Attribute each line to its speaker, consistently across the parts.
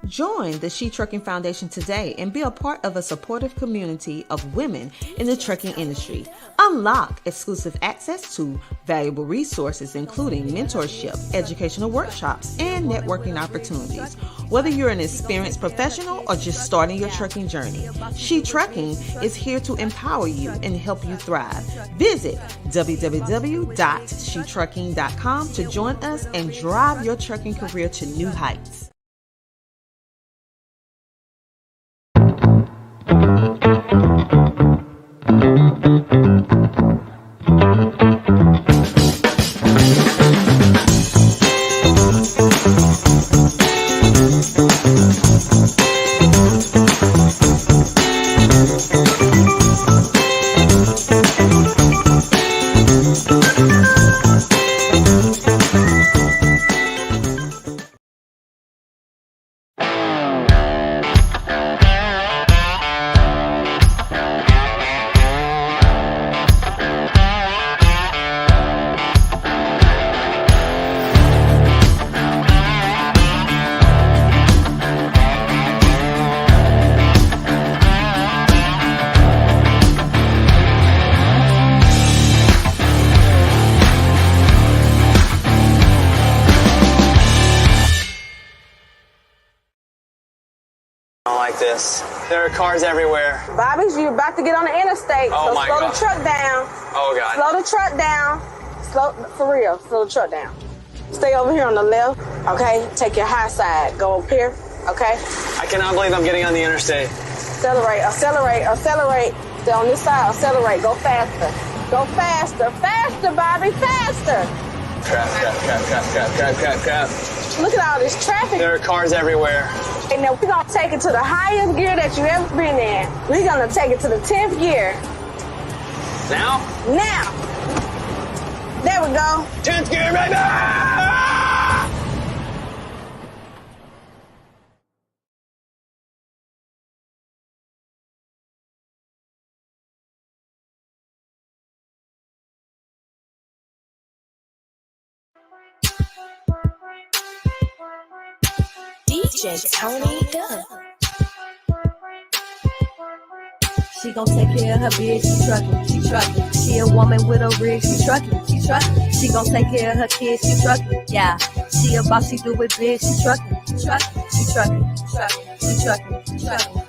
Speaker 1: Join the She Trucking Foundation today and be a part of a supportive community of women in the trucking industry. Unlock exclusive access to valuable resources, including mentorship, educational workshops, and networking opportunities. Whether you're an experienced professional or just starting your trucking journey, She Trucking is here to empower you and help you thrive. Visit www.shetrucking.com to join us and drive your trucking career to new heights.
Speaker 2: Like this. There are cars everywhere.
Speaker 3: Bobby, you're about to get on the interstate.
Speaker 2: Oh
Speaker 3: so
Speaker 2: my
Speaker 3: slow
Speaker 2: God.
Speaker 3: the truck down.
Speaker 2: Oh God.
Speaker 3: Slow the truck down. For real, slow the truck down. Stay over here on the left, okay? Take your high side. Go up here, okay?
Speaker 2: I cannot believe I'm getting on the interstate.
Speaker 3: Accelerate. Stay on this side, accelerate. Go faster. Go faster. Faster, Bobby, faster.
Speaker 2: Crap.
Speaker 3: Look at all this traffic.
Speaker 2: There are cars everywhere.
Speaker 3: And now we're going to take it to the highest gear that you've ever been in. We're going to take it to the 10th gear.
Speaker 2: Now?
Speaker 3: Now. There we go.
Speaker 2: 10th gear, baby!
Speaker 4: DJ Tony Gunn. She gon' take care of her bitch, she truckin'. She a woman with a rig, she truckin'. She gon' take care of her kids, she truckin'. Yeah, she a boss, she do it big, she truckin'.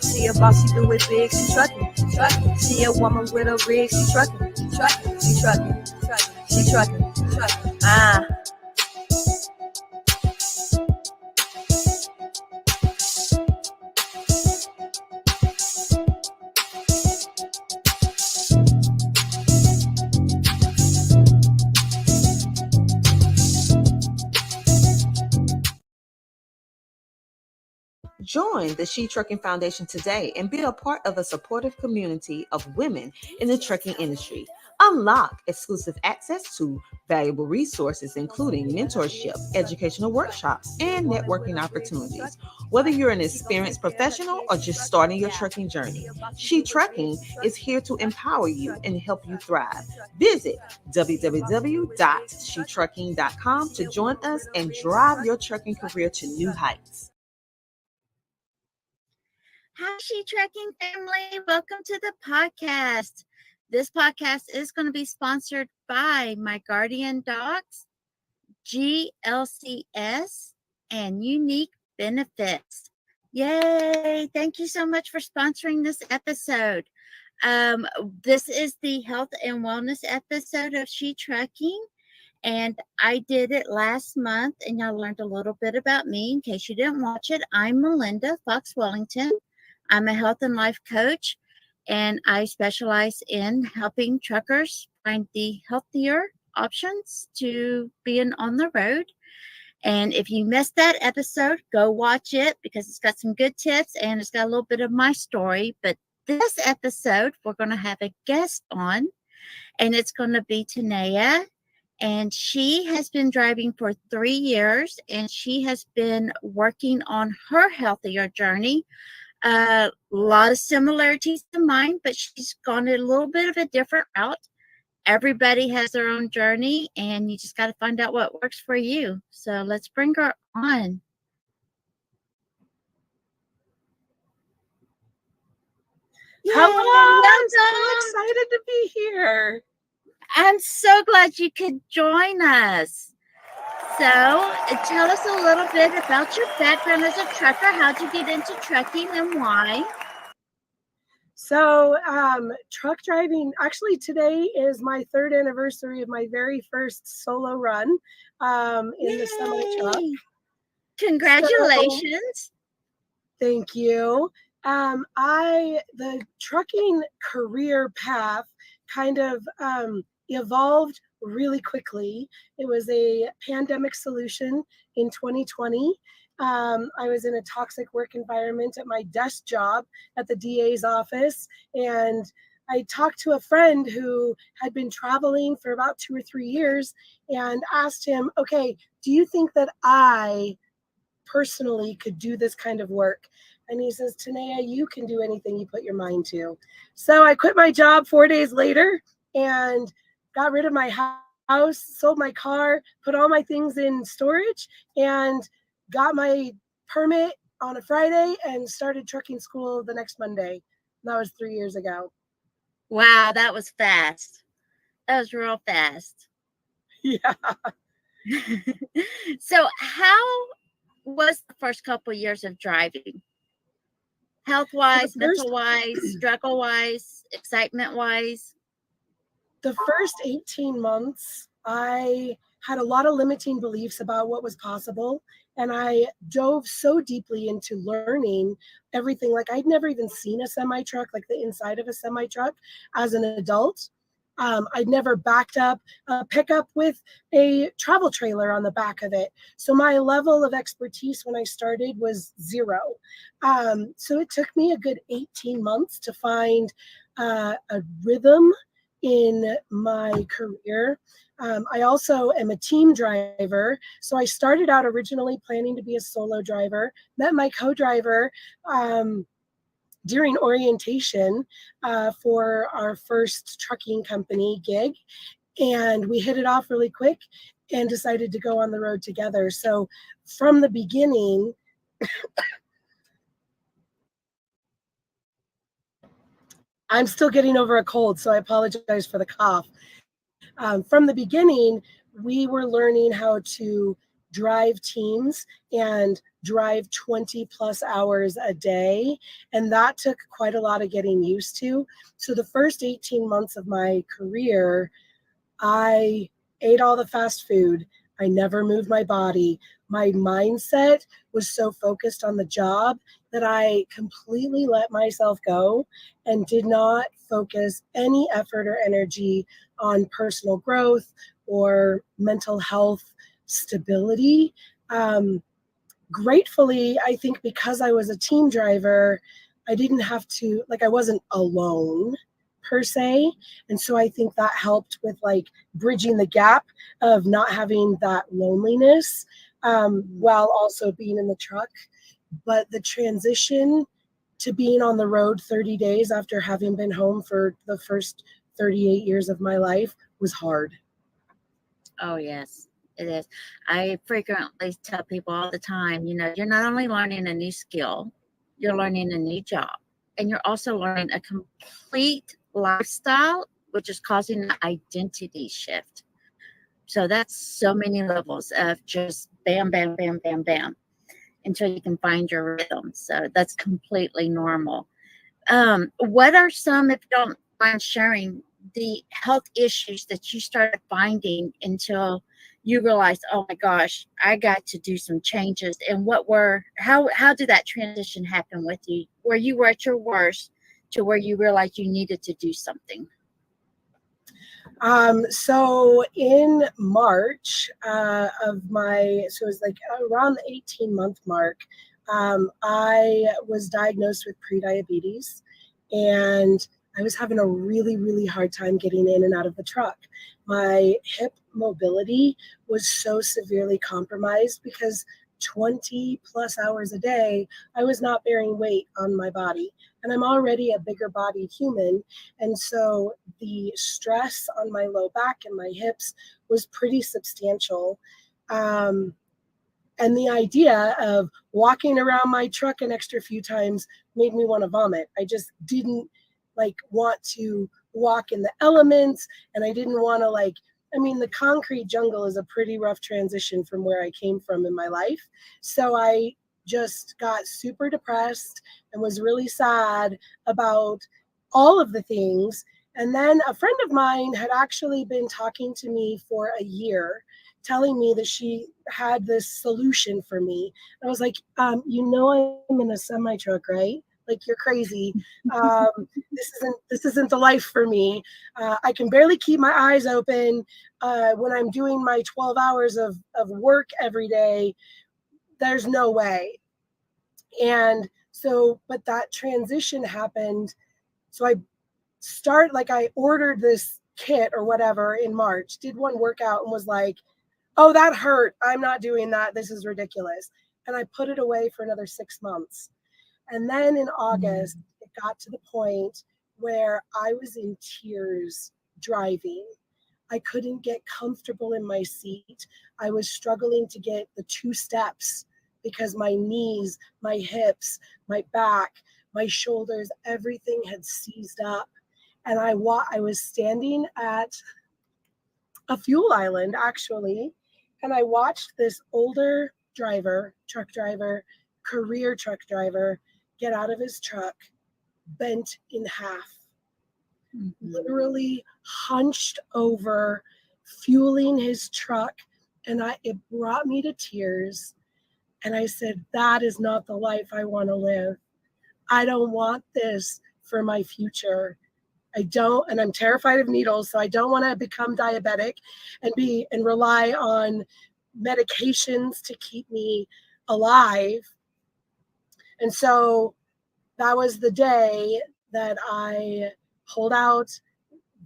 Speaker 4: She a boss, she do it big, she truckin'. She a woman with a rig, she truckin'. She truckin'.
Speaker 1: Join the She Trucking Foundation today and be a part of a supportive community of women in the trucking industry. Unlock exclusive access to valuable resources, including mentorship, educational workshops, and networking opportunities. Whether you're an experienced professional or just starting your trucking journey, She Trucking is here to empower you and help you thrive. Visit www.shetrucking.com to join us and drive your trucking career to new heights.
Speaker 5: Hi, She Trucking family. Welcome to the podcast. This podcast is going to be sponsored by My Guardian Dogs, GLCS, and Unique Benefits. Yay! Thank you so much for sponsoring this episode. This is the health and wellness episode of She Trucking. And I did it last month, and y'all learned a little bit about me. In case you didn't watch it, I'm Melinda Fox Wellington. I'm a health and life coach, and I specialize in helping truckers find the healthier options to being on the road. And if you missed that episode, go watch it because it's got some good tips and it's got a little bit of my story. But this episode, we're going to have a guest on, and it's going to be Tanea. And she has been driving for 3 years, and she has been working on her healthier journey. A lot of similarities to mine, but she's gone a little bit of a different route. Everybody has their own journey, and you just got to find out what works for you. So let's bring her on.
Speaker 1: Hello, I'm so
Speaker 5: Welcome.
Speaker 1: excited to be here.
Speaker 5: I'm so glad you could join us. So, tell us a little bit about your background as a trucker. How'd you get into trucking and why?
Speaker 6: So, truck driving, actually, today is my 3rd anniversary of my very first solo run in the semi truck.
Speaker 5: Yay. Congratulations.
Speaker 6: Thank you. The trucking career path kind of evolved really quickly. It was a pandemic solution in 2020. I was in a toxic work environment at my desk job at the DA's office, and I talked to a friend who had been traveling for about 2 or 3 years and asked him, okay, do you think that I personally could do this kind of work? And he says, Tanea, you can do anything you put your mind to. So I quit my job 4 days later and got rid of my house, sold my car, put all my things in storage, and got my permit on a Friday and started trucking school the next Monday. That was 3 years ago.
Speaker 5: Wow, that was fast. That was real fast.
Speaker 6: Yeah.
Speaker 5: So, how was the first couple of years of driving? Health wise, mental wise, struggle wise, excitement wise?
Speaker 6: The first 18 months, I had a lot of limiting beliefs about what was possible. And I dove so deeply into learning everything. Like, I'd never even seen a semi truck, like the inside of a semi truck, as an adult. I'd never backed up a pickup with a travel trailer on the back of it. So my level of expertise when I started was zero. So it took me a good 18 months to find a rhythm in my career. I also am a team driver. So I started out originally planning to be a solo driver, met my co-driver during orientation for our first trucking company gig. And we hit it off really quick and decided to go on the road together. So from the beginning, I'm still getting over a cold, so I apologize for the cough. From the beginning, we were learning how to drive teams and drive 20 plus hours a day. And that took quite a lot of getting used to. So the first 18 months of my career, I ate all the fast food. I never moved my body. My mindset was so focused on the job that I completely let myself go and did not focus any effort or energy on personal growth or mental health stability. Gratefully, I think because I was a team driver, I didn't have to, like, I wasn't alone per se. And so I think that helped with like bridging the gap of not having that loneliness while also being in the truck. But the transition to being on the road 30 days after having been home for the first 38 years of my life was hard.
Speaker 5: Oh, yes, it is. I frequently tell people all the time, you're not only learning a new skill, you're learning a new job, and you're also learning a complete lifestyle, which is causing an identity shift. So that's so many levels of just bam, bam, bam, bam, bam, until you can find your rhythm. So that's completely normal. What are some, if you don't mind sharing, the health issues that you started finding until you realized, oh my gosh, I got to do some changes? And how did that transition happen with you, where you were at your worst to where you realized you needed to do something?
Speaker 6: So in March so it was like around the 18-month mark, I was diagnosed with prediabetes, and I was having a really, really hard time getting in and out of the truck. My hip mobility was so severely compromised because 20 plus hours a day, I was not bearing weight on my body. And I'm already a bigger bodied human. And so the stress on my low back and my hips was pretty substantial. And the idea of walking around my truck an extra few times made me want to vomit. I just didn't like want to walk in the elements, and I didn't want to the concrete jungle is a pretty rough transition from where I came from in my life. So I just got super depressed and was really sad about all of the things. And then a friend of mine had actually been talking to me for a year, telling me that she had this solution for me. I was like, I'm in a semi truck, right? Like, you're crazy. This isn't the life for me. I can barely keep my eyes open when I'm doing my 12 hours of work every day. There's no way. And so, but that transition happened. So I ordered this kit or whatever in March, did one workout and was like, oh, that hurt. I'm not doing that. This is ridiculous. And I put it away for another 6 months. And then in August, it got to the point where I was in tears driving. I couldn't get comfortable in my seat. I was struggling to get the 2 steps because my knees, my hips, my back, my shoulders, everything had seized up. And I was standing at a fuel island, actually, and I watched this older truck driver, career truck driver, get out of his truck, bent in half, literally hunched over, fueling his truck. And it brought me to tears. And I said, that is not the life I want to live. I don't want this for my future. I don't, and I'm terrified of needles, so I don't want to become diabetic and rely on medications to keep me alive. And so that was the day that I pulled out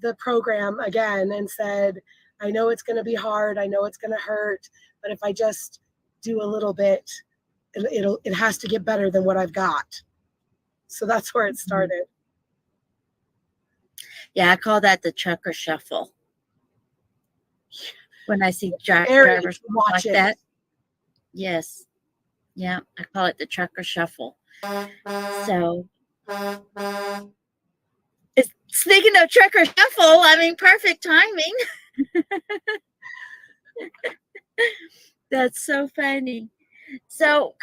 Speaker 6: the program again and said, I know it's going to be hard. I know it's going to hurt, but if I just do a little bit, it has to get better than what I've got. So that's where it started.
Speaker 5: Yeah, I call that the trucker shuffle. When I see drivers like that. Yes. Yeah, I call it the trucker shuffle. So, speaking of trucker shuffle, I mean, perfect timing. That's so funny. So,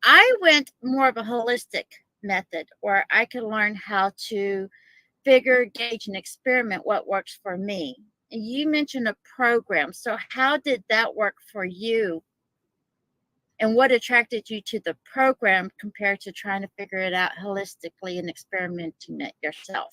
Speaker 5: I went more of a holistic method where I could learn how to figure, gauge, and experiment what works for me. And you mentioned a program. So how did that work for you? And what attracted you to the program compared to trying to figure it out holistically and experimenting it yourself?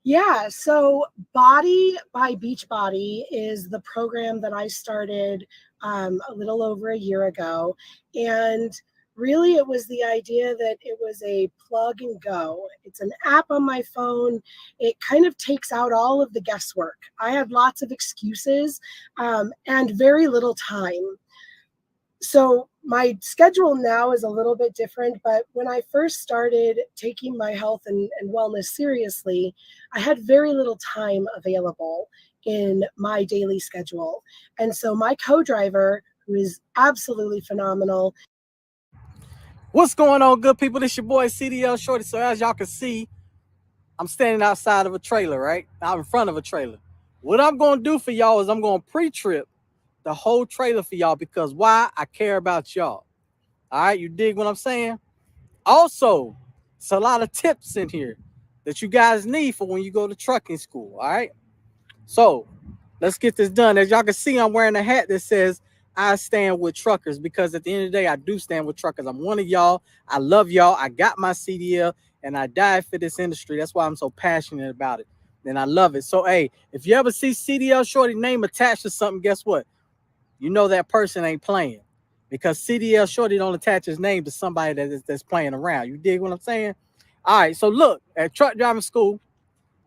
Speaker 6: Yeah, so Body by Beachbody is the program that I started a little over a year ago. And really, it was the idea that it was a plug and go. It's an app on my phone. It kind of takes out all of the guesswork. I had lots of excuses and very little time. So my schedule now is a little bit different, but when I first started taking my health and wellness seriously, I had very little time available in my daily schedule. And so my co-driver, who is absolutely phenomenal.
Speaker 7: What's going on, good people? This your boy CTR Shorty. So as y'all can see, I'm standing outside of a trailer, right? Out in front of a trailer. What I'm going to do for y'all is I'm going to pre-trip the whole trailer for y'all because why? I care about y'all. All right, you dig what I'm saying? Also, it's a lot of tips in here that you guys need for when you go to trucking school, all right? So, let's get this done. As y'all can see, I'm wearing a hat that says, I stand with truckers, because at the end of the day, I do stand with truckers. I'm one of y'all. I love y'all. I got my CDL, and I died for this industry. That's why I'm so passionate about it, and I love it. So, hey, if you ever see CDL Shorty name attached to something, guess what? You know that person ain't playing, because CDL Shorty don't attach his name to somebody that's playing around. You dig what I'm saying? All right, so look, at truck driving school,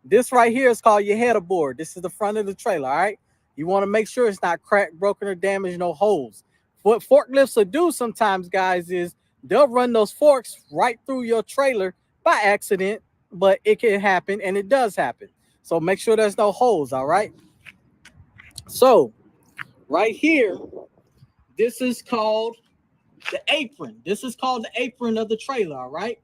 Speaker 7: this right here is called your header board. This is the front of the trailer, all right? You want to make sure it's not cracked, broken, or damaged, no holes. What forklifts will do sometimes, guys, is they'll run those forks right through your trailer by accident, but it can happen, and it does happen. So make sure there's no holes, all right? So right here, this is called the apron. This is called the apron of the trailer, all right?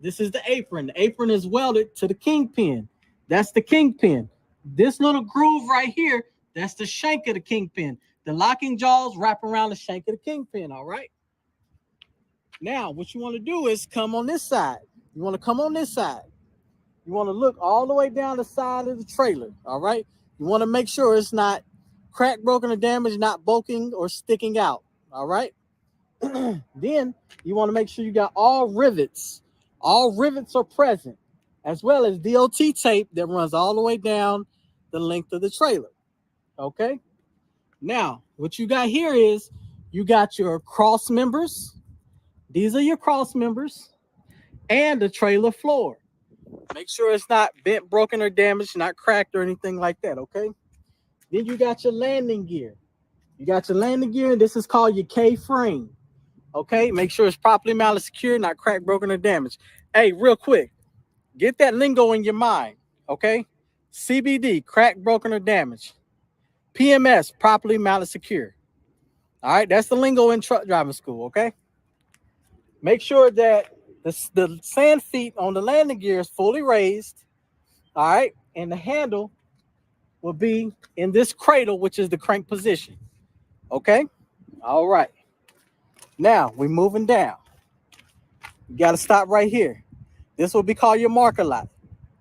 Speaker 7: This is the apron. The apron is welded to the kingpin. That's the kingpin. This little groove right here, that's the shank of the kingpin. The locking jaws wrap around the shank of the kingpin, all right? Now, what you want to do is come on this side. You want to come on this side. You want to look all the way down the side of the trailer, all right? You want to make sure it's not cracked, broken, or damaged, not bulking or sticking out, all right? Then you want to make sure you got all rivets. All rivets are present, as well as DOT tape that runs all the way down the length of the trailer, okay? Now, what you got here is you got your cross members. These are your cross members and the trailer floor. Make sure it's not bent, broken, or damaged, not cracked or anything like that, okay? Then you got your landing gear. You got your landing gear, and this is called your K-frame, okay? Make sure it's properly mounted, secure, not cracked, broken, or damaged. Hey, real quick, get that lingo in your mind, okay? CBD, cracked, broken, or damaged. PMS, properly mounted, secure. All right, that's the lingo in truck driving school, okay? Make sure that the sand feet on the landing gear is fully raised, all right? And the handle will be in this cradle, which is the crank position, okay? All right. Now, we're moving down. You got to stop right here. This will be called your marker light.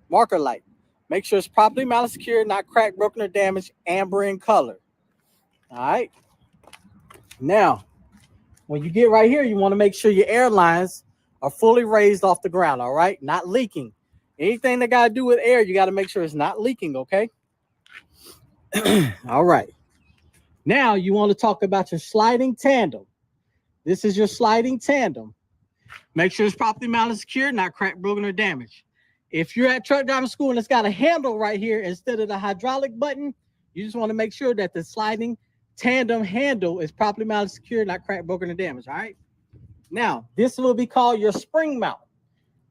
Speaker 7: Marker light. Make sure it's properly mounted, secure, not cracked, broken, or damaged, amber in color. All right. Now, when you get right here, you want to make sure your air lines are fully raised off the ground, all right? Not leaking. Anything that got to do with air, you got to make sure it's not leaking, okay? All right. Now, you want to talk about your sliding tandem. This is your sliding tandem. Make sure it's properly mounted, secure, not cracked, broken, or damaged. If you're at truck driving school and it's got a handle right here instead of the hydraulic button, you just want to make sure that the sliding tandem handle is properly mounted, secure, not cracked, broken, or damaged, all right? Now, this will be called your spring mount.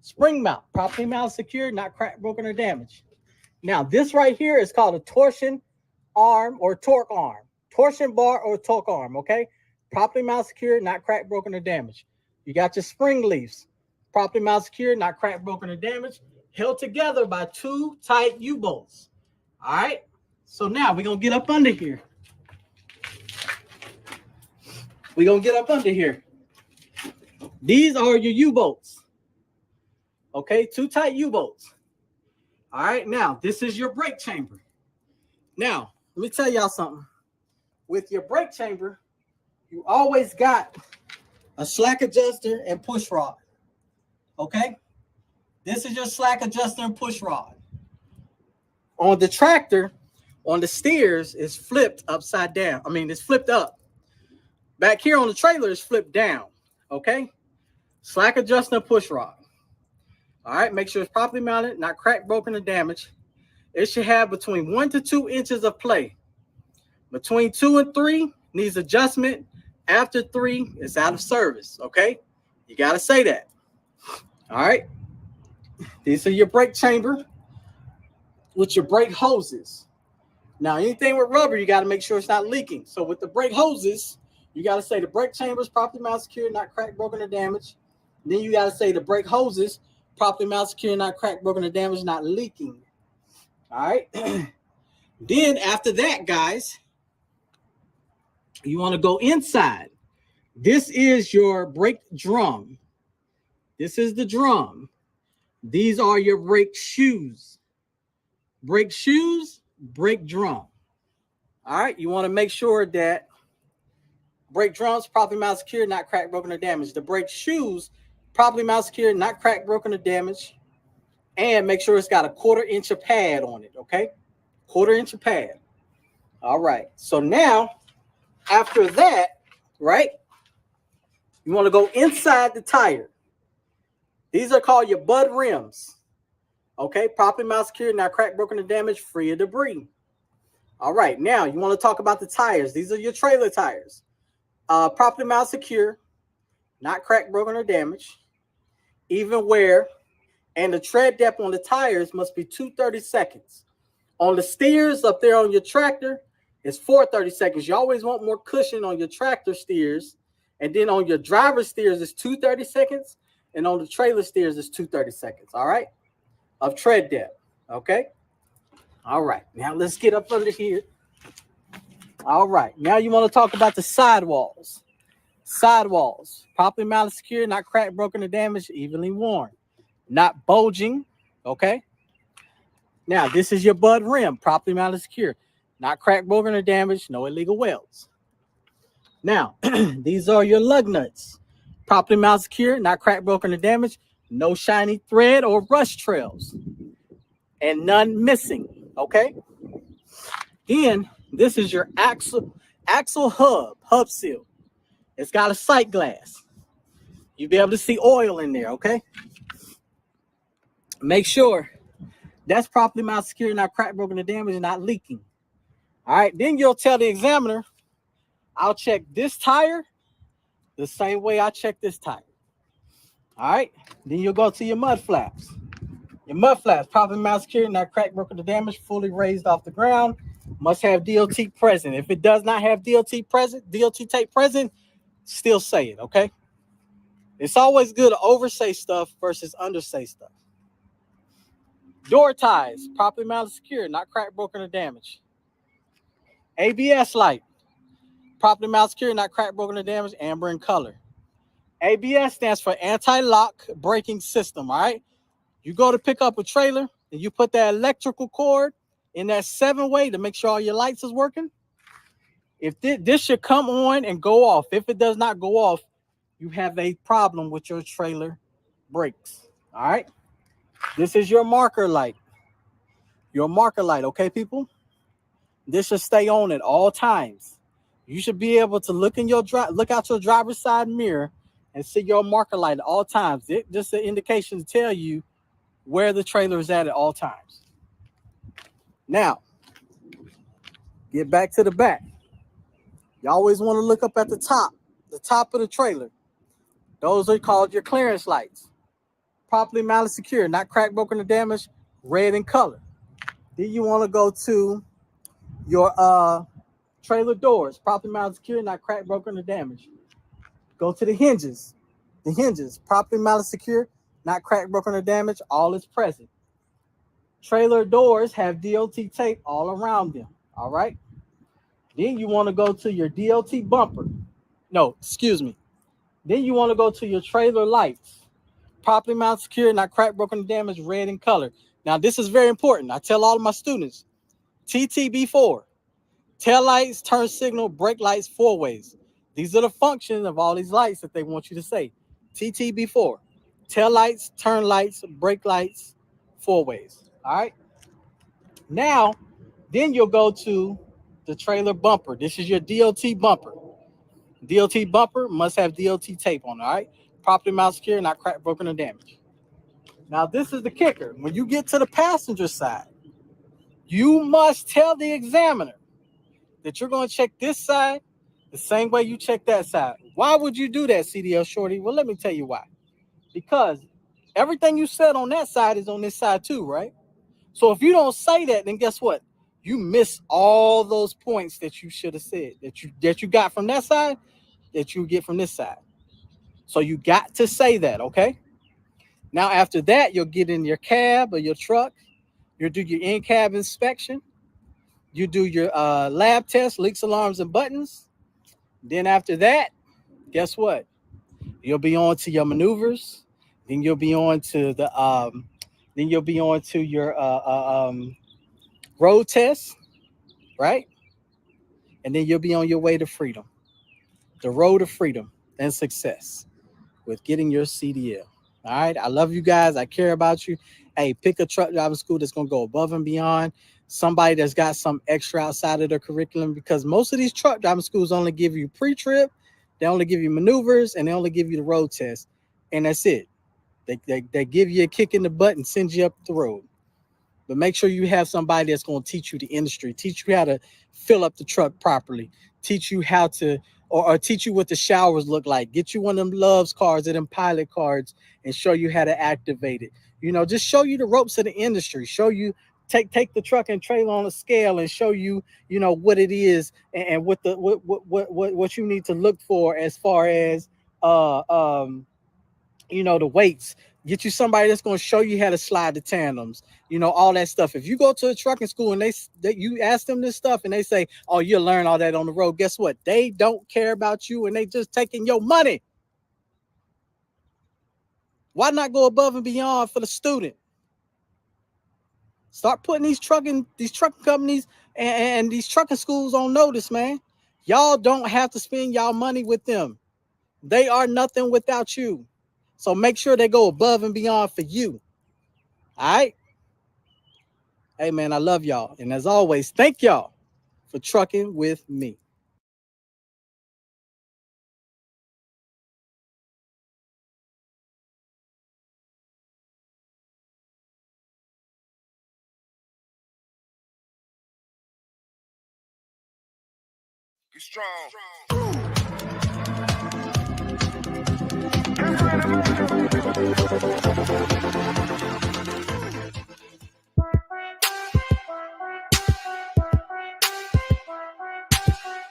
Speaker 7: Spring mount, properly mounted, secure, not cracked, broken, or damaged. Now, this right here is called a torsion arm or torque arm. Torsion bar or torque arm, okay? Properly mounted, secure, not cracked, broken, or damaged. You got your spring leaves, properly mounted, secure, not cracked, broken, or damaged, held together by two tight U-bolts. All right? So now we're going to get up under here. We're going to get up under here. These are your U-bolts. Okay, two tight U-bolts. All right, now this is your brake chamber. Now, let me tell y'all something. With your brake chamber, you always got a slack adjuster and push rod. Okay? This is your slack adjuster and push rod. On the tractor, on the steers, is flipped upside down. I mean, it's flipped up. Back here on the trailer is flipped down. Okay? Slack adjuster and push rod. All right, make sure it's properly mounted, not cracked, broken, or damaged. It should have between 1 to 2 inches of play. Between 2 and 3 needs adjustment. After 3, it's out of service, okay? You got to say that. All right. These are your brake chamber with your brake hoses. Now, anything with rubber, you got to make sure it's not leaking. So with the brake hoses, you got to say the brake chamber is properly mounted, secure, not cracked, broken, or damaged. Then you got to say the brake hoses properly mounted, secure, not cracked, broken, or damaged, not leaking. All right. Then after that, guys, you want to go inside. This is your brake drum. This is the drum. These are your brake shoes. Brake shoes, brake drum. All right. You want to make sure that brake drums properly mounted, secure, not cracked, broken, or damaged. The brake shoes properly mounted, secure, not cracked, broken, or damaged. And make sure it's got a 1/4 inch of pad on it, okay? 1/4 inch of pad. All right. So now, after that, right, you want to go inside the tire. These are called your bud rims, okay? Properly mounted, secure, not cracked, broken, or damaged, free of debris. All right. Now, you want to talk about the tires. These are your trailer tires. Properly mounted, secure, not cracked, broken, or damaged, even wear. And the tread depth on the tires must be 230 seconds. On the steers up there on your tractor, it's 430 seconds. You always want more cushion on your tractor steers. And then on your driver steers, it's 230 seconds. And on the trailer steers, it's 230 seconds, all right, of tread depth, okay? All right, now let's get up under here. All right, now you want to talk about the sidewalls. Sidewalls, properly mounted, secure, not cracked, broken, or damaged, evenly worn, not bulging, okay? Now, this is your bud rim, properly mounted, secure, not cracked, broken, or damaged, no illegal welds. Now, these are your lug nuts, properly mounted, secure, not cracked, broken, or damaged, no shiny thread or rust trails, and none missing, okay? Then, this is your axle hub seal. It's got a sight glass. You'll be able to see oil in there, okay? Make sure that's properly mounted, secure, not cracked, broken, or damaged, and not leaking. All right, then you'll tell the examiner, I'll check this tire the same way I check this tire. All right, then you'll go to your mud flaps. Your mud flaps, properly mounted, secure, not cracked, broken, or damaged, fully raised off the ground, must have DOT present. If it does not have DOT tape present, still say it, okay? It's always good to oversay stuff versus undersay stuff. Door ties, properly mounted, secure, not cracked, broken, or damaged. ABS light, properly mounted, secure, not cracked, broken, or damaged, amber in color. ABS stands for anti-lock braking system, all right? You go to pick up a trailer and you put that electrical cord in that 7-way to make sure all your lights is working. If this should come on and go off. If it does not go off, you have a problem with your trailer brakes, all right? This is your marker light. Your marker light, okay, people? This should stay on at all times. You should be able to look out your driver's side mirror and see your marker light at all times. It's just an indication to tell you where the trailer is at all times. Now, get back to the back. You always want to look up at the top of the trailer. Those are called your clearance lights. Properly mounted, secure, not cracked, broken, or damaged, red in color. Then you want to go to your trailer doors, properly mounted, secure, not cracked, broken, or damaged. Go to the hinges. The hinges, properly mounted, secure, not cracked, broken, or damaged, all is present. Trailer doors have DOT tape all around them, all right? Then you want to go to your DOT bumper. No, excuse me. Then you want to go to your trailer lights. Properly mounted, secure, not cracked, broken, or damaged, red in color. Now, this is very important. I tell all of my students, TTB4, tail lights, turn signal, brake lights, 4-ways. These are the functions of all these lights that they want you to say. TTB4, tail lights, turn lights, brake lights, 4-ways. All right. Now, then you'll go to the trailer bumper. This is your DOT bumper. DOT bumper must have DOT tape on it, all right? Properly mounted, secure, not cracked, broken, or damaged. Now, this is the kicker. When you get to the passenger side, you must tell the examiner that you're going to check this side the same way you check that side. Why would you do that, CDL Shorty? Well, let me tell you why. Because everything you said on that side is on this side too, right? So if you don't say that, then guess what? You miss all those points that you should have said, that you got from that side, that you get from this side. So you got to say that, okay? Now, after that, you'll get in your cab or your truck. You'll do your in-cab inspection. You do your lab test, leaks, alarms, and buttons. Then after that, guess what? You'll be on to your maneuvers. Then you'll be on to your road test, right? And then you'll be on your way to freedom, the road to freedom and success with getting your CDL. All right. I love you guys. I care about you. Hey, pick a truck driving school that's going to go above and beyond. Somebody that's got some extra outside of their curriculum, because most of these truck driving schools only give you pre-trip, they only give you maneuvers, and they only give you the road test. And that's it. They give you a kick in the butt and send you up the road. But make sure you have somebody that's going to teach you the industry, teach you how to fill up the truck properly, teach you how to, or teach you what the showers look like, get you one of them Loves cards or them pilot cards and show you how to activate it. You know, just show you the ropes of the industry, show you, take the truck and trailer on a scale and show you, you know, what it is and what you need to look for as far as the weights. Get you somebody that's going to show you how to slide the tandems, all that stuff. If you go to a trucking school and you ask them this stuff and they say, oh, you'll learn all that on the road, guess what? They don't care about you and they just taking your money. Why not go above and beyond for the student? Start putting these trucking companies and these trucking schools on notice, man. Y'all don't have to spend y'all money with them. They are nothing without you. So make sure they go above and beyond for you. All right? Hey, man, I love y'all. And as always, thank y'all for trucking with me.
Speaker 8: Be strong.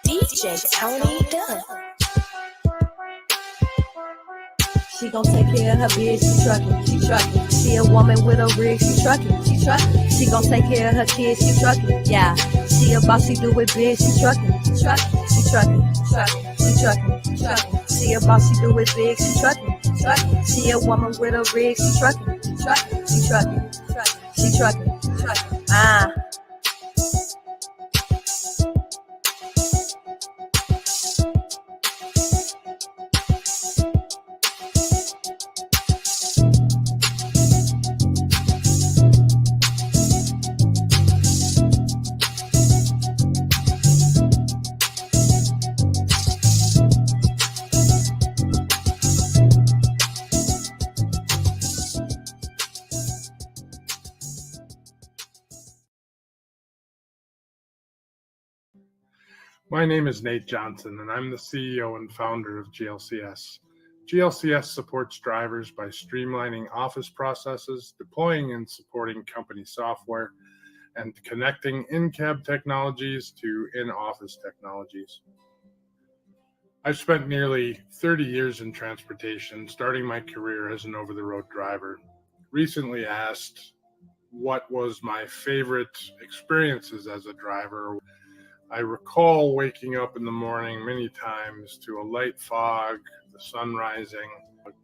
Speaker 4: DJ Tony Dunn. She gon' take care of her bitch, she truckin'. She a woman with a rig, she truckin'. She gon' take care of her kids, she truckin'. Yeah, she a boss, she do it big, she truckin'. She truckin'. She a boss, she do it big, she truckin'. She a woman with a rig, she truckin'. She truckin'. Ah.
Speaker 9: My name is Nate Johnson, and I'm the CEO and founder of GLCS. GLCS supports drivers by streamlining office processes, deploying and supporting company software, and connecting in-cab technologies to in-office technologies. I've spent nearly 30 years in transportation, starting my career as an over-the-road driver. Recently asked what was my favorite experiences as a driver. I recall waking up in the morning many times to a light fog, the sun rising,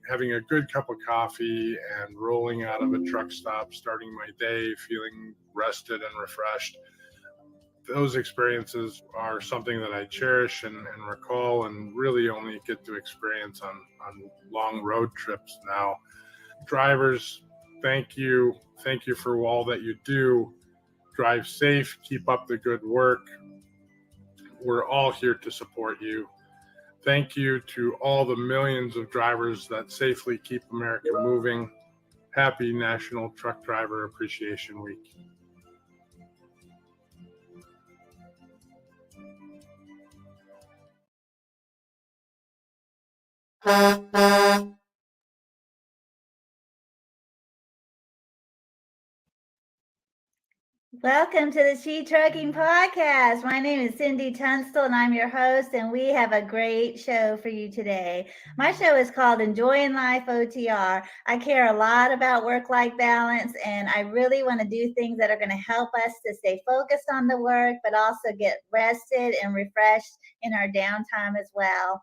Speaker 9: having a good cup of coffee, and rolling out of a truck stop, starting my day feeling rested and refreshed. Those experiences are something that I cherish and recall and really only get to experience on long road trips now. Drivers, thank you. Thank you for all that you do. Drive safe, keep up the good work. We're all here to support you. Thank you to all the millions of drivers that safely keep America moving. Happy National Truck Driver Appreciation Week.
Speaker 5: Welcome to the She Trucking Podcast. My name is Cindy Tunstall and I'm your host, and we have a great show for you today. My show is called Enjoying Life OTR. I care a lot about work-life balance, and I really want to do things that are going to help us to stay focused on the work, but also get rested and refreshed in our downtime as well.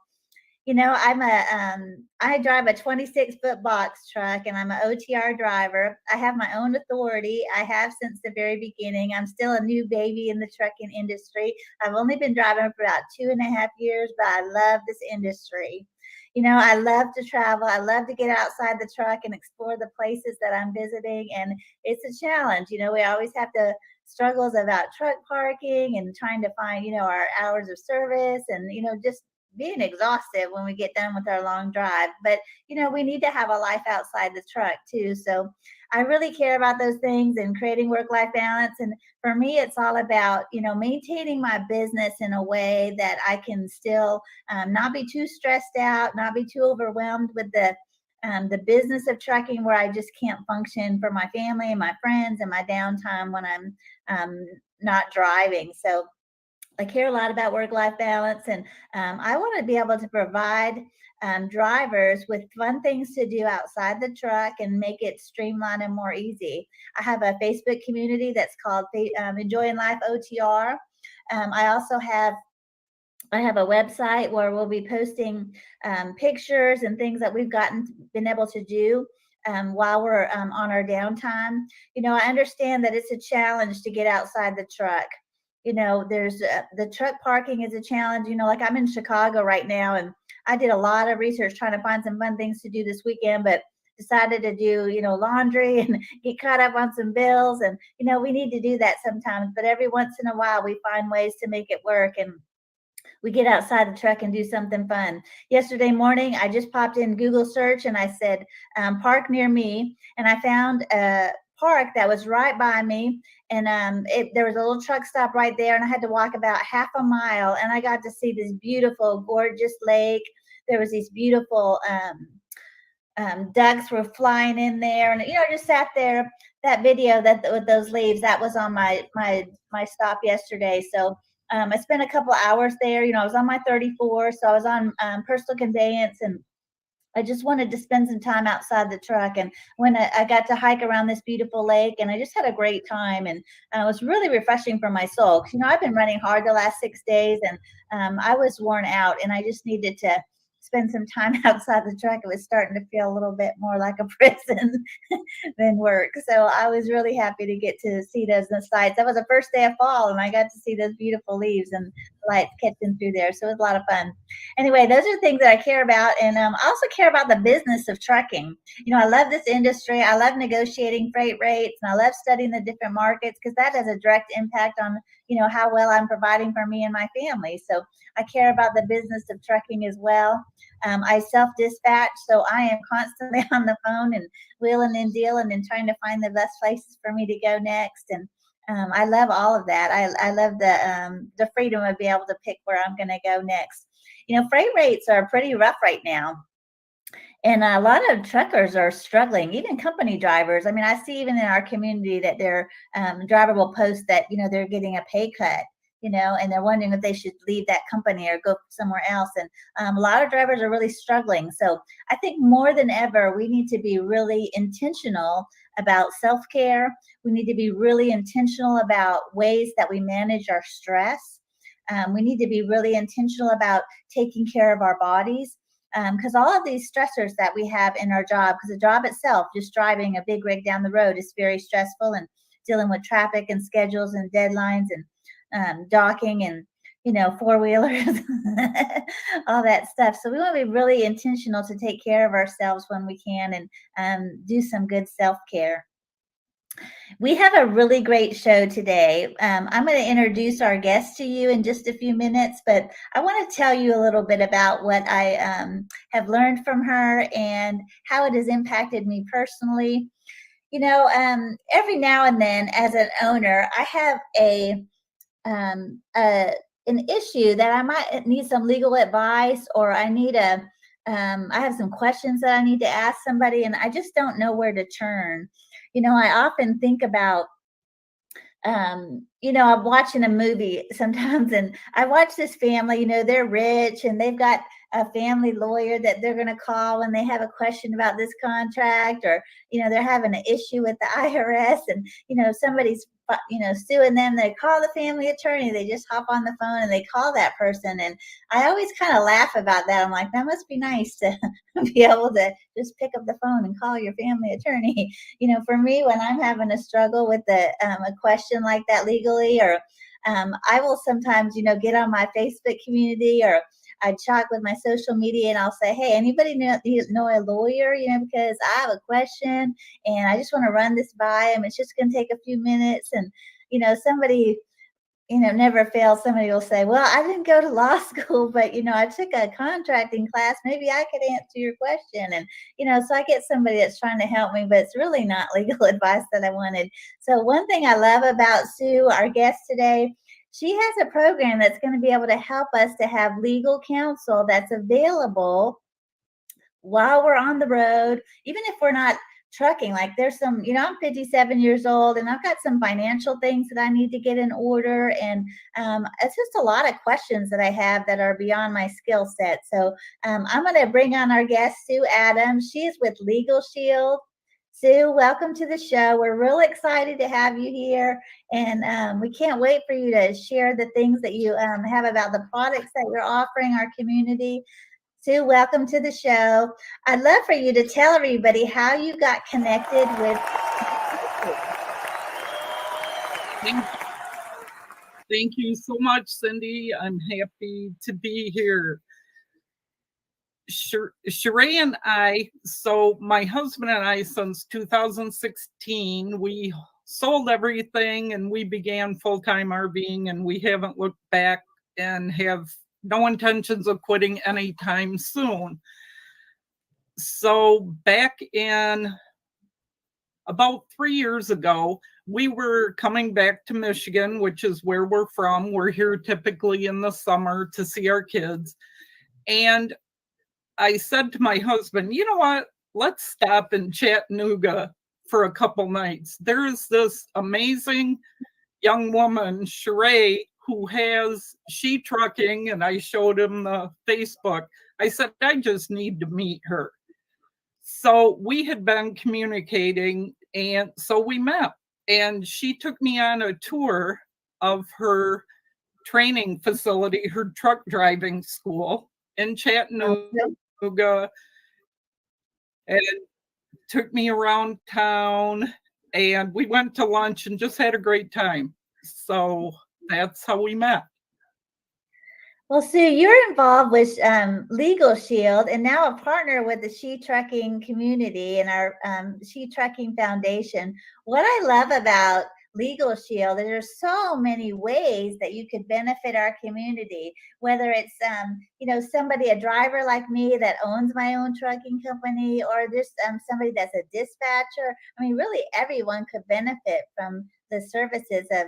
Speaker 5: You know, I drive a 26-foot box truck, and I'm an OTR driver. I have my own authority. I have since the very beginning. I'm still a new baby in the trucking industry. I've only been driving for about 2.5 years, but I love this industry. You know, I love to travel. I love to get outside the truck and explore the places that I'm visiting, and it's a challenge. You know, we always have to struggles about truck parking and trying to find, our hours of service and, just being exhausted when we get done with our long drive. But, we need to have a life outside the truck too. So I really care about those things and creating work-life balance. And for me, it's all about, maintaining my business in a way that I can still not be too stressed out, not be too overwhelmed with the business of trucking, where I just can't function for my family and my friends and my downtime when I'm not driving. So I care a lot about work-life balance, and I want to be able to provide drivers with fun things to do outside the truck and make it streamlined and more easy. I have a Facebook community that's called Enjoying Life OTR. I also have I have a website where we'll be posting pictures and things that we've been able to do while we're on our downtime. I understand that it's a challenge to get outside the truck. There's the truck parking is a challenge. Like I'm in Chicago right now, and I did a lot of research trying to find some fun things to do this weekend, but decided to do laundry and get caught up on some bills. And we need to do that sometimes, but every once in a while we find ways to make it work, and we get outside the truck and do something fun. Yesterday morning, I just popped in Google search and I said, park near me. And I found a park that was right by me. And there was a little truck stop right there. And I had to walk about half a mile. And I got to see this beautiful, gorgeous lake. There was these beautiful ducks were flying in there. And, I just sat there. That video with those leaves, that was on my stop yesterday. So I spent a couple hours there. I was on my 34, so I was on personal conveyance, and I just wanted to spend some time outside the truck. And when I got to hike around this beautiful lake, and I just had a great time, and it was really refreshing for my soul. 'Cause, I've been running hard the last 6 days, and I was worn out, and I just needed to spend some time outside the truck. It was starting to feel a little bit more like a prison than work. So I was really happy to get to see those sights. That was the first day of fall, and I got to see those beautiful leaves and lights catching through there. So it was a lot of fun. Anyway, those are things that I care about. And I also care about the business of trucking. I love this industry. I love negotiating freight rates, and I love studying the different markets, because that has a direct impact on, how well I'm providing for me and my family. So I care about the business of trucking as well. I self-dispatch, so I am constantly on the phone and wheeling and dealing and trying to find the best places for me to go next. And I love all of that. I love the freedom of being able to pick where I'm going to go next. Freight rates are pretty rough right now. And a lot of truckers are struggling, even company drivers. I mean, I see even in our community that their driver will post that, they're getting a pay cut, and they're wondering if they should leave that company or go somewhere else. And a lot of drivers are really struggling. So I think more than ever, we need to be really intentional about self-care. We need to be really intentional about ways that we manage our stress. We need to be really intentional about taking care of our bodies. Because all of these stressors that we have in our job, because the job itself, just driving a big rig down the road, is very stressful, and dealing with traffic and schedules and deadlines and docking and, four-wheelers, all that stuff. So we want to be really intentional to take care of ourselves when we can, and do some good self-care. We have a really great show today. I'm going to introduce our guest to you in just a few minutes, but I want to tell you a little bit about what I have learned from her and how it has impacted me personally. Every now and then, as an owner, I have an issue that I might need some legal advice, or I need I have some questions that I need to ask somebody, and I just don't know where to turn. I often think about, I'm watching a movie sometimes, and I watch this family, they're rich and they've got a family lawyer that they're going to call when they have a question about this contract, or, they're having an issue with the IRS, and, somebody's, suing them. They call the family attorney. They just hop on the phone and they call that person. And I always kind of laugh about that. I'm like, that must be nice to be able to just pick up the phone and call your family attorney. For me, when I'm having a struggle with a question like that legally, or I will sometimes, get on my Facebook community, or I chat with my social media, and I'll say, hey, anybody know a lawyer, because I have a question and I just want to run this by him. It's just going to take a few minutes. And, somebody, never fails. Somebody will say, well, I didn't go to law school, but, I took a contracting class. Maybe I could answer your question. And, so I get somebody that's trying to help me, but it's really not legal advice that I wanted. So one thing I love about Sue, our guest today, she has a program that's going to be able to help us to have legal counsel that's available while we're on the road, even if we're not trucking. Like there's some, I'm 57 years old and I've got some financial things that I need to get in order. And it's just a lot of questions that I have that are beyond my skill set. So I'm going to bring on our guest, Sue Adams. She's with Legal Shield. Sue, welcome to the show. We're really excited to have you here. And we can't wait for you to share the things that you have about the products that you're offering our community. Sue, welcome to the show. I'd love for you to tell everybody how you got connected with.
Speaker 10: Thank you so much, Cindy. I'm happy to be here. Sheree and I, so my husband and I, since 2016, we sold everything and we began full-time RVing, and we haven't looked back and have no intentions of quitting anytime soon. So back in about 3 years ago, we were coming back to Michigan, which is where we're from. We're here typically in the summer to see our kids. And I said to my husband, you know what? Let's stop in Chattanooga for a couple nights. There's this amazing young woman, Sheree, who has She Trucking, and I showed him the Facebook. I said, I just need to meet her. So we had been communicating, and so we met. And she took me on a tour of her training facility, her truck driving school in Chattanooga, and took me around town, and we went to lunch and just had a great time. So that's how we met.
Speaker 5: Well, Sue, you're involved with Legal Shield and now a partner with the She Trucking community and our She Trucking Foundation. What I love about Legal Shield, there's so many ways that you could benefit our community, whether it's, somebody, a driver like me that owns my own trucking company, or just somebody that's a dispatcher. I mean, really everyone could benefit from the services of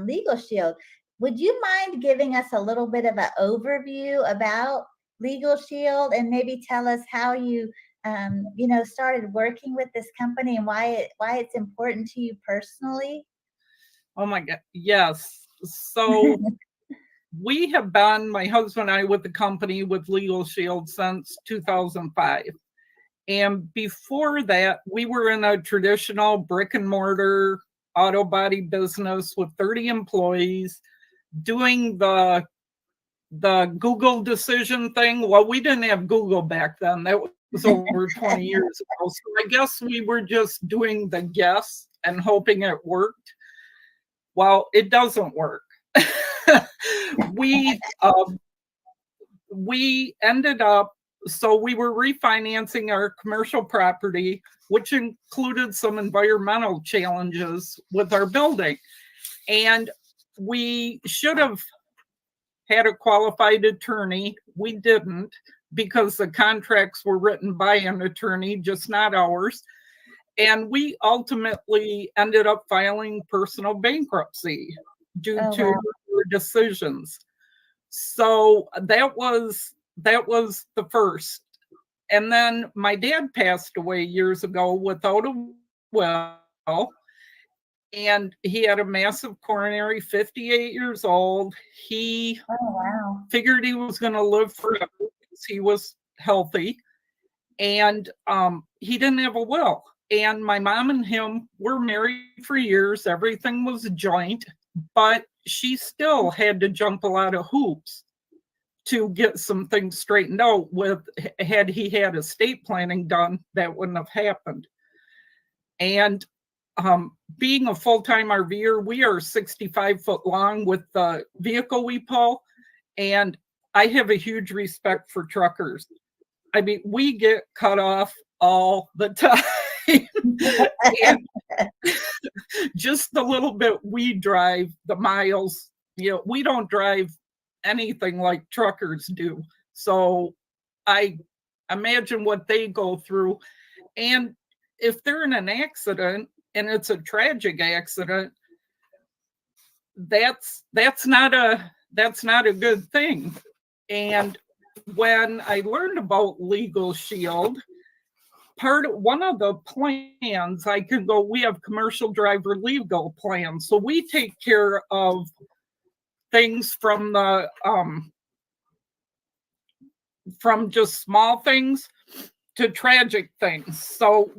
Speaker 5: Legal Shield. Would you mind giving us a little bit of an overview about Legal Shield and maybe tell us how you, started working with this company and why it's important to you personally?
Speaker 10: Oh my God, yes. So we have been, my husband and I, with the company with Legal Shield since 2005. And before that, we were in a traditional brick and mortar auto body business with 30 employees, doing the Google decision thing. Well, we didn't have Google back then. That was over 20 years ago. So I guess we were just doing the guess and hoping it worked. Well, it doesn't work. We ended up, so we were refinancing our commercial property, which included some environmental challenges with our building. And we should have had a qualified attorney. We didn't, because the contracts were written by an attorney, just not ours. And we ultimately ended up filing personal bankruptcy due to our decisions. So that was the first. And then my dad passed away years ago without a will. And he had a massive coronary, 58 years old. He figured he was going to live forever because he was healthy. And he didn't have a will. And my mom and him were married for years. Everything was joint, but she still had to jump a lot of hoops to get some things straightened out. Had he had estate planning done, that wouldn't have happened. And being a full-time RVer, we are 65 foot long with the vehicle we pull. And I have a huge respect for truckers. I mean, we get cut off all the time. And just the little bit we drive, the miles, we don't drive anything like truckers do. So I imagine what they go through. And if they're in an accident and it's a tragic accident, that's not a good thing. And when I learned about Legal Shield, one of the plans, I could go, we have commercial driver legal plans. So we take care of things from the from just small things to tragic things. So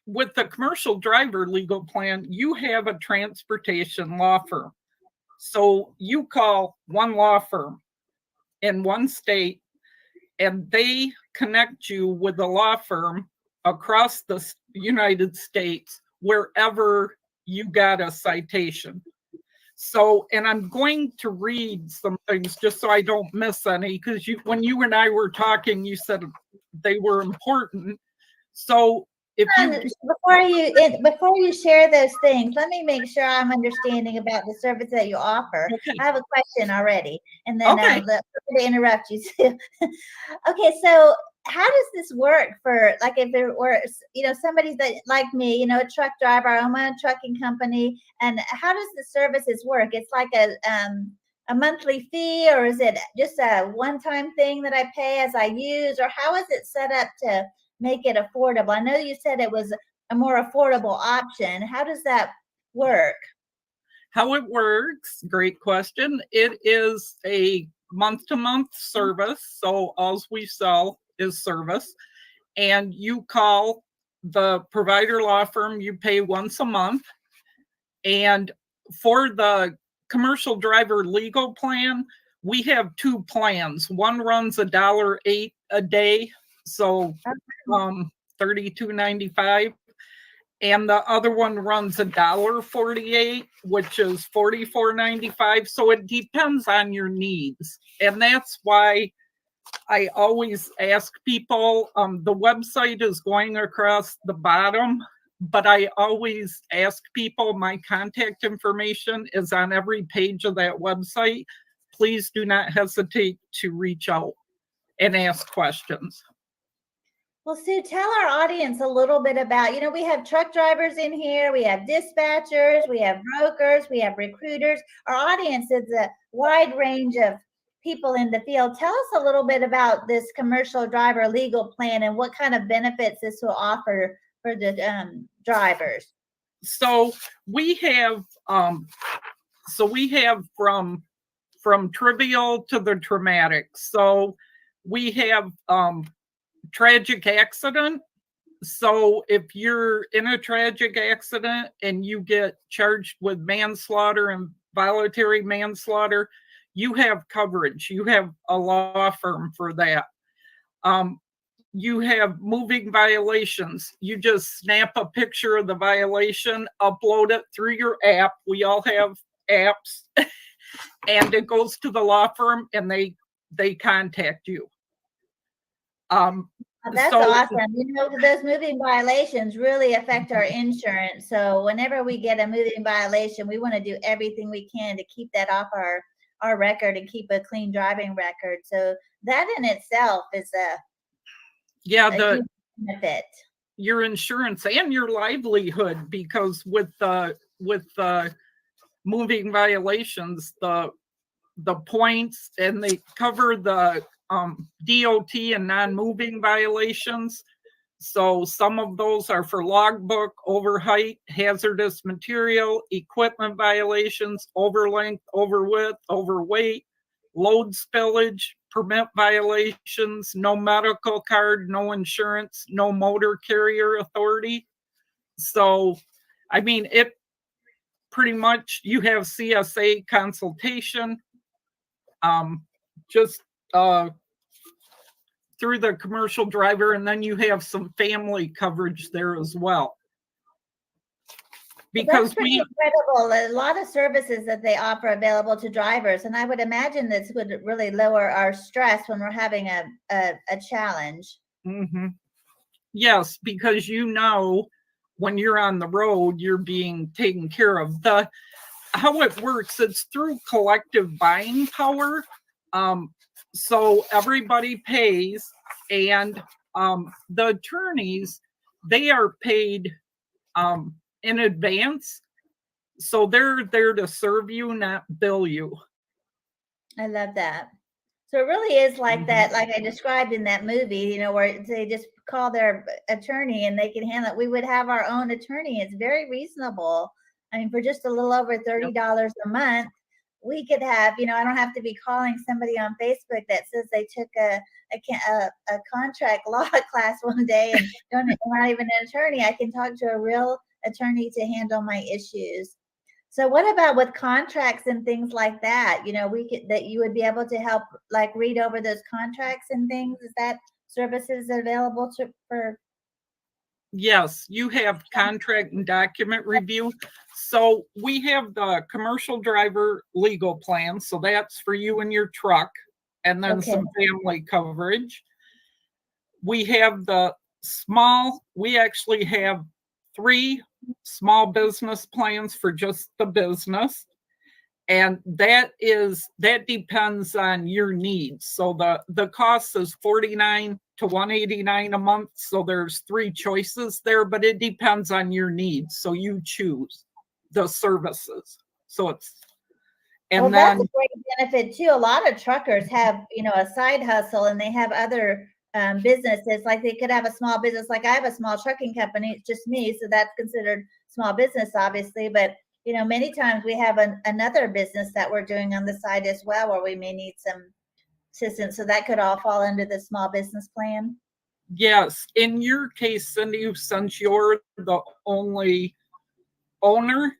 Speaker 10: with the commercial driver legal plan, you have a transportation law firm. So you call one law firm in one state, and they connect you with a law firm across the United States, wherever you got a citation. So, and I'm going to read some things just so I don't miss any, because when you and I were talking, you said they were important. So if you
Speaker 11: before you share those things, let me make sure I'm understanding about the service that you offer.
Speaker 10: Okay.
Speaker 11: I have a question already, and then
Speaker 10: Okay.
Speaker 11: let me interrupt you too. Okay, so how does this work for, like, if there were, somebody that like me, a truck driver, I own my own trucking company, and how does the services work? It's like a monthly fee, or is it just a one-time thing that I pay as I use, or how is it set up to make it affordable? I know you said it was a more affordable option. How does that work?
Speaker 10: How it works, great question. It is a month-to-month service. So all we sell is service. And you call the provider law firm, you pay once a month. And for the commercial driver legal plan, we have two plans. One runs $1.08 a day, so $32.95, and the other one runs $1.48, which is $44.95. So it depends on your needs, and that's why I always ask people. The website is going across the bottom, but I always ask people, my contact information is on every page of that website. Please do not hesitate to reach out and ask questions.
Speaker 11: Well, Sue, tell our audience a little bit about, we have truck drivers in here, we have dispatchers, we have brokers, we have recruiters. Our audience is a wide range of people in the field. Tell us a little bit about this commercial driver legal plan and what kind of benefits this will offer for the drivers.
Speaker 10: So we have from trivial to the traumatic. So we have tragic accident. So if you're in a tragic accident and you get charged with manslaughter and voluntary manslaughter, you have coverage. You have a law firm for that. You have moving violations. You just snap a picture of the violation, upload it through your app. We all have apps, and it goes to the law firm, and they contact you.
Speaker 11: That's awesome. Those moving violations really affect our insurance. So whenever we get a moving violation, we want to do everything we can to keep that off our record and keep a clean driving record. So that in itself is a huge benefit.
Speaker 10: Your insurance and your livelihood, because with the moving violations, the points, and they cover the DOT and non-moving violations. So some of those are for logbook, over height, hazardous material, equipment violations, over length, over width, overweight, load spillage, permit violations, no medical card, no insurance, no motor carrier authority. So, I mean, it pretty much, you have CSA consultation, just through the commercial driver, and then you have some family coverage there as well. Because
Speaker 11: that's pretty incredible. A lot of services that they offer available to drivers, and I would imagine this would really lower our stress when we're having a challenge.
Speaker 10: Mm-hmm. Yes, because when you're on the road, you're being taken care of. How it works, it's through collective buying power. So everybody pays, and the attorneys, they are paid in advance. So they're there to serve you, not bill you.
Speaker 11: I love that. So it really is like that, like I described in that movie, where they just call their attorney and they can handle it. We would have our own attorney. It's very reasonable. I mean, for just a little over $30 a month, we could have, you know, I don't have to be calling somebody on Facebook that says they took a contract law class one day and not even an attorney. I can talk to a real attorney to handle my issues. So what about with contracts and things like that? You know, that you would be able to help like read over those contracts and things. Is that services available for?
Speaker 10: Yes, you have contract and document review. So we have the commercial driver legal plan. So that's for you and your truck, and then some family coverage. We have we actually have 3 small business plans for just the business. And that depends on your needs. So the cost is $49 to $189 a month. So there's 3 choices there, but it depends on your needs. So you choose the services. So
Speaker 11: That's a great benefit too. A lot of truckers have, you know, a side hustle and they have other businesses. Like they could have a small business. Like I have a small trucking company. It's just me, so that's considered small business, obviously. But you know, many times we have another business that we're doing on the side as well, where we may need some assistance. So that could all fall under the small business plan.
Speaker 10: Yes. In your case, Cindy, since you're the only owner,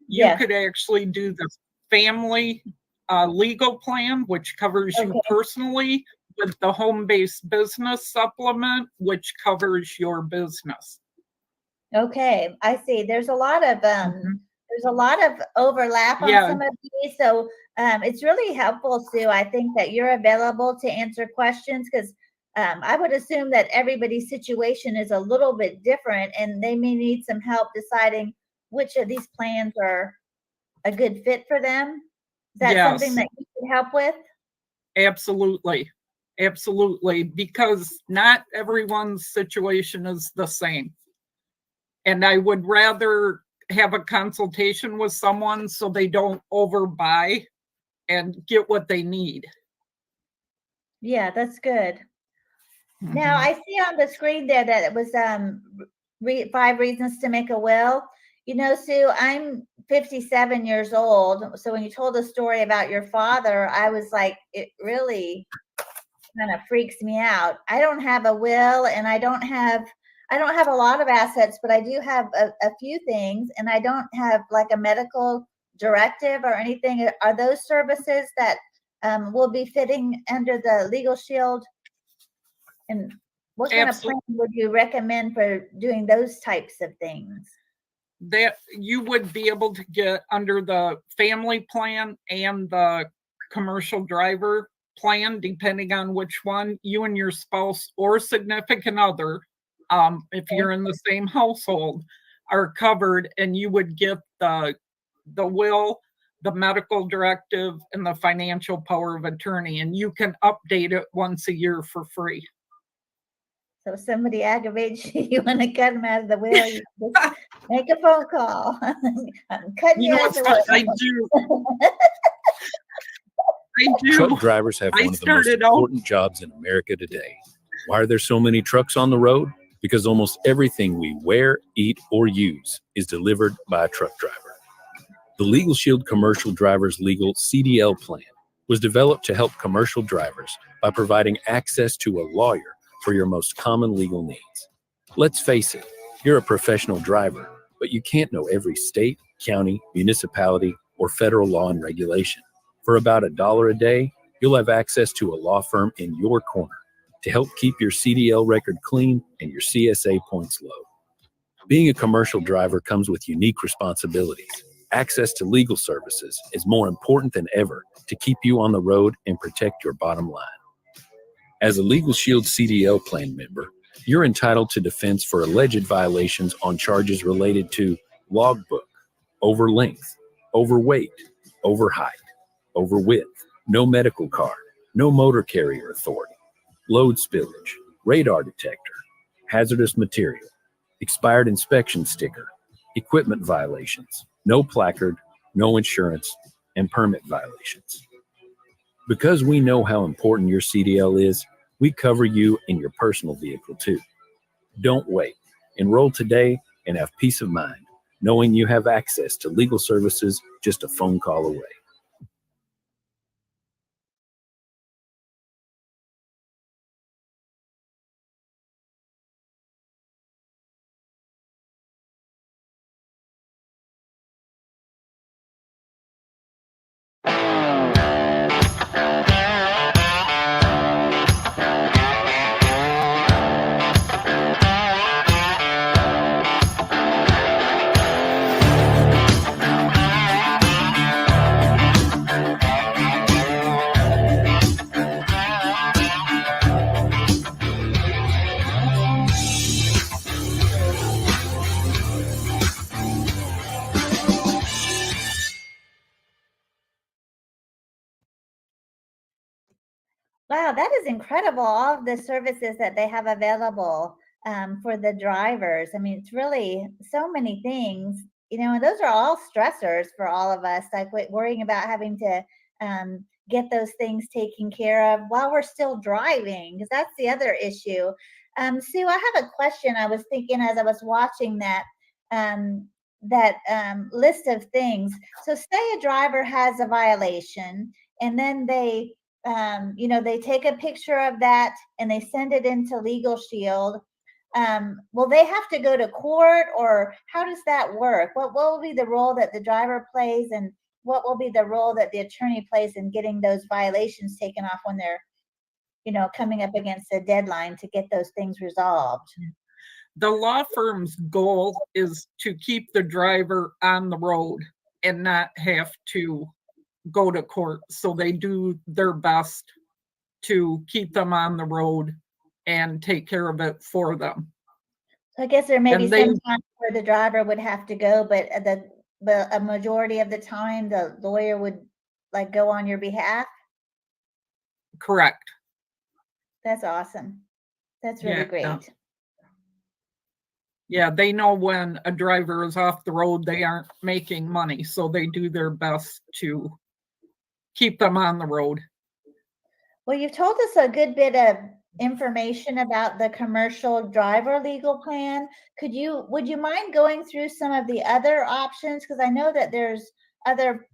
Speaker 10: you could actually do the family legal plan, which covers you personally, with the home-based business supplement, which covers your business.
Speaker 11: Okay, I see. There's a lot of overlap on some of these. So it's really helpful, Sue. I think that you're available to answer questions because I would assume that everybody's situation is a little bit different and they may need some help deciding which of these plans are a good fit for them. Is that something that you can help with?
Speaker 10: Absolutely. Absolutely. Because not everyone's situation is the same. And I would rather have a consultation with someone so they don't overbuy and get what they need.
Speaker 11: Yeah, that's good. Now I see on the screen there that it was 5 reasons to make a will. You know, Sue, I'm 57 years old. So when you told the story about your father, I was like, it really kind of freaks me out. I don't have a will and I don't have a lot of assets, but I do have a few things, and I don't have like a medical directive or anything. Are those services that will be fitting under the Legal Shield? And what kind of plan would you recommend for doing those types of things?
Speaker 10: That you would be able to get under the family plan and the commercial driver plan, depending on which one you and your spouse or significant other, if you're in the same household, are covered, and you would get the will, the medical directive, and the financial power of attorney, and you can update it once a year for free.
Speaker 11: So if somebody aggravates you, you want to cut them out of the will, you just make a phone call. I'm cutting you out of the will.
Speaker 10: I do.
Speaker 12: Truck drivers have one of the most important jobs in America today. Why are there so many trucks on the road? Because almost everything we wear, eat, or use is delivered by a truck driver. The Legal Shield Commercial Drivers Legal CDL plan was developed to help commercial drivers by providing access to a lawyer for your most common legal needs. Let's face it, you're a professional driver, but you can't know every state, county, municipality, or federal law and regulation. For about $1 a day, you'll have access to a law firm in your corner to help keep your CDL record clean and your CSA points low. Being a commercial driver comes with unique responsibilities. Access to legal services is more important than ever to keep you on the road and protect your bottom line. As a Legal Shield CDL plan member, you're entitled to defense for alleged violations on charges related to logbook, over length, overweight, over height, over width, no medical card, no motor carrier authority, load spillage, radar detector, hazardous material, expired inspection sticker, equipment violations, no placard, no insurance, and permit violations. Because we know how important your CDL is, we cover you in your personal vehicle too. Don't wait. Enroll today and have peace of mind, knowing you have access to legal services just a phone call away.
Speaker 11: Wow, that is incredible. All of the services that they have available for the drivers. I mean, it's really so many things, and those are all stressors for all of us, like worrying about having to get those things taken care of while we're still driving, because that's the other issue. Sue, I have a question. I was thinking as I was watching that list of things. So say a driver has a violation and then they take a picture of that and they send it into Legal Shield. Will they have to go to court, or how does that work? What will be the role that the driver plays, and what will be the role that the attorney plays in getting those violations taken off when they're, coming up against a deadline to get those things resolved?
Speaker 10: The law firm's goal is to keep the driver on the road and not have to go to court. So they do their best to keep them on the road and take care of it for them.
Speaker 11: So I guess there may be some times where the driver would have to go, but a majority of the time the lawyer would go on your behalf.
Speaker 10: Correct.
Speaker 11: That's awesome. That's really great.
Speaker 10: Yeah, they know when a driver is off the road, they aren't making money. So they do their best to keep them on the road.
Speaker 11: Well, you've told us a good bit of information about the commercial driver legal plan. Would you mind going through some of the other options? Because I know that there's other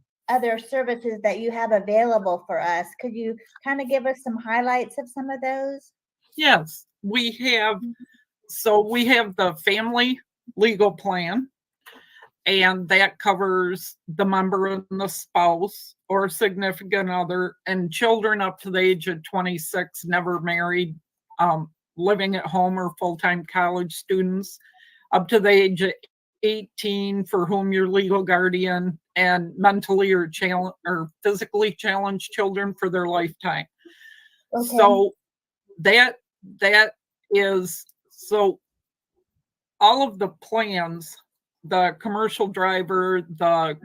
Speaker 11: services that you have available for us. Could you kind of give us some highlights of some of those?
Speaker 10: Yes, we have. So we have the family legal plan, and that covers the member and the spouse or significant other and children up to the age of 26, never married, living at home, or full-time college students up to the age of 18 for whom you're legal guardian, and mentally or physically challenged children for their lifetime. Okay. So that is, so all of the plans, the commercial driver, the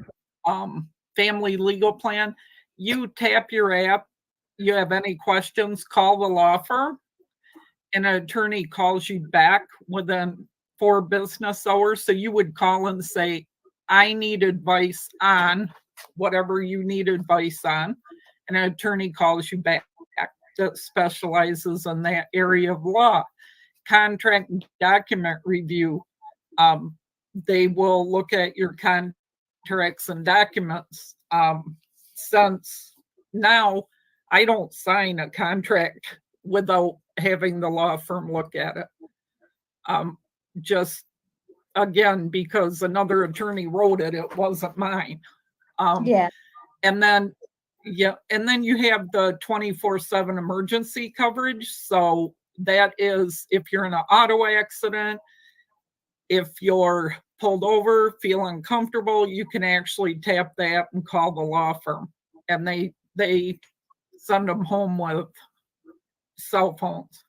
Speaker 10: family legal plan, you tap your app, you have any questions, call the law firm, and an attorney calls you back within 4 business hours. So you would call and say, I need advice on whatever you need advice on, and an attorney calls you back that specializes in that area of law. Contract document review. They will look at your contracts and documents. Since now, I don't sign a contract without having the law firm look at it. Just again, because another attorney wrote it, it wasn't mine.
Speaker 11: Yeah.
Speaker 10: And then you have the 24/7 emergency coverage. So that is if you're in an auto accident, if you're pulled over, feel uncomfortable, you can actually tap that and call the law firm, and they send them home with cell phones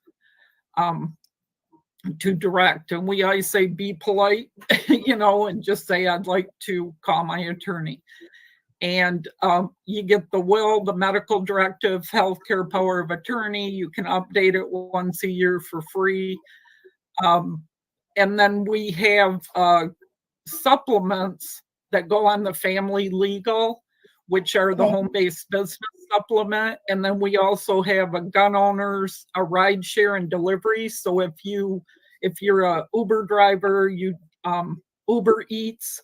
Speaker 10: to direct. And we always say, be polite, and just say, I'd like to call my attorney. And you get the will, the medical directive, healthcare power of attorney. You can update it once a year for free. And then we have supplements that go on the family legal, which are the home-based business supplement. And then we also have a gun owners, a ride share and delivery. So if you If you're a Uber driver, you Uber Eats,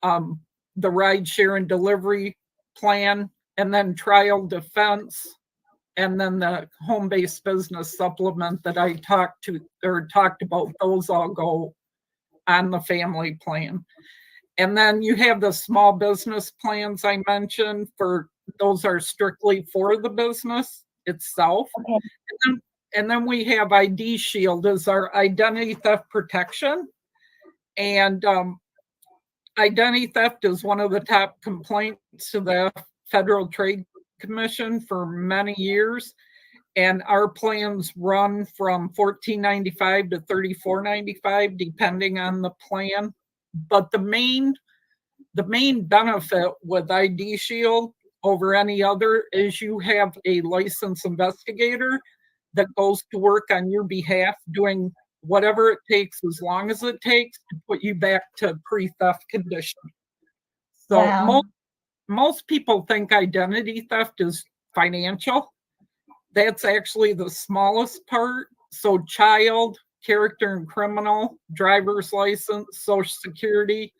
Speaker 10: the ride share and delivery plan, and then trial defense, and then the home-based business supplement that I talked about. Those all go on the family plan. And then you have the small business plans I mentioned. Those are strictly for the business itself.
Speaker 11: Okay.
Speaker 10: And then we have ID Shield as our identity theft protection. And identity theft is one of the top complaints to the Federal Trade Commission for many years. And our plans run from $14.95 to $34.95, depending on the plan. But the main benefit with ID Shield over any other is you have a licensed investigator that goes to work on your behalf, doing whatever it takes, as long as it takes, to put you back to pre-theft condition. So
Speaker 11: wow.
Speaker 10: most people think identity theft is financial. That's actually the smallest part. So child, character and criminal, driver's license, social security,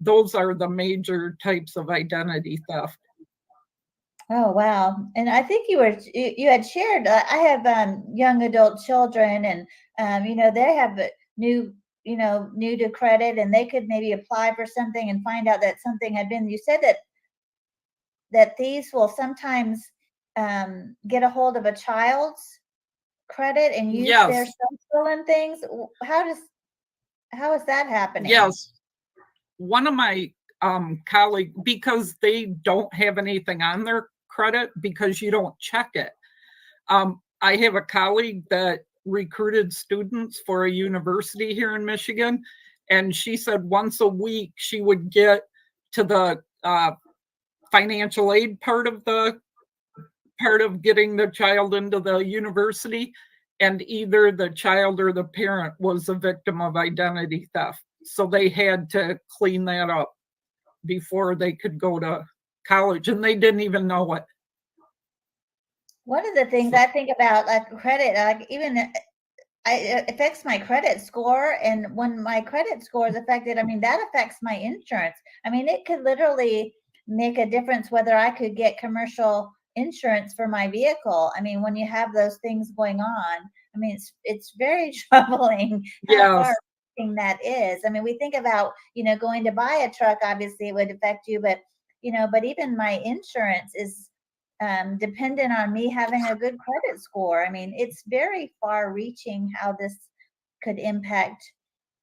Speaker 10: those are the major types of identity theft.
Speaker 11: Oh wow! And I think you had shared. I have young adult children, and they have new to credit, and they could maybe apply for something and find out that something had been. You said that thieves will sometimes get a hold of a child's credit and use their social and things. How is that happening?
Speaker 10: Yes, one of my colleagues, because they don't have anything on their credit because you don't check it. I have a colleague that recruited students for a university here in Michigan, and she said once a week she would get to the financial aid part of getting the child into the university, and either the child or the parent was a victim of identity theft. So they had to clean that up before they could go to college, and they didn't even know it.
Speaker 11: One of the things I think about, like credit, like even it affects my credit score, and when my credit score is affected, I mean that affects my insurance. I mean, it could literally make a difference whether I could get commercial insurance for my vehicle. I mean, when you have those things going on, I mean, it's very troubling how far that is. I mean, we think about, going to buy a truck, obviously it would affect you, but even my insurance is dependent on me having a good credit score. I mean, it's very far reaching how this could impact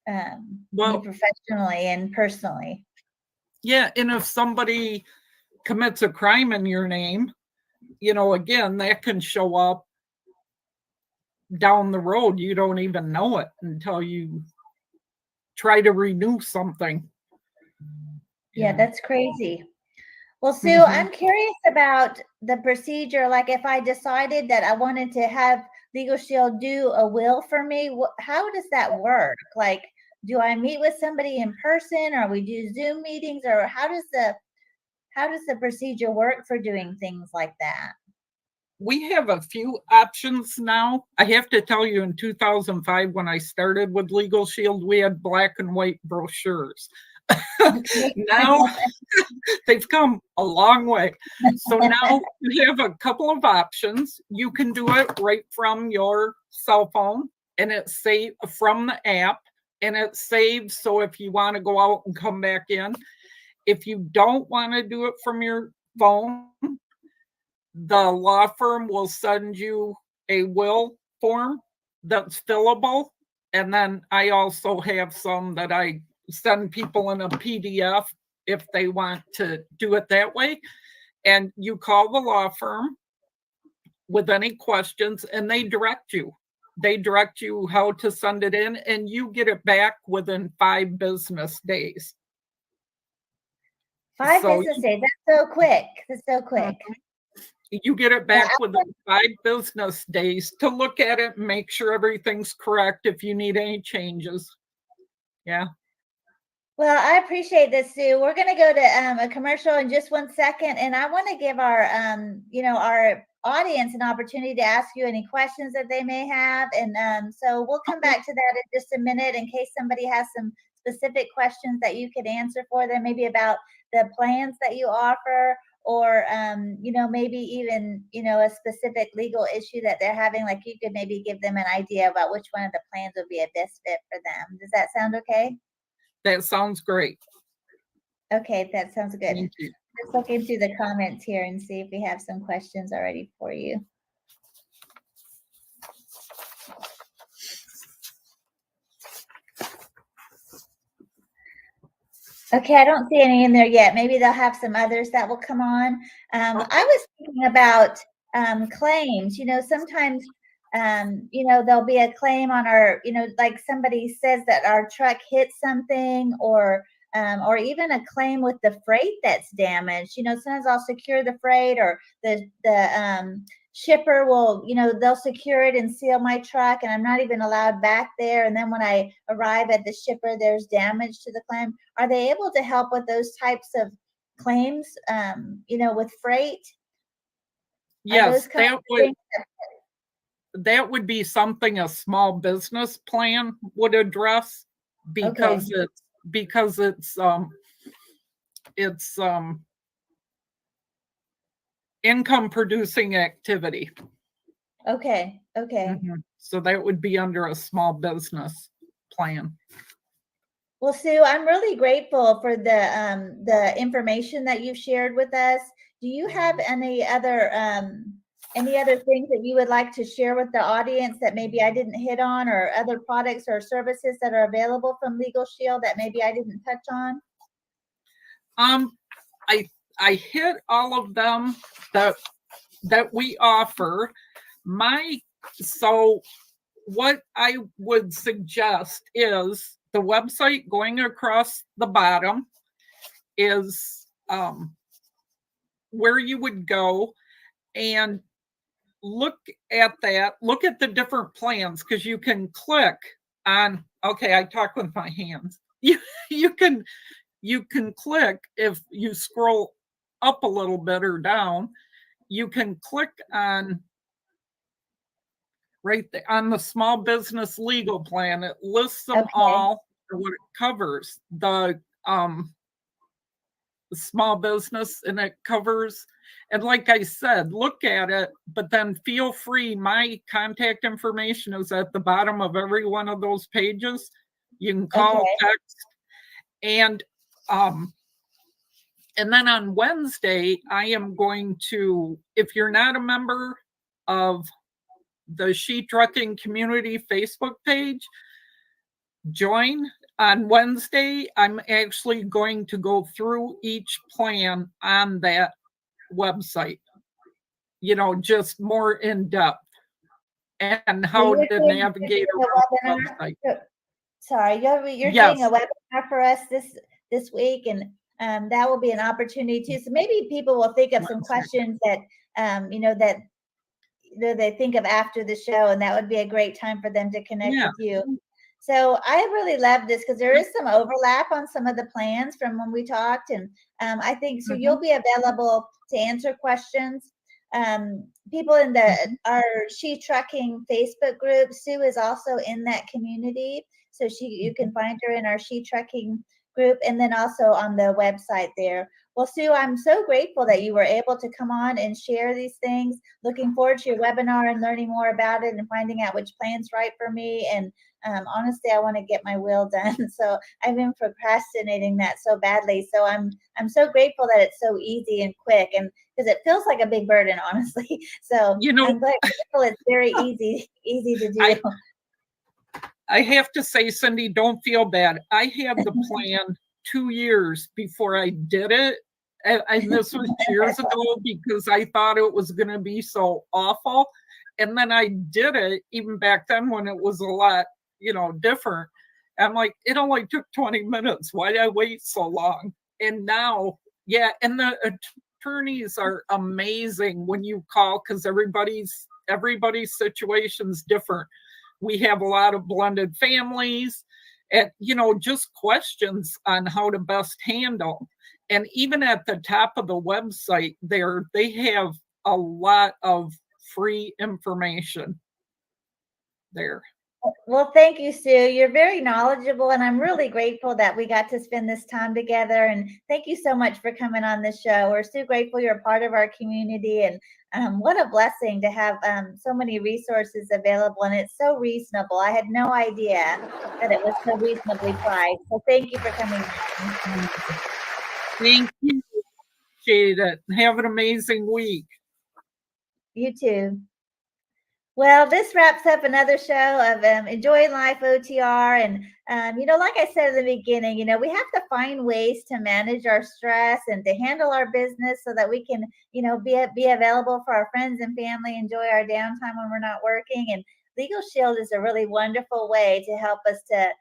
Speaker 11: me professionally and personally.
Speaker 10: Yeah, and if somebody commits a crime in your name, again, that can show up down the road. You don't even know it until you try to renew something.
Speaker 11: Yeah, that's crazy. Well, Sue, I'm curious about the procedure. Like if I decided that I wanted to have Legal Shield do a will for me, how does that work? Like, do I meet with somebody in person, or we do Zoom meetings, or how does the procedure work for doing things like that?
Speaker 10: We have a few options now. I have to tell you, in 2005, when I started with Legal Shield, we had black and white brochures. Now they've come a long way. So now you have a couple of options. You can do it right from your cell phone, and it's saved from the app, and it saves. So if you want to go out and come back in, if you don't want to do it from your phone, the law firm will send you a will form that's fillable. And then I also have some that I send people in a PDF if they want to do it that way. And you call the law firm with any questions, and they direct you. They direct you how to send it in, and you get it back within 5 business days.
Speaker 11: 5 business days. That's so quick. That's so quick.
Speaker 10: You get it back within 5 business days to look at it and make sure everything's correct if you need any changes. Yeah.
Speaker 11: Well, I appreciate this, Sue. We're going to go to a commercial in just 1 second, and I want to give our audience an opportunity to ask you any questions that they may have. And so we'll come back to that in just a minute in case somebody has some specific questions that you could answer for them, maybe about the plans that you offer, or maybe even a specific legal issue that they're having. Like you could maybe give them an idea about which one of the plans would be a best fit for them. Does that sound okay?
Speaker 10: That sounds great.
Speaker 11: Okay, that sounds good.
Speaker 10: Thank you.
Speaker 11: Just looking through the comments here and see if we have some questions already for you. Okay, I don't see any in there yet. Maybe they'll have some others that will come on. I was thinking about claims. Sometimes there'll be a claim on our, like somebody says that our truck hit something, or even a claim with the freight that's damaged. Sometimes I'll secure the freight, or the shipper will, they'll secure it and seal my truck, and I'm not even allowed back there. And then when I arrive at the shipper, there's damage to the claim. Are they able to help with those types of claims, with freight?
Speaker 10: Yes, that would be something a small business plan would address, because it's income producing activity.
Speaker 11: Okay.
Speaker 10: So that would be under a small business plan.
Speaker 11: Well, Sue, I'm really grateful for the information that you've shared with us. Do you have any other things that you would like to share with the audience that maybe I didn't hit on, or other products or services that are available from Legal Shield that maybe I didn't touch on?
Speaker 10: I hit all of them that we offer. So what I would suggest is the website going across the bottom is where you would go and look at the different plans, because you can click on, okay, I talk with my hands. You can click, if you scroll up a little bit or down, you can click on right there on the small business legal plan. It lists them all for what it covers. The small business, and it covers, and like I said, look at it, but then feel free. My contact information is at the bottom of every one of those pages. You can call, text, and then on Wednesday, I am going to, if you're not a member of the She Trucking Community Facebook page, join. On Wednesday, I'm actually going to go through each plan on that website, just more in depth, and how to navigate around the website.
Speaker 11: Sorry, you're doing a webinar for us this week, and that will be an opportunity too. So maybe people will think of some questions that that they think of after the show, and that would be a great time for them to connect with you. So I really love this, because there is some overlap on some of the plans from when we talked, and I think so. You'll be available to answer questions. People in our She Trucking Facebook group, Sue is also in that community, so you can find her in our She Trucking group, and then also on the website there. Well, Sue, I'm so grateful that you were able to come on and share these things. Looking forward to your webinar and learning more about it and finding out which plan's right for me. And honestly, I want to get my will done. So I've been procrastinating that so badly. So I'm so grateful that it's so easy and quick, and because it feels like a big burden, honestly. So I'm grateful it's very easy to do.
Speaker 10: I have to say, Cindy, don't feel bad. I had the plan 2 years before I did it. And this was years ago, because I thought it was going to be so awful. And then I did it even back then when it was a lot, different. I'm like, it only took 20 minutes. Why did I wait so long? And now, and the attorneys are amazing when you call, because everybody's situation's different. We have a lot of blended families, and, just questions on how to best handle. And even at the top of the website there, they have a lot of free information there.
Speaker 11: Well, thank you, Sue. You're very knowledgeable, and I'm really grateful that we got to spend this time together. And thank you so much for coming on the show. We're so grateful you're a part of our community, and what a blessing to have so many resources available, and it's so reasonable. I had no idea that it was so reasonably priced. So thank you for coming on.
Speaker 10: Thank you. Appreciate it. Have an amazing week.
Speaker 11: You too. Well, this wraps up another show of Enjoying Life OTR. And, like I said in the beginning, we have to find ways to manage our stress and to handle our business so that we can, be available for our friends and family, enjoy our downtime when we're not working. And Legal Shield is a really wonderful way to help us to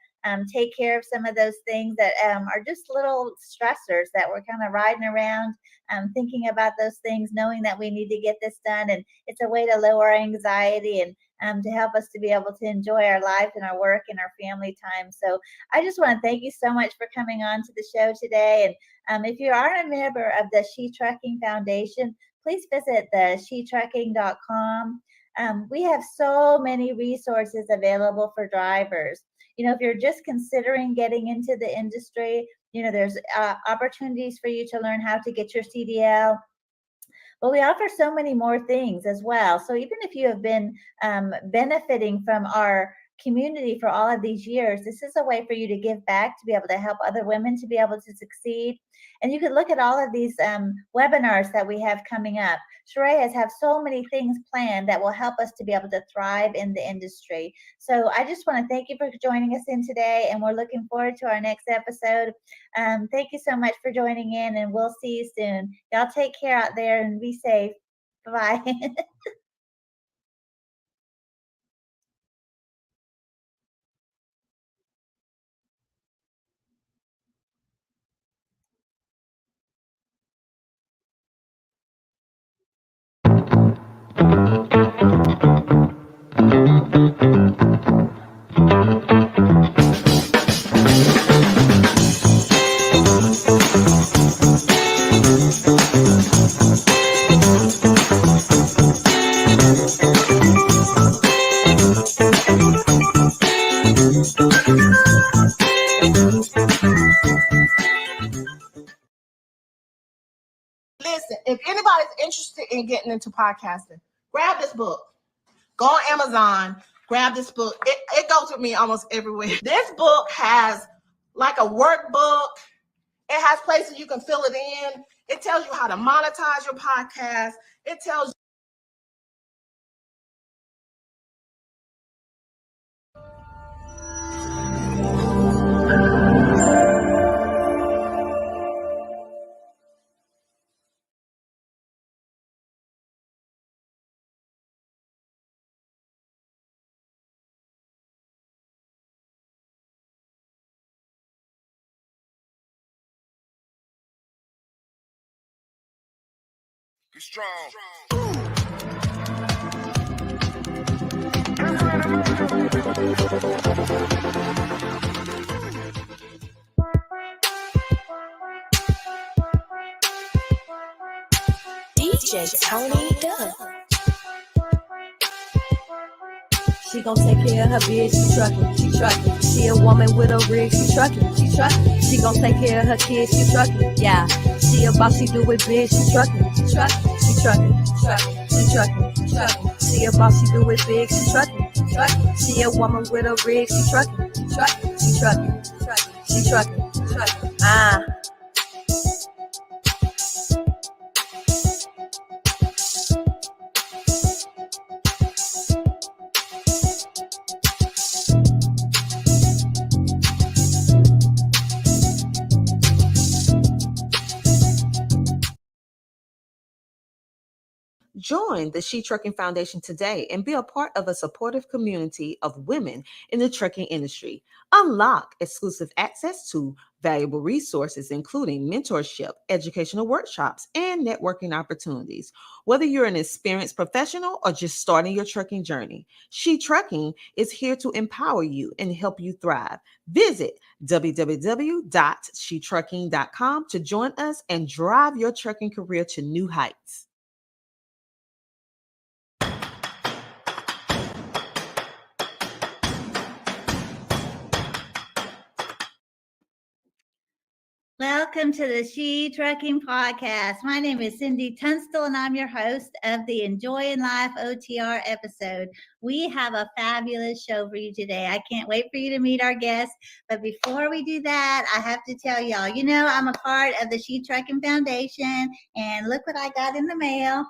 Speaker 11: take care of some of those things that are just little stressors that we're kind of riding around, thinking about those things, knowing that we need to get this done. And it's a way to lower our anxiety and to help us to be able to enjoy our life and our work and our family time. So I just want to thank you so much for coming on to the show today. And if you are a member of the She Trucking Foundation, please visit the shetrucking.com. We have so many resources available for drivers. If you're just considering getting into the industry, there's opportunities for you to learn how to get your CDL. But we offer so many more things as well. So even if you have been benefiting from our community for all of these years, this is a way for you to give back, to be able to help other women to be able to succeed. And you could look at all of these webinars that we have coming up. Sheree has so many things planned that will help us to be able to thrive in the industry. So I just want to thank you for joining us in today, and we're looking forward to our next episode. Thank you so much for joining in, and we'll see you soon. Y'all take care out there and be safe. Bye-bye.
Speaker 3: Listen, if anybody's interested in getting into podcasting, grab this book. Go on Amazon, grab this book. It goes with me almost everywhere. This book has like a workbook. It has places you can fill it in. It tells you how to monetize your podcast. It tells you
Speaker 8: Be strong.
Speaker 4: DJ Tony Duff. She gon' take care of her bitch, she truckin', she truckin'. She a woman with a rig, she truckin', she truckin'. She gon' take care of her kids, she truckin', yeah. She a boss, she do it big, she truckin', she truckin', she truckin', truckin', she truckin', truckin'. She a boss, she do it big, she truckin', truckin'. She a woman with a rig, she truckin', truckin', she truckin', truckin', she truckin', truckin'.
Speaker 1: Join the She Trucking Foundation today and be a part of a supportive community of women in the trucking industry. Unlock exclusive access to valuable resources, including mentorship, educational workshops, and networking opportunities. Whether you're an experienced professional or just starting your trucking journey, She Trucking is here to empower you and help you thrive. Visit www.shetrucking.com to join us and drive your trucking career to new heights.
Speaker 11: Welcome to the She Trucking Podcast. My name is Cindy Tunstall, and I'm your host of the Enjoying Life OTR episode. We have a fabulous show for you today. I can't wait for you to meet our guests. But before we do that, I have to tell y'all, I'm a part of the She Trucking Foundation, and look what I got in the mail.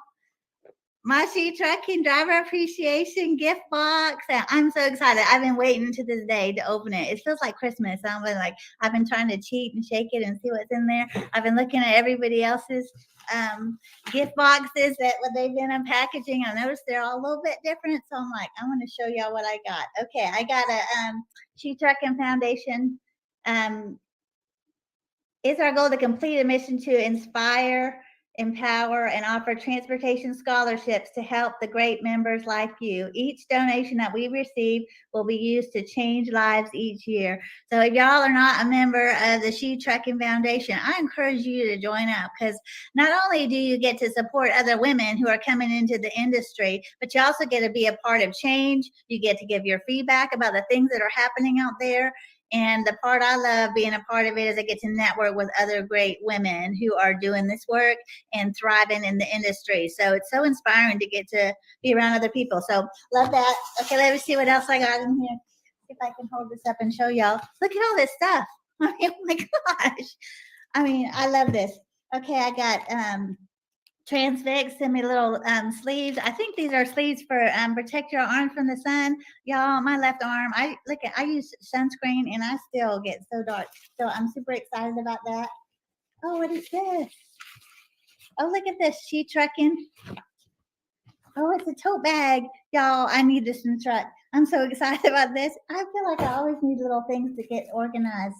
Speaker 11: My She Trucking Driver Appreciation gift box. And I'm so excited. I've been waiting to this day to open it. It feels like Christmas. I've been trying to cheat and shake it and see what's in there. I've been looking at everybody else's gift boxes that what they've been in packaging. I noticed they're all a little bit different. So I'm like, I want to show y'all what I got. Okay, I got a She Trucking Foundation. It's our goal to complete a mission to inspire, empower, and offer transportation scholarships to help the great members like you. Each donation that we receive will be used to change lives each year. So if y'all are not a member of the She Trucking Foundation, I encourage you to join up, because not only do you get to support other women who are coming into the industry, but you also get to be a part of change. You get to give your feedback about the things that are happening out there. And the part I love being a part of it is I get to network with other great women who are doing this work and thriving in the industry. So it's so inspiring to get to be around other people. So love that. Okay, let me see what else I got in here. See if I can hold this up and show y'all. Look at all this stuff. I mean, oh my gosh. I mean, I love this. Okay, I got Transfix sent me little sleeves. I think these are sleeves for protect your arm from the sun. Y'all, my left arm, I use sunscreen and I still get so dark. So I'm super excited about that. Oh, what is this? Oh, look at this. She Trucking. Oh, it's a tote bag. Y'all, I need this in the truck. I'm so excited about this. I feel like I always need little things to get organized.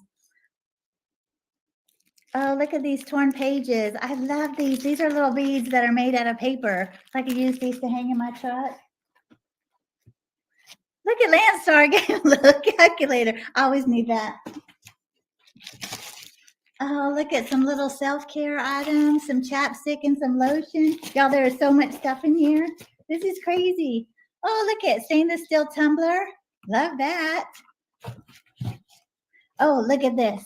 Speaker 11: Oh, look at these torn pages. I love these. These are little beads that are made out of paper. I could use these to hang in my truck. Look at Landstar getting a little calculator. I always need that. Oh, look at some little self-care items, some chapstick and some lotion. Y'all, there is so much stuff in here. This is crazy. Oh, look at stainless steel tumbler. Love that. Oh, look at this.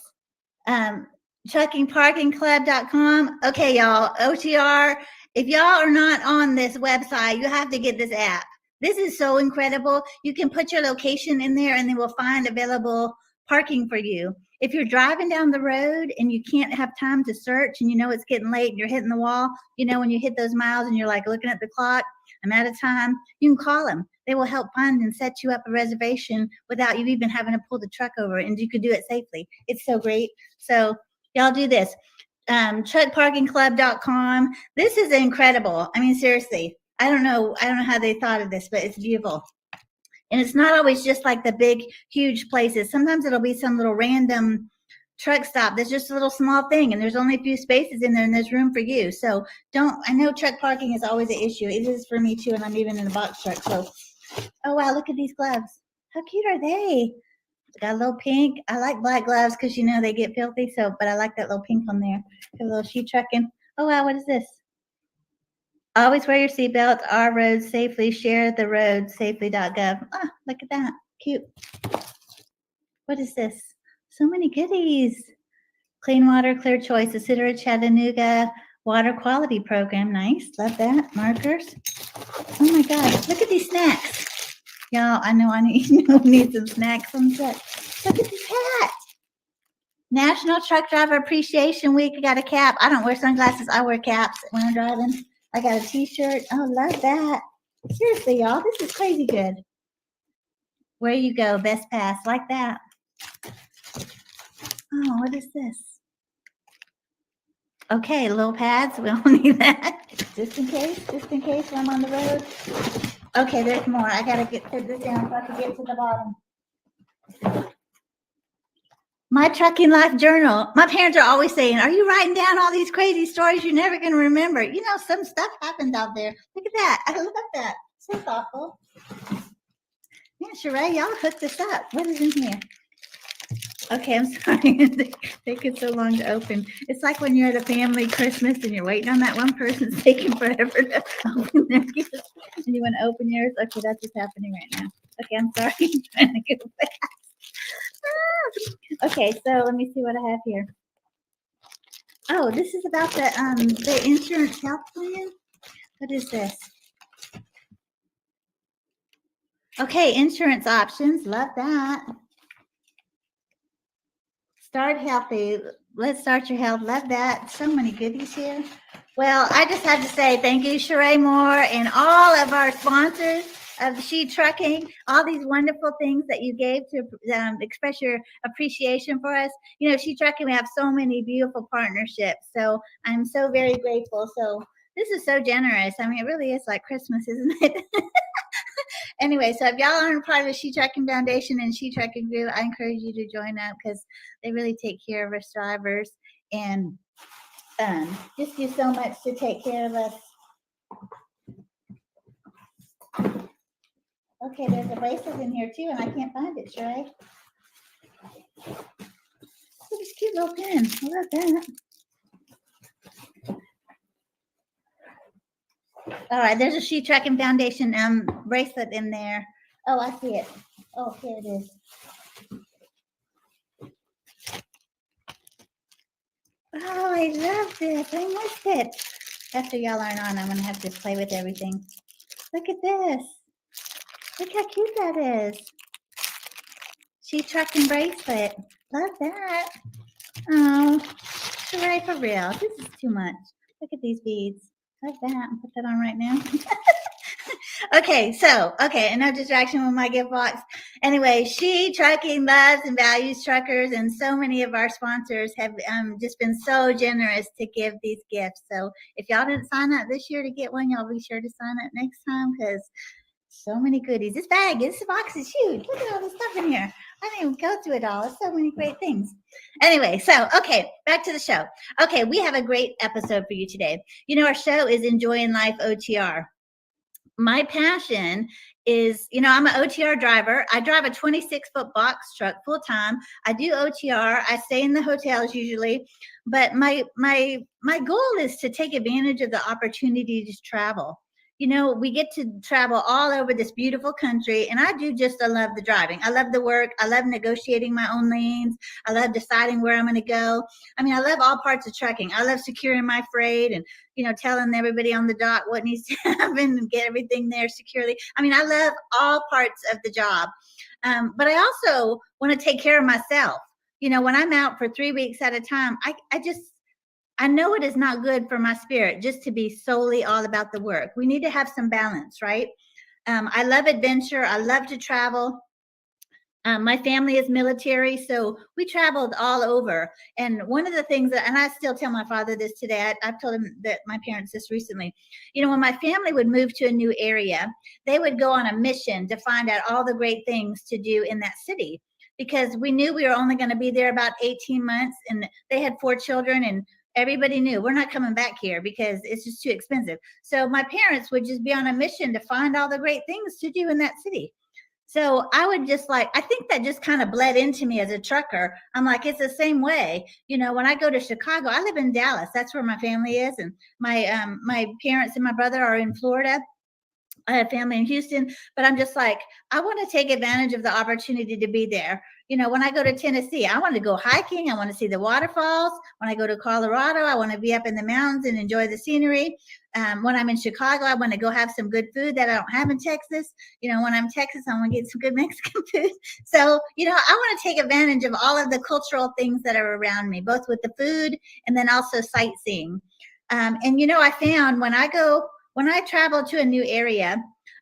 Speaker 11: truckingparkingclub.com. Okay, y'all, OTR, if y'all are not on this website, you have to get this app. This is so incredible. You can put your location in there and they will find available parking for you. If you're driving down the road and you can't have time to search and you know it's getting late and you're hitting the wall, when you hit those miles and you're like looking at the clock, I'm out of time, you can call them. They will help find and set you up a reservation without you even having to pull the truck over, and you could do it safely. It's so great. So y'all do this. Truckparkingclub.com. This is incredible. I mean, seriously, I don't know how they thought of this, but it's beautiful. And it's not always just like the big, huge places. Sometimes it'll be some little random truck stop that's just a little small thing, and there's only a few spaces in there, and there's room for you. So I know truck parking is always an issue. It is for me too, and I'm even in a box truck. So, oh wow, look at these gloves. How cute are they? Got a little pink. I like black gloves because they get filthy. So, but I like that little pink on there. Got a little She Trucking. Oh wow, what is this? Always wear your seatbelt. Our roads safely. Share the road safely.gov. Ah, look at that. Cute. What is this? So many goodies. Clean water, clear choice. The City of Chattanooga Water Quality Program. Nice. Love that. Markers. Oh my gosh. Look at these snacks. Y'all, I know I need some snacks on set. Look at this hat. National Truck Driver Appreciation Week. I got a cap. I don't wear sunglasses. I wear caps when I'm driving. I got a t-shirt. Oh, love that. Seriously, y'all, this is crazy good. Where you go, best pass, like that. Oh, what is this? Okay, little pads. We don't need that. Just in case when I'm on the road. Okay, there's more. I gotta put this down so I can get to the bottom. My trucking life journal. My parents are always saying, are you writing down all these crazy stories you're never going to remember? Some stuff happened out there. Look at that. I love that. So thoughtful. Yeah, Sheree, y'all hooked this up. What is in here? Okay, I'm sorry. It's taking so long to open. It's like when you're at a family Christmas and you're waiting on that one person. It's taking forever to open their gifts. And you want to open yours? Okay, that's what's happening right now. Okay, I'm sorry. I'm trying to go fast. Okay, so let me see what I have here. Oh, this is about the insurance health plan. What is this? Okay, insurance options. Love that. Start healthy. Let's start your health. Love that. So many goodies here. Well, I just have to say thank you, Sheree Moore, and all of our sponsors of She Trucking, all these wonderful things that you gave to express your appreciation for us. You know, She Trucking, we have so many beautiful partnerships. So I'm so very grateful. So this is so generous. I mean, it really is like Christmas, isn't it? Anyway, so if y'all aren't part of the She Trucking Foundation and She Trucking Group, I encourage you to join up because they really take care of us drivers and just do so much to take care of us. Okay, there's a bracelet in here too, and I can't find it, Sheree. Look at this cute little pin. I love that. All right, there's a She Trucking Foundation bracelet in there. Oh, I see it. Oh, here it is. Oh, I love this. I missed it. After y'all aren't on, I'm gonna have to play with everything. Look at this. Look how cute that is. She Trucking bracelet. Love that. Oh, Sheree, for real. This is too much. Look at these beads. Love that. I'll put that on right now. Okay, and no distraction with my gift box. Anyway, She Trucking loves and values truckers, and so many of our sponsors have just been so generous to give these gifts. So if y'all didn't sign up this year to get one, y'all be sure to sign up next time because so many goodies. This box is huge. Look at all the stuff in here. I didn't even go through it all. It's so many great things. Anyway, so, okay, back to the show. Okay, we have a great episode for you today. You know, our show is Enjoying Life OTR. My passion is, you know, I'm an OTR driver. I drive a 26-foot box truck full time. I do OTR. I stay in the hotels usually, but my goal is to take advantage of the opportunity to travel. You know, we get to travel all over this beautiful country, and I do just love the driving. I love the work. I love negotiating my own lanes. I love deciding where I'm going to go. I mean, I love all parts of trucking. I love securing my freight and, you know, telling everybody on the dock what needs to happen and get everything there securely. I mean, I love all parts of the job. But I also want to take care of myself. You know, when I'm out for 3 weeks at a time, I know it is not good for my spirit just to be solely all about the work. We need to have some balance, right? I love adventure. I love to travel. My family is military, so we traveled all over. And one of the things that, and I still tell my father this today, I've told him that my parents this recently, you know, when my family would move to a new area, they would go on a mission to find out all the great things to do in that city because we knew we were only going to be there about 18 months and they had 4 children and everybody knew we're not coming back here because it's just too expensive. So my parents would just be on a mission to find all the great things to do in that city. So I would just like, I think that just kind of bled into me as a trucker. I'm like, it's the same way. You know, when I go to Chicago, I live in Dallas. That's where my family is. And my parents and my brother are in Florida. I have family in Houston, but I'm just like, I want to take advantage of the opportunity to be there. You know, when I go to Tennessee, I want to go hiking. I want to see the waterfalls. When I go to Colorado, I want to be up in the mountains and enjoy the scenery. When I'm in Chicago, I want to go have some good food that I don't have in Texas. You know, when I'm in Texas, I want to get some good Mexican food. So, you know, I want to take advantage of all of the cultural things that are around me, both with the food and then also sightseeing. And, you know, I found when I travel to a new area,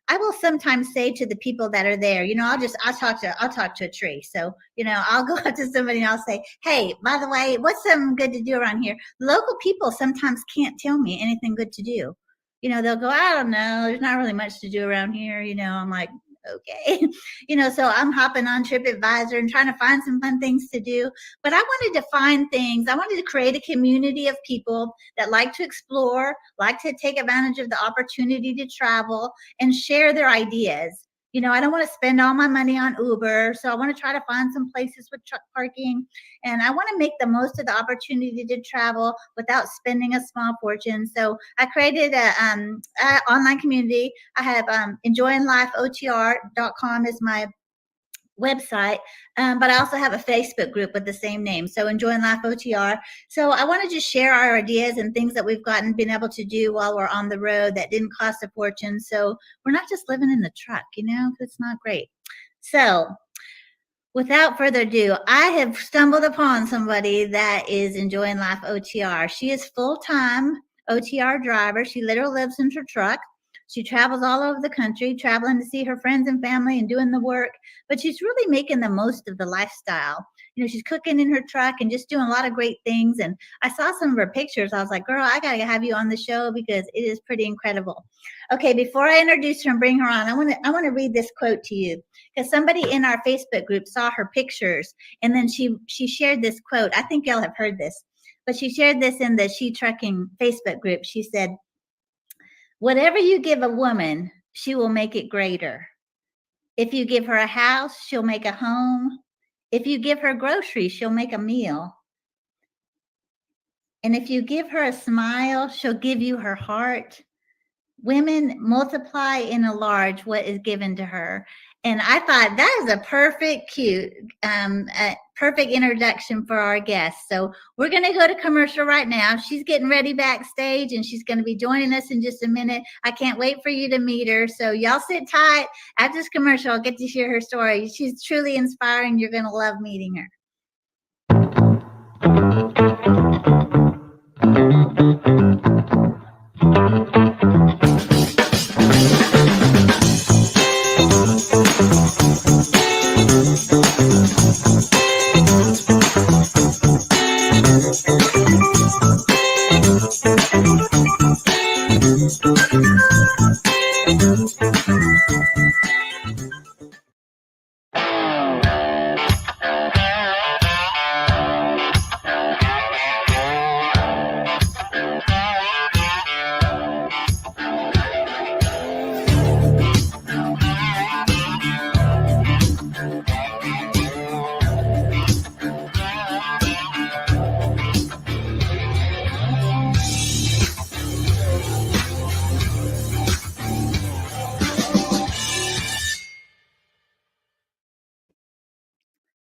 Speaker 11: I will sometimes say to the people that are there, you know, I'll talk to a tree. So, you know, I'll go up to somebody and I'll say, hey, by the way, what's something good to do around here? Local people sometimes can't tell me anything good to do. You know, they'll go, I don't know, there's not really much to do around here. You know, I'm like, okay. You know, so I'm hopping on TripAdvisor and trying to find some fun things to do. But I wanted to find things. I wanted to create a community of people that like to explore, like to take advantage of the opportunity to travel and share their ideas. You know, I don't want to spend all my money on Uber. So I want to try to find some places with truck parking. And I want to make the most of the opportunity to travel without spending a small fortune. So I created a online community. I have enjoyinglifeotr.com is my website, but I also have a Facebook group with the same name, so Enjoying Life OTR. So I want to just share our ideas and things that we've been able to do while we're on the road that didn't cost a fortune. So we're not just living in the truck, it's not great. So without further ado, I have stumbled upon somebody that is Enjoying Life OTR. She is full-time OTR driver. She literally lives in her truck. She travels all over the country, traveling to see her friends and family and doing the work, but she's really making the most of the lifestyle. She's cooking in her truck and just doing a lot of great things. And I saw some of her pictures. I was like, girl, I got to have you on the show because it is pretty incredible. Okay, before I introduce her and bring her on, I want to read this quote to you because somebody in our Facebook group saw her pictures and then she shared this quote. I think y'all have heard this, but she shared this in the She Trucking Facebook group. She said, "Whatever you give a woman, she will make it greater. If you give her a house, she'll make a home. If you give her groceries, she'll make a meal. And if you give her a smile, she'll give you her heart. Women multiply in a large what is given to her." And I thought that is a perfect introduction for our guest. So we're going to go to commercial right now. She's getting ready backstage and she's going to be joining us in just a minute. I can't wait for you to meet her. So y'all sit tight. After this commercial, I'll get to hear her story. She's truly inspiring. You're going to love meeting her.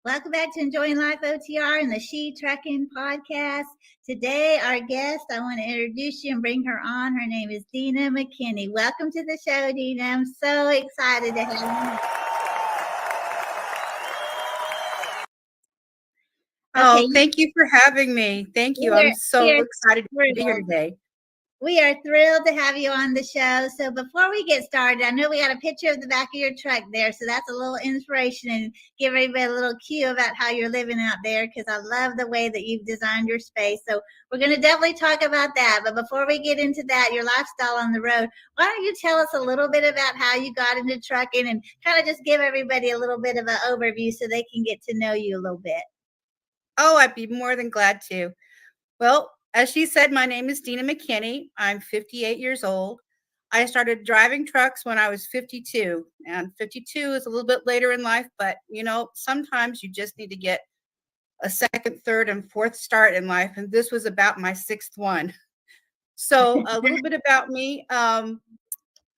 Speaker 11: Welcome back to Enjoying Life OTR and the She Trucking podcast. Today, our guest, I want to introduce you and bring her on. Her name is Dina McKinney. Welcome to the show, Dina. I'm so excited to have
Speaker 13: you. Okay. Oh, thank you for having me. Thank you. I'm so excited to be here today.
Speaker 11: We are thrilled to have you on the show. So before we get started, I know we got a picture of the back of your truck there. So that's a little inspiration and give everybody a little cue about how you're living out there because I love the way that you've designed your space. So we're going to definitely talk about that. But before we get into that, your lifestyle on the road, why don't you tell us a little bit about how you got into trucking and kind of just give everybody a little bit of an overview so they can get to know you a little bit.
Speaker 13: Oh, I'd be more than glad to. Well, as she said, my name is Dina McKinney. I'm 58 years old. I started driving trucks when I was 52. And 52 is a little bit later in life, but sometimes you just need to get a second, third, and fourth start in life. And this was about my sixth one. So a little bit about me. I'm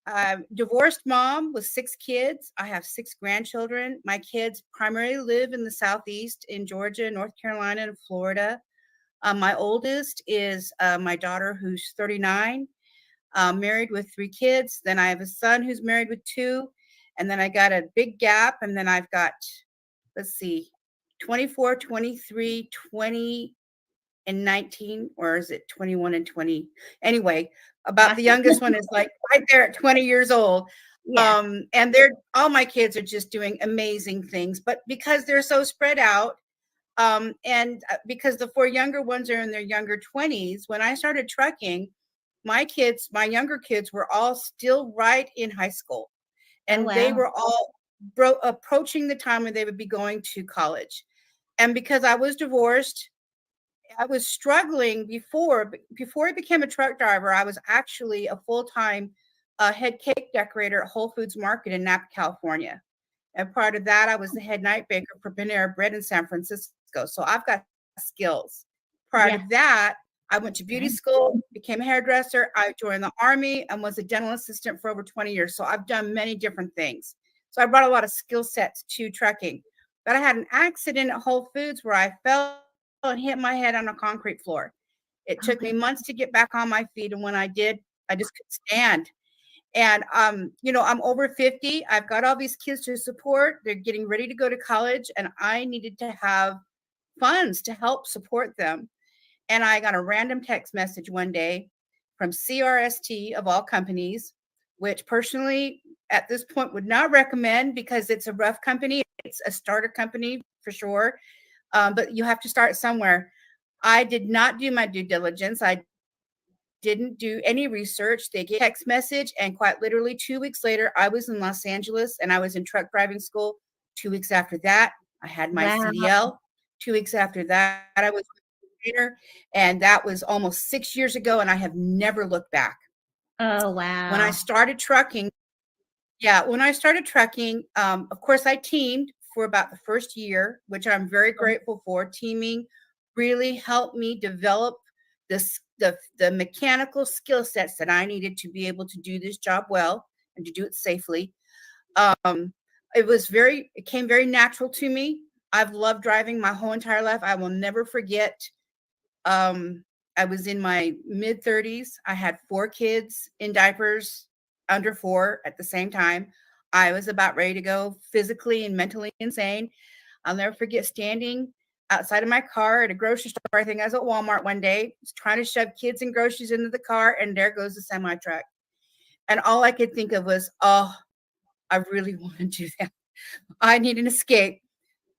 Speaker 13: a divorced mom with 6 kids. I have 6 grandchildren. My kids primarily live in the Southeast in Georgia, North Carolina, and Florida. My oldest is my daughter, who's 39, married with 3 kids. Then I have a son who's married with 2. And then I got a big gap. And then I've got, 24, 23, 20, and 19. Or is it 21 and 20? Anyway, about the youngest one is like right there at 20 years old. Yeah. And all my kids are just doing amazing things. But because they're so spread out, and because the 4 younger ones are in their younger 20s, when I started trucking, my younger kids were all still right in high school. And they were all approaching the time when they would be going to college. And because I was divorced, I was struggling before I became a truck driver. I was actually a full-time head cake decorator at Whole Foods Market in Napa, California. And prior to that, I was the head night baker for Panera Bread in San Francisco. So I've got skills. Prior to that, I went to beauty school, became a hairdresser. I joined the Army and was a dental assistant for over 20 years. So I've done many different things. So I brought a lot of skill sets to trucking. But I had an accident at Whole Foods where I fell and hit my head on a concrete floor. It took me months to get back on my feet. And when I did, I just couldn't stand. And, I'm over 50. I've got all these kids to support. They're getting ready to go to college, and I needed to have funds to help support them. And I got a random text message one day from CRST of all companies, which personally at this point would not recommend because it's a rough company. It's a starter company for sure. But you have to start somewhere. I did not do my due diligence. I didn't do any research. They get a text message, and quite literally 2 weeks later, I was in Los Angeles and I was in truck driving school. 2 weeks after that, I had my CDL. 2 weeks after that, I was trainer, and that was almost 6 years ago, and I have never looked back.
Speaker 11: Oh, wow.
Speaker 13: When I started trucking, of course, I teamed for about the first year, which I'm very grateful for. Teaming really helped me develop the mechanical skill sets that I needed to be able to do this job well and to do it safely. It came very natural to me. I've loved driving my whole entire life. I will never forget. I was in my mid 30s. I had 4 kids in diapers under 4 at the same time. I was about ready to go physically and mentally insane. I'll never forget standing outside of my car at a grocery store. I think I was at Walmart one day, trying to shove kids and groceries into the car, and there goes the semi truck. And all I could think of was, oh, I really want to do that. I need an escape.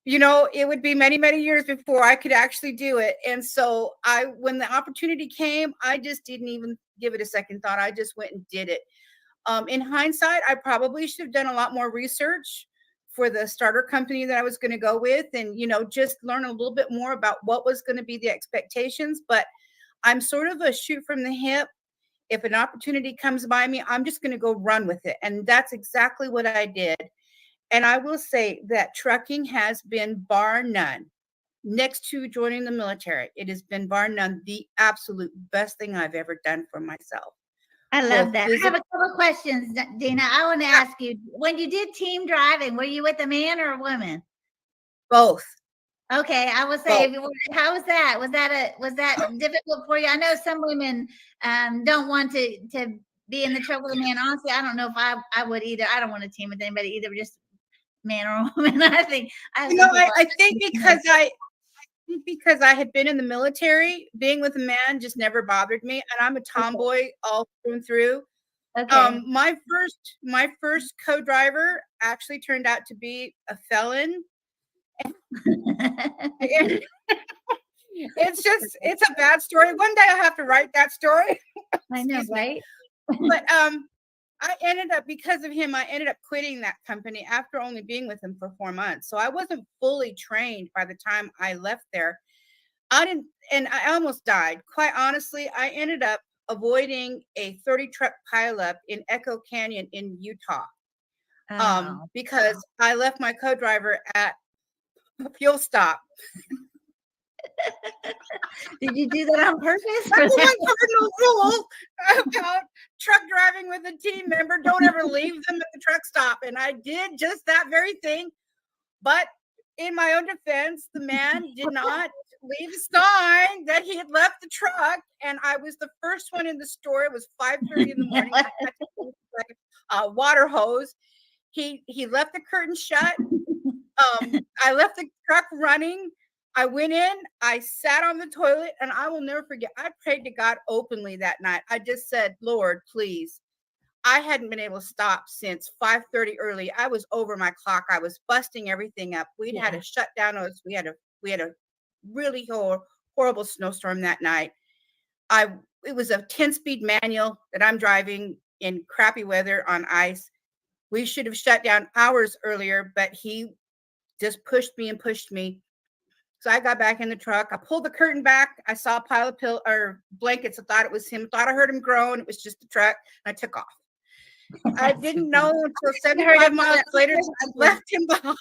Speaker 13: It would be many, many years before I could actually do it. And so when the opportunity came, I just didn't even give it a second thought. I just went and did it. In hindsight, I probably should have done a lot more research for the starter company that I was going to go with, and, just learn a little bit more about what was going to be the expectations. But I'm sort of a shoot from the hip. If an opportunity comes by me, I'm just going to go run with it. And that's exactly what I did. And I will say that trucking has been bar none, next to joining the military, it has been bar none the absolute best thing I've ever done for myself.
Speaker 11: I love that. I have a couple of questions, Dina. I want to ask you, when you did team driving, were you with a man or a woman?
Speaker 13: Both.
Speaker 11: Okay, I would say, how was that? Was that difficult for you? I know some women don't want to be in the truck with a man. Honestly, I don't know if I would either. I don't want to team with anybody either, just man or woman. I think
Speaker 13: because I had been in the military, being with a man just never bothered me, and I'm a tomboy all through and through.
Speaker 11: Okay.
Speaker 13: My first co-driver actually turned out to be a felon. It's a bad story. One day I'll have to write that story.
Speaker 11: I know, right?
Speaker 13: But because of him, I ended up quitting that company after only being with him for 4 months. So I wasn't fully trained by the time I left there. I almost died. Quite honestly, I ended up avoiding a 30 truck pileup in Echo Canyon in Utah. Because I left my co-driver at a fuel stop.
Speaker 11: Did you do that on purpose?
Speaker 13: That's one cardinal rule about truck driving with a team member. Don't ever leave them at the truck stop. And I did just that very thing. But in my own defense, the man did not leave a sign that he had left the truck. And I was the first one in the store. It was 5:30 in the morning. I had to use a water hose. He left the curtain shut. I left the truck running. I went in, I sat on the toilet, and I will never forget. I prayed to God openly that night. I just said, Lord, please. I hadn't been able to stop since 5:30 early. I was over my clock. I was busting everything up. We'd had a shutdown. We had a really horrible snowstorm that night. It was a 10-speed manual that I'm driving in crappy weather on ice. We should have shut down hours earlier, but he just pushed me. So I got back in the truck. I pulled the curtain back. I saw a pile of blankets. I thought it was him. Thought I heard him groan. It was just the truck. And I took off. I didn't know until 75 miles later I left him behind.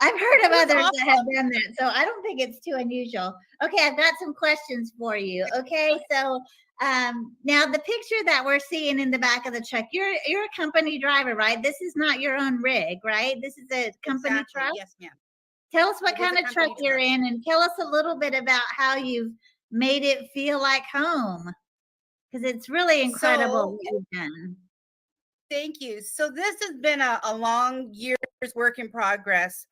Speaker 11: I've heard of
Speaker 13: It was
Speaker 11: others that have
Speaker 13: awesome.
Speaker 11: done that, so I don't think it's too unusual. Okay, I've got some questions for you. Okay, so now the picture that we're seeing in the back of the truck, you're a company driver, right? This is not your own rig, right? This is a company
Speaker 13: Exactly.
Speaker 11: truck.
Speaker 13: Yes, ma'am.
Speaker 11: Tell us what
Speaker 13: It is
Speaker 11: kind
Speaker 13: a
Speaker 11: of truck
Speaker 13: company
Speaker 11: you're
Speaker 13: truck.
Speaker 11: in, and tell us a little bit about how you've made it feel like home, because it's really incredible
Speaker 13: So
Speaker 11: what you've done.
Speaker 13: thank you. So this has been a long year's work in progress.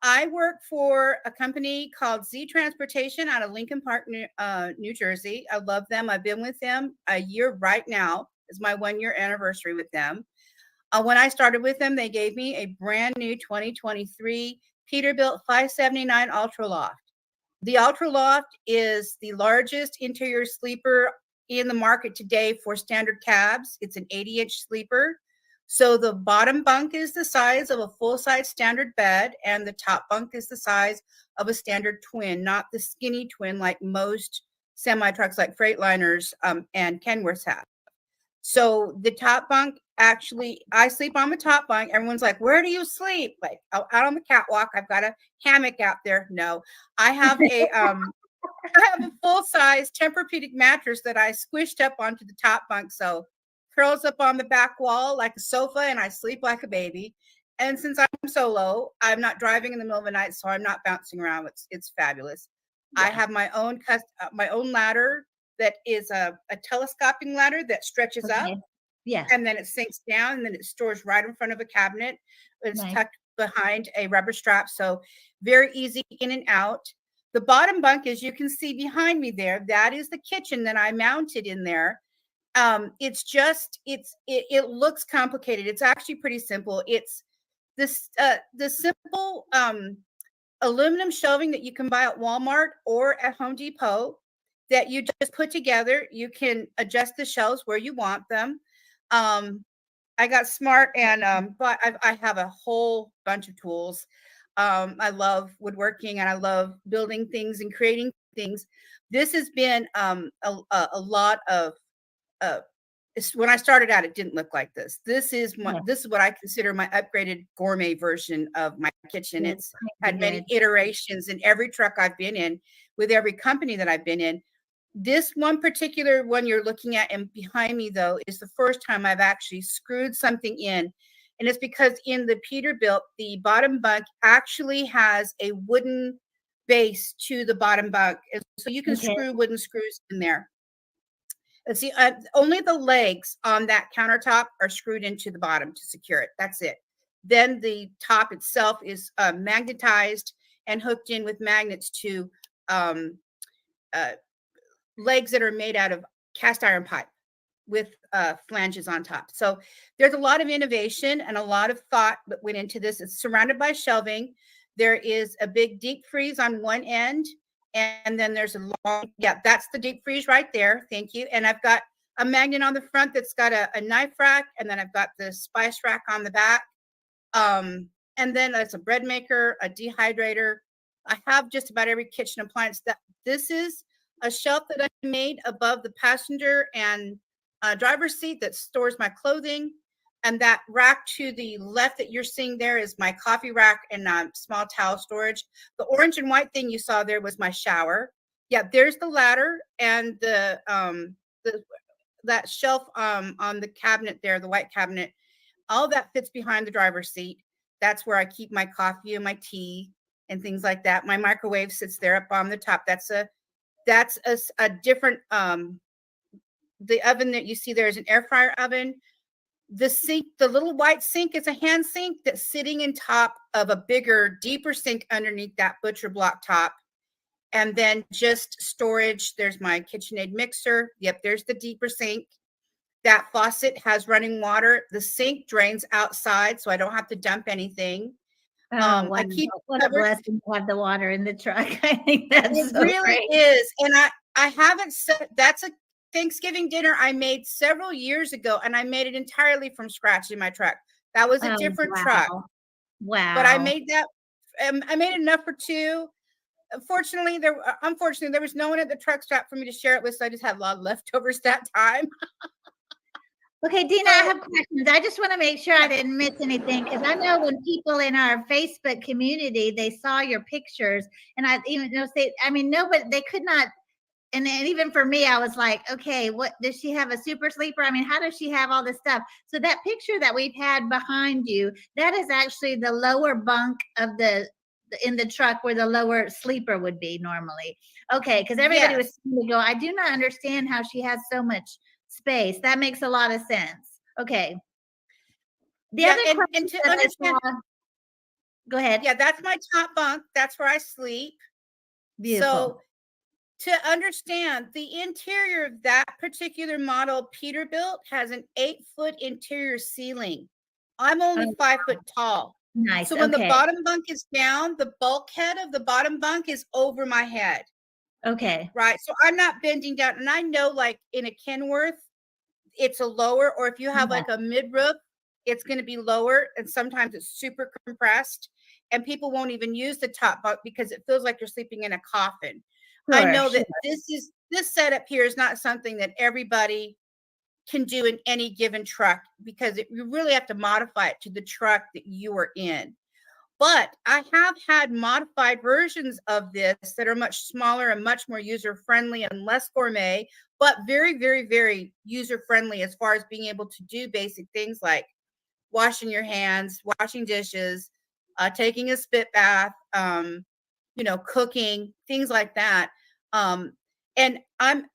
Speaker 13: I work for a company called Z Transportation out of Lincoln Park, New Jersey. I love them. I've been with them a year right now. Is my 1 year anniversary with them. When I started with them, they gave me a brand new 2023 Peterbilt 579 Ultra Loft. The Ultra Loft is the largest interior sleeper in the market today for standard cabs. It's an 80-inch sleeper. So the bottom bunk is the size of a full-size standard bed, and the top bunk is the size of a standard twin, not the skinny twin like most semi-trucks like Freightliners and Kenworths have. So the top bunk, actually, I sleep on the top bunk. Everyone's like, where do you sleep? Like out on the catwalk. I've got a hammock out there. No, I have a full-size Tempur-Pedic mattress that I squished up onto the top bunk. So curls up on the back wall like a sofa, and I sleep like a baby. And since I'm solo, I'm not driving in the middle of the night, so I'm not bouncing around. It's fabulous. I have my own ladder that is a telescoping ladder that stretches up,
Speaker 11: Yeah.
Speaker 13: and then it sinks down, and then it stores right in front of a cabinet. It's tucked behind a rubber strap, so very easy in and out. The bottom bunk, as you can see behind me there, that is the kitchen that I mounted in there. It looks complicated. It's actually pretty simple. It's this the simple aluminum shelving that you can buy at Walmart or at Home Depot that you just put together. You can adjust the shelves where you want them. I got smart and but I have a whole bunch of tools. I love woodworking and I love building things and creating things. This has been a lot of when I started out, it didn't look like this. This is what I consider my upgraded gourmet version of my kitchen. It's had many iterations in every truck I've been in, with every company that I've been in. This one particular one you're looking at and behind me, though, is the first time I've actually screwed something in. And it's because in the Peterbilt, the bottom bunk actually has a wooden base to the bottom bunk. And so you can screw wooden screws in there. Let's see, only the legs on that countertop are screwed into the bottom to secure it. That's it. Then the top itself is magnetized and hooked in with magnets to legs that are made out of cast iron pipe with flanges on top. So there's a lot of innovation and a lot of thought that went into this. It's surrounded by shelving. There is a big deep freeze on one end, and then there's a long, that's the deep freeze right there. Thank you. And I've got a magnet on the front that's got a knife rack, and then I've got the spice rack on the back. And then there's a bread maker, a dehydrator. I have just about every kitchen appliance. This is a shelf that I made above the passenger and driver's seat that stores my clothing. And that rack to the left that you're seeing there is my coffee rack and small towel storage. The orange and white thing you saw there was my shower. Yeah, there's the ladder and that shelf on the cabinet there, the white cabinet. All that fits behind the driver's seat. That's where I keep my coffee and my tea and things like that. My microwave sits there up on the top. That's a different the oven that you see there is an air fryer oven. The sink, the little white sink, is a hand sink that's sitting in top of a bigger, deeper sink underneath that butcher block top. And then just storage. There's my KitchenAid mixer. Yep, there's the deeper sink. That faucet has running water. The sink drains outside, so I don't have to dump anything.
Speaker 11: I keep what a blessing to have the water in the truck. I think that's so
Speaker 13: really
Speaker 11: great.
Speaker 13: is. And I haven't said that's a Thanksgiving dinner I made several years ago, and I made it entirely from scratch in my truck. That was a different truck.
Speaker 11: Wow.
Speaker 13: But I made that. I made enough for two. Unfortunately, there was no one at the truck stop for me to share it with, so I just had a lot of leftovers that time.
Speaker 11: Okay, Dina, I have questions. I just want to make sure I didn't miss anything because I know when people in our Facebook community they saw your pictures, and I even say, I mean, nobody they could not. And even for me, I was like, okay, what does she have a super sleeper? I mean, how does she have all this stuff? So that picture that we've had behind you, that is actually the lower bunk of in the truck where the lower sleeper would be normally. Okay, because everybody was saying to go, I do not understand how she has so much space. That makes a lot of sense. Okay. The other question
Speaker 13: and to
Speaker 11: that
Speaker 13: understand,
Speaker 11: go ahead.
Speaker 13: Yeah, that's my top bunk. That's where I sleep.
Speaker 11: Beautiful.
Speaker 13: So to understand the interior of that particular model Peterbilt has an 8-foot interior ceiling. I'm only 5 foot tall.
Speaker 11: Nice.
Speaker 13: So when the bottom bunk is down, the bulkhead of the bottom bunk is over my head.
Speaker 11: Okay.
Speaker 13: Right. So I'm not bending down. And I know like in a Kenworth, it's a lower, or if you have like a mid roof, it's going to be lower. And sometimes it's super compressed and people won't even use the top bunk because it feels like you're sleeping in a coffin. I know that this setup here is not something that everybody can do in any given truck because you really have to modify it to the truck that you are in. But I have had modified versions of this that are much smaller and much more user-friendly and less gourmet, but very, very, very user-friendly as far as being able to do basic things like washing your hands, washing dishes, taking a spit bath, cooking, things like that. And I'm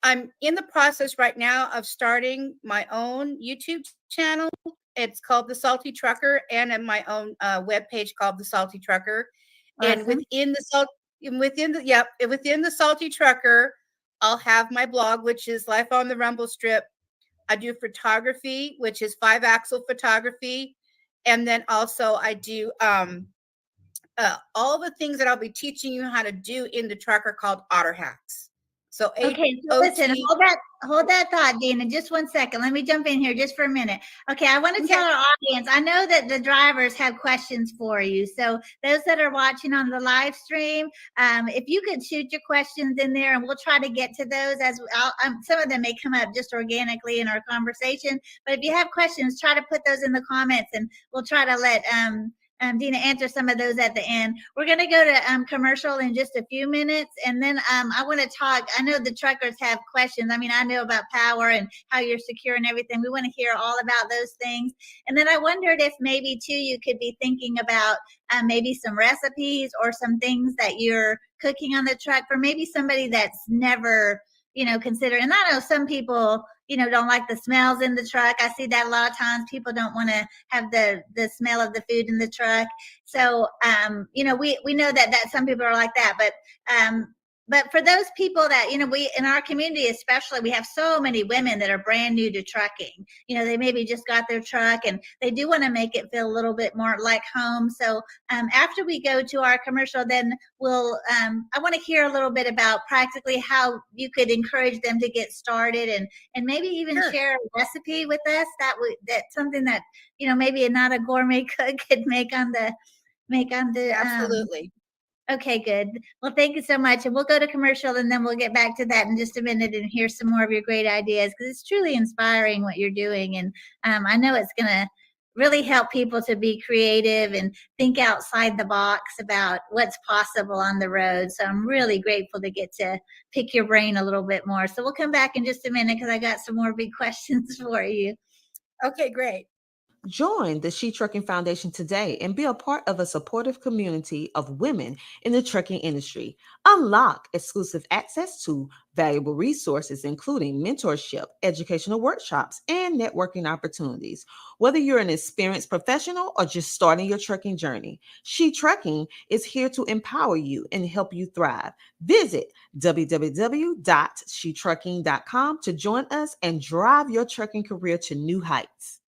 Speaker 13: in the process right now of starting my own YouTube channel. It's called The Salty Trucker, and in my own webpage called The Salty Trucker.
Speaker 11: Awesome.
Speaker 13: And within the Salty Trucker, I'll have my blog, which is Life on the Rumble Strip. I do photography, which is 5-axle photography, and then also I do all the things that I'll be teaching you how to do in the truck are called Otter Hacks. So
Speaker 11: okay, so listen, hold that thought, Dina. Just 1 second. Let me jump in here just for a minute. Okay, I want to tell our audience, I know that the drivers have questions for you. So those that are watching on the live stream, if you could shoot your questions in there and we'll try to get to those as some of them may come up just organically in our conversation. But if you have questions, try to put those in the comments and we'll try to let Dina answer some of those at the end. We're going to go to commercial in just a few minutes. And then I want to talk. I know the truckers have questions. I mean, I know about power and how you're secure and everything. We want to hear all about those things. And then I wondered if maybe too, you could be thinking about maybe some recipes or some things that you're cooking on the truck for maybe somebody that's never, consider. And I know some people, don't like the smells in the truck. I see that a lot of times. People don't want to have the smell of the food in the truck. So, we know that some people are like that, but for those people that, we in our community, especially, we have so many women that are brand new to trucking. They maybe just got their truck and they do want to make it feel a little bit more like home. So after we go to our commercial, then I want to hear a little bit about practically how you could encourage them to get started and maybe even share a recipe with us that's something that, maybe not a gourmet cook could make on the
Speaker 13: absolutely.
Speaker 11: Okay, good. Well, thank you so much. And we'll go to commercial and then we'll get back to that in just a minute and hear some more of your great ideas because it's truly inspiring what you're doing. And I know it's going to really help people to be creative and think outside the box about what's possible on the road. So I'm really grateful to get to pick your brain a little bit more. So we'll come back in just a minute because I got some more big questions for you.
Speaker 13: Okay, great.
Speaker 1: Join the She Trucking Foundation today and be a part of a supportive community of women in the trucking industry. Unlock exclusive access to valuable resources, including mentorship, educational workshops, and networking opportunities. Whether you're an experienced professional or just starting your trucking journey, She Trucking is here to empower you and help you thrive. Visit www.shetrucking.com to join us and drive your trucking career to new heights.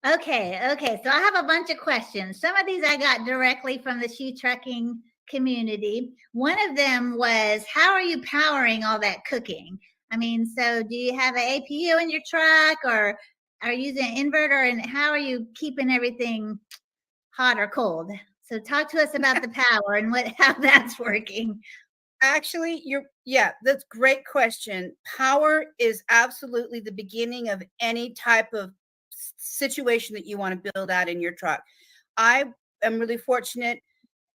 Speaker 11: Okay. So I have a bunch of questions. Some of these I got directly from the She Trucking community. One of them was, how are you powering all that cooking? I mean, so do you have an APU in your truck or are you using an inverter and how are you keeping everything hot or cold? So talk to us about the power and how that's working.
Speaker 13: Actually, that's a great question. Power is absolutely the beginning of any type of situation that you want to build out in your truck. I am really fortunate.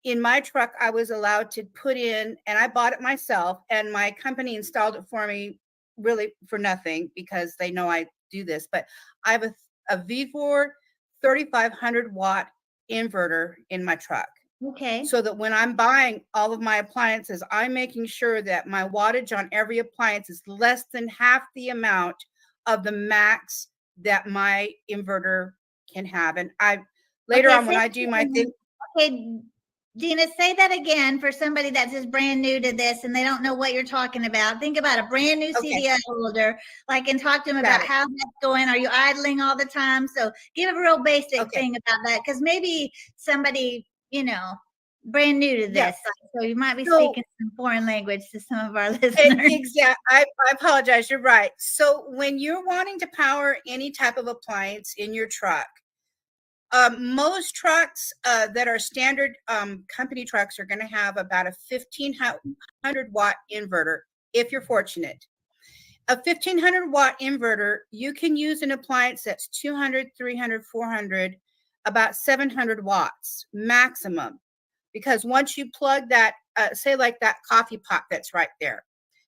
Speaker 13: In my truck, I was allowed to put in, and I bought it myself, and my company installed it for me really for nothing because they know I do this. But I have a V4 3500 watt inverter in my truck.
Speaker 11: Okay.
Speaker 13: So that when I'm buying all of my appliances, I'm making sure that my wattage on every appliance is less than half the amount of the max that my inverter can have. And later on when I do my thing.
Speaker 11: Okay, Gina, say that again for somebody that's just brand new to this and they don't know what you're talking about. Think about a brand new CDL holder, and talk to them about how that's going. Are you idling all the time? So give a real basic thing about that, because maybe somebody, brand new to this. So you might be speaking some foreign language to some of our listeners.
Speaker 13: Exactly. I apologize. You're right. So when you're wanting to power any type of appliance in your truck, most trucks that are standard company trucks are going to have about a 1500 watt inverter if you're fortunate. A 1500 watt inverter, you can use an appliance that's 200, 300, 400, about 700 watts maximum. Because once you plug that, say like that coffee pot that's right there,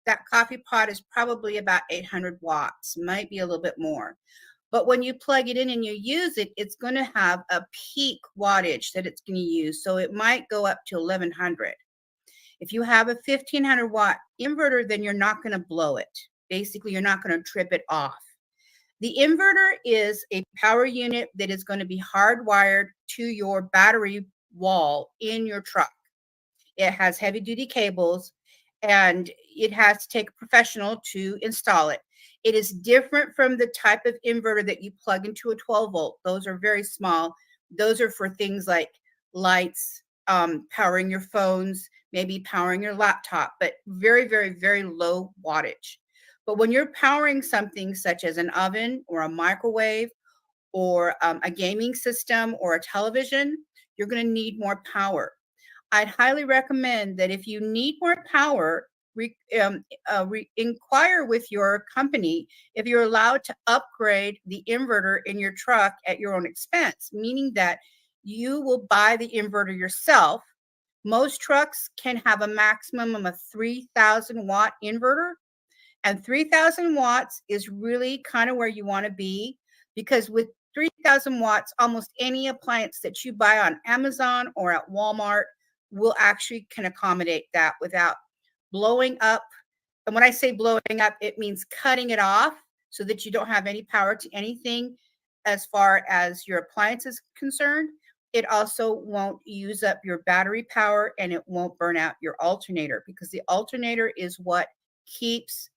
Speaker 13: that coffee pot is probably about 800 watts, might be a little bit more. But when you plug it in and you use it, it's going to have a peak wattage that it's going to use. So it might go up to 1100. If you have a 1500 watt inverter, then you're not going to blow it. Basically, you're not going to trip it off. The inverter is a power unit that is going to be hardwired to your battery wall in your truck. It has heavy duty cables and it has to take a professional to install it. It is different from the type of inverter that you plug into a 12 volt. Those are very small. Those are for things like lights, powering your phones, maybe powering your laptop, but very, very, very low wattage. But when you're powering something such as an oven or a microwave or a gaming system or a television, you're going to need more power. I'd highly recommend that if you need more power, inquire with your company if you're allowed to upgrade the inverter in your truck at your own expense, meaning that you will buy the inverter yourself. Most trucks can have a maximum of a 3,000 watt inverter, and 3,000 watts is really kind of where you want to be, because with 3,000 watts, almost any appliance that you buy on Amazon or at Walmart will actually can accommodate that without blowing up. And when I say blowing up, it means cutting it off so that you don't have any power to anything as far as your appliance is concerned. It also won't use up your battery power and it won't burn out your alternator, because the alternator is what keeps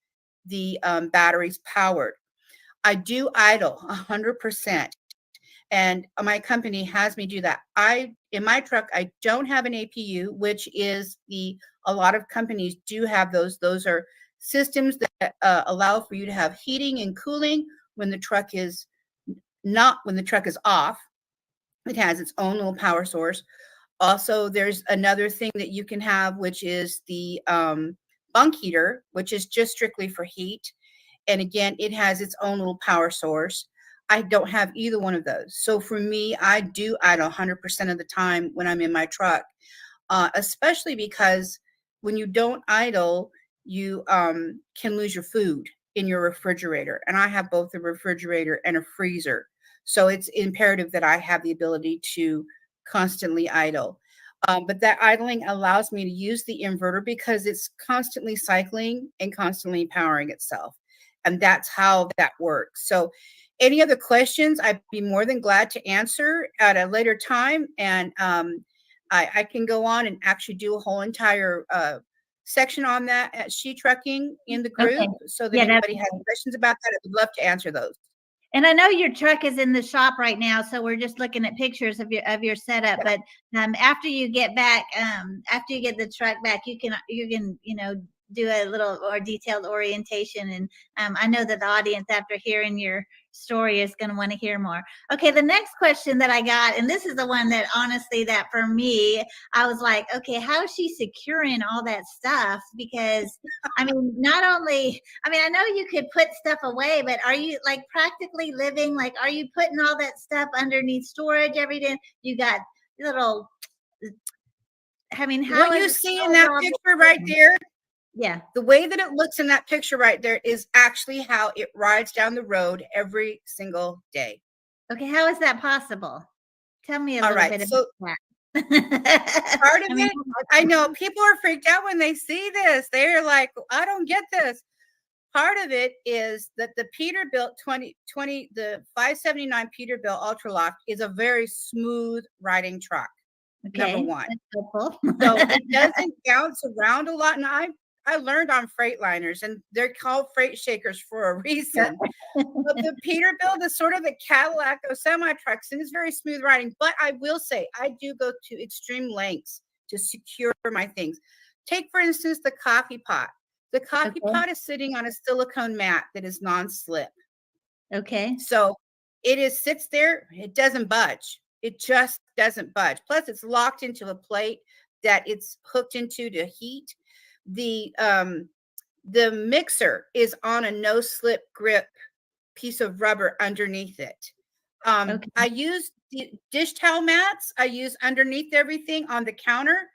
Speaker 13: the batteries powered. I do idle 100%. And my company has me do that. In my truck, I don't have an APU, which is a lot of companies do have those. Those are systems that allow for you to have heating and cooling when the truck is off. It has its own little power source. Also, there's another thing that you can have, which is the bunk heater, which is just strictly for heat. And again, it has its own little power source. I don't have either one of those. So for me, I do idle 100% of the time when I'm in my truck, especially because when you don't idle, you can lose your food in your refrigerator. And I have both a refrigerator and a freezer. So it's imperative that I have the ability to constantly idle. But that idling allows me to use the inverter because it's constantly cycling and constantly powering itself. And that's how that works. So any other questions, I'd be more than glad to answer at a later time. And I can go on and actually do a whole entire section on that at She Trucking in the group, so that anybody has questions about that, I would love to answer those.
Speaker 11: And I know your truck is in the shop right now, so we're just looking at pictures of your setup. But after you get back, after you get the truck back, you can do a little more detailed orientation. And I know that the audience, after hearing your story is going to want to hear more. Okay, the next question that I got, and this is the one that honestly, that for me, I was like, okay, how is she securing all that stuff? Because I mean, not only, I mean, I know you could put stuff away, but are you like practically living? Like, are you putting all that stuff underneath storage every day? You got little, I mean, how
Speaker 13: what
Speaker 11: is
Speaker 13: you
Speaker 11: it
Speaker 13: see
Speaker 11: so
Speaker 13: in that
Speaker 11: well
Speaker 13: picture right
Speaker 11: done?
Speaker 13: there,
Speaker 11: Yeah.
Speaker 13: the way that it looks in that picture right there is actually how it rides down the road every single day.
Speaker 11: Okay, how is that possible? Tell me a
Speaker 13: All
Speaker 11: little
Speaker 13: right,
Speaker 11: bit
Speaker 13: so
Speaker 11: about that.
Speaker 13: part of
Speaker 11: I mean,
Speaker 13: it, I know people are freaked out when they see this. They're like, I don't get this. Part of it is that the Peterbilt 2020, the 579 Peterbilt Ultraloft is a very smooth riding truck. Number
Speaker 11: okay,
Speaker 13: one.
Speaker 11: that's helpful.
Speaker 13: So it doesn't bounce around a lot. And I learned on Freightliners, and they're called freight shakers for a reason. But the Peterbilt is sort of the Cadillac of semi trucks, and it's very smooth riding. But I will say, I do go to extreme lengths to secure my things. Take, for instance, the coffee pot. The coffee pot is sitting on a silicone mat that is non-slip.
Speaker 11: Okay.
Speaker 13: So sits there, it doesn't budge. It just doesn't budge. Plus, it's locked into a plate that it's hooked into to heat. The mixer is on a no-slip grip piece of rubber underneath it. I use the dish towel mats. I use underneath everything on the counter.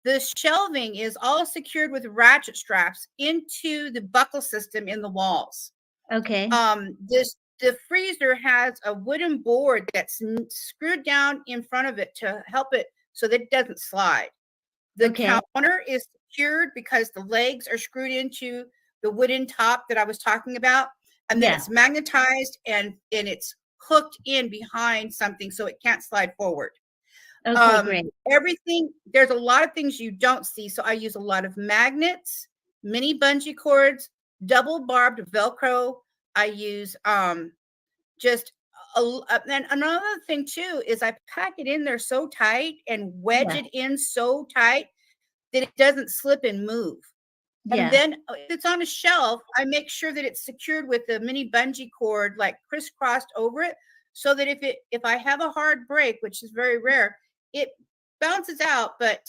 Speaker 13: The shelving is all secured with ratchet straps into the buckle system in the walls.
Speaker 11: Okay.
Speaker 13: The freezer has a wooden board that's screwed down in front of it to help it so that it doesn't slide. The counter is secured because the legs are screwed into the wooden top that I was talking about, and then it's magnetized and it's hooked in behind something so it can't slide forward.
Speaker 11: Okay, great.
Speaker 13: Everything, there's a lot of things you don't see. So I use a lot of magnets, mini bungee cords, double barbed Velcro. I use and another thing too is I pack it in there so tight and wedge it in so tight that it doesn't slip and move. And then if it's on a shelf, I make sure that it's secured with a mini bungee cord, like crisscrossed over it, so that if I have a hard break, which is very rare, it bounces out, but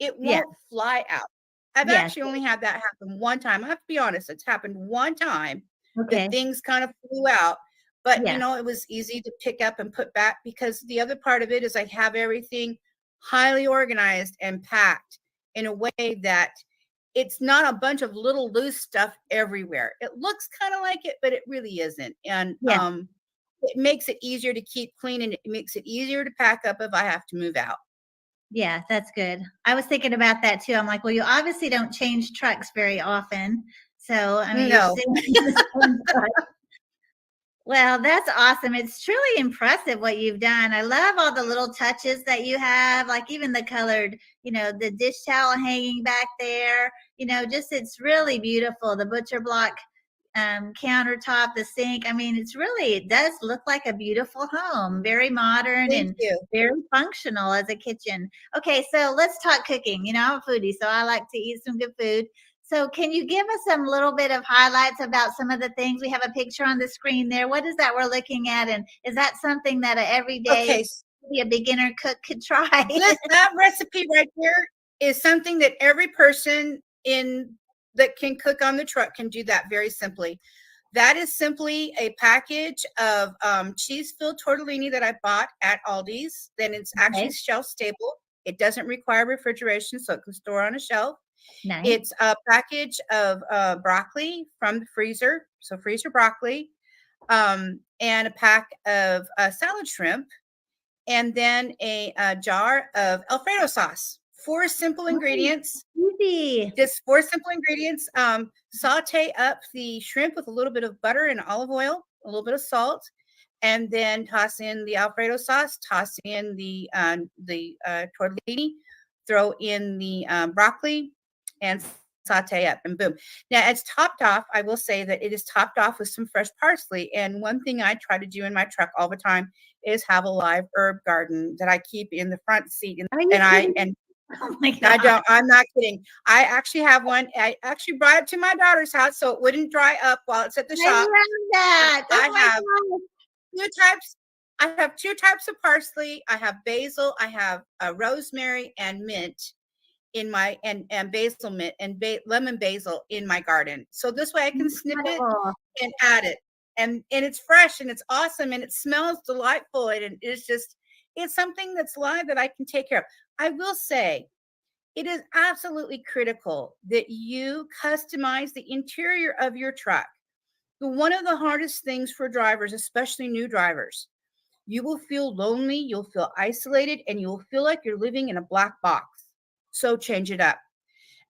Speaker 13: it won't fly out. I've actually only had that happen one time. I have to be honest, it's happened one time that things kind of flew out, but you know, it was easy to pick up and put back, because the other part of it is I have everything highly organized and packed in a way that it's not a bunch of little loose stuff everywhere. It looks kind of like it, but it really isn't. And it makes it easier to keep clean, and it makes it easier to pack up if I have to move out.
Speaker 11: Yeah, that's good. I was thinking about that too. I'm like, well, you obviously don't change trucks very often. So, I mean,
Speaker 13: no.
Speaker 11: Well, that's awesome. It's truly impressive what you've done. I love all the little touches that you have, like even the colored, you know, the dish towel hanging back there, you know, just it's really beautiful. The butcher block countertop, the sink. I mean, it does look like a beautiful home, very modern and very functional as a kitchen. Okay, so let's talk cooking. You know, I'm a foodie, so I like to eat some good food. So can you give us some little bit of highlights about some of the things? We have a picture on the screen there. What is that we're looking at? And is that something that a everyday, maybe a beginner cook could try?
Speaker 13: That recipe right there is something that every person that can cook on the truck can do that very simply. That is simply a package of cheese-filled tortellini that I bought at Aldi's. Then it's actually shelf stable. It doesn't require refrigeration, so it can store on a shelf.
Speaker 11: Nice.
Speaker 13: It's a package of broccoli from the freezer, so freezer broccoli, and a pack of salad shrimp, and then a jar of Alfredo sauce. 4 simple ingredients.
Speaker 11: Easy.
Speaker 13: Just 4 simple ingredients. Saute up the shrimp with a little bit of butter and olive oil, a little bit of salt, and then toss in the Alfredo sauce. Toss in the tortellini. Throw in the broccoli, and saute up, and boom. Now it's topped off. I will say that it is topped off with some fresh parsley. And one thing I try to do in my truck all the time is have a live herb garden that I keep in the front seat. And
Speaker 11: Oh my God.
Speaker 13: I don't. I'm not kidding. I actually have one. I actually brought it to my daughter's house so it wouldn't dry up while it's at the
Speaker 11: I
Speaker 13: shop.
Speaker 11: love that. Oh
Speaker 13: I
Speaker 11: my
Speaker 13: have
Speaker 11: God.
Speaker 13: two types. I have two types of parsley. I have basil. I have rosemary and mint in my and basil mint and lemon basil in my garden. So this way I can snip it
Speaker 11: Incredible.
Speaker 13: and add it, and it's fresh and it's awesome and it smells delightful and it's something that's live that I can take care of. I will say it is absolutely critical that you customize the interior of your truck. One of the hardest things for drivers, especially new drivers, you will feel lonely, you'll feel isolated, and you'll feel like you're living in a black box. So change it up.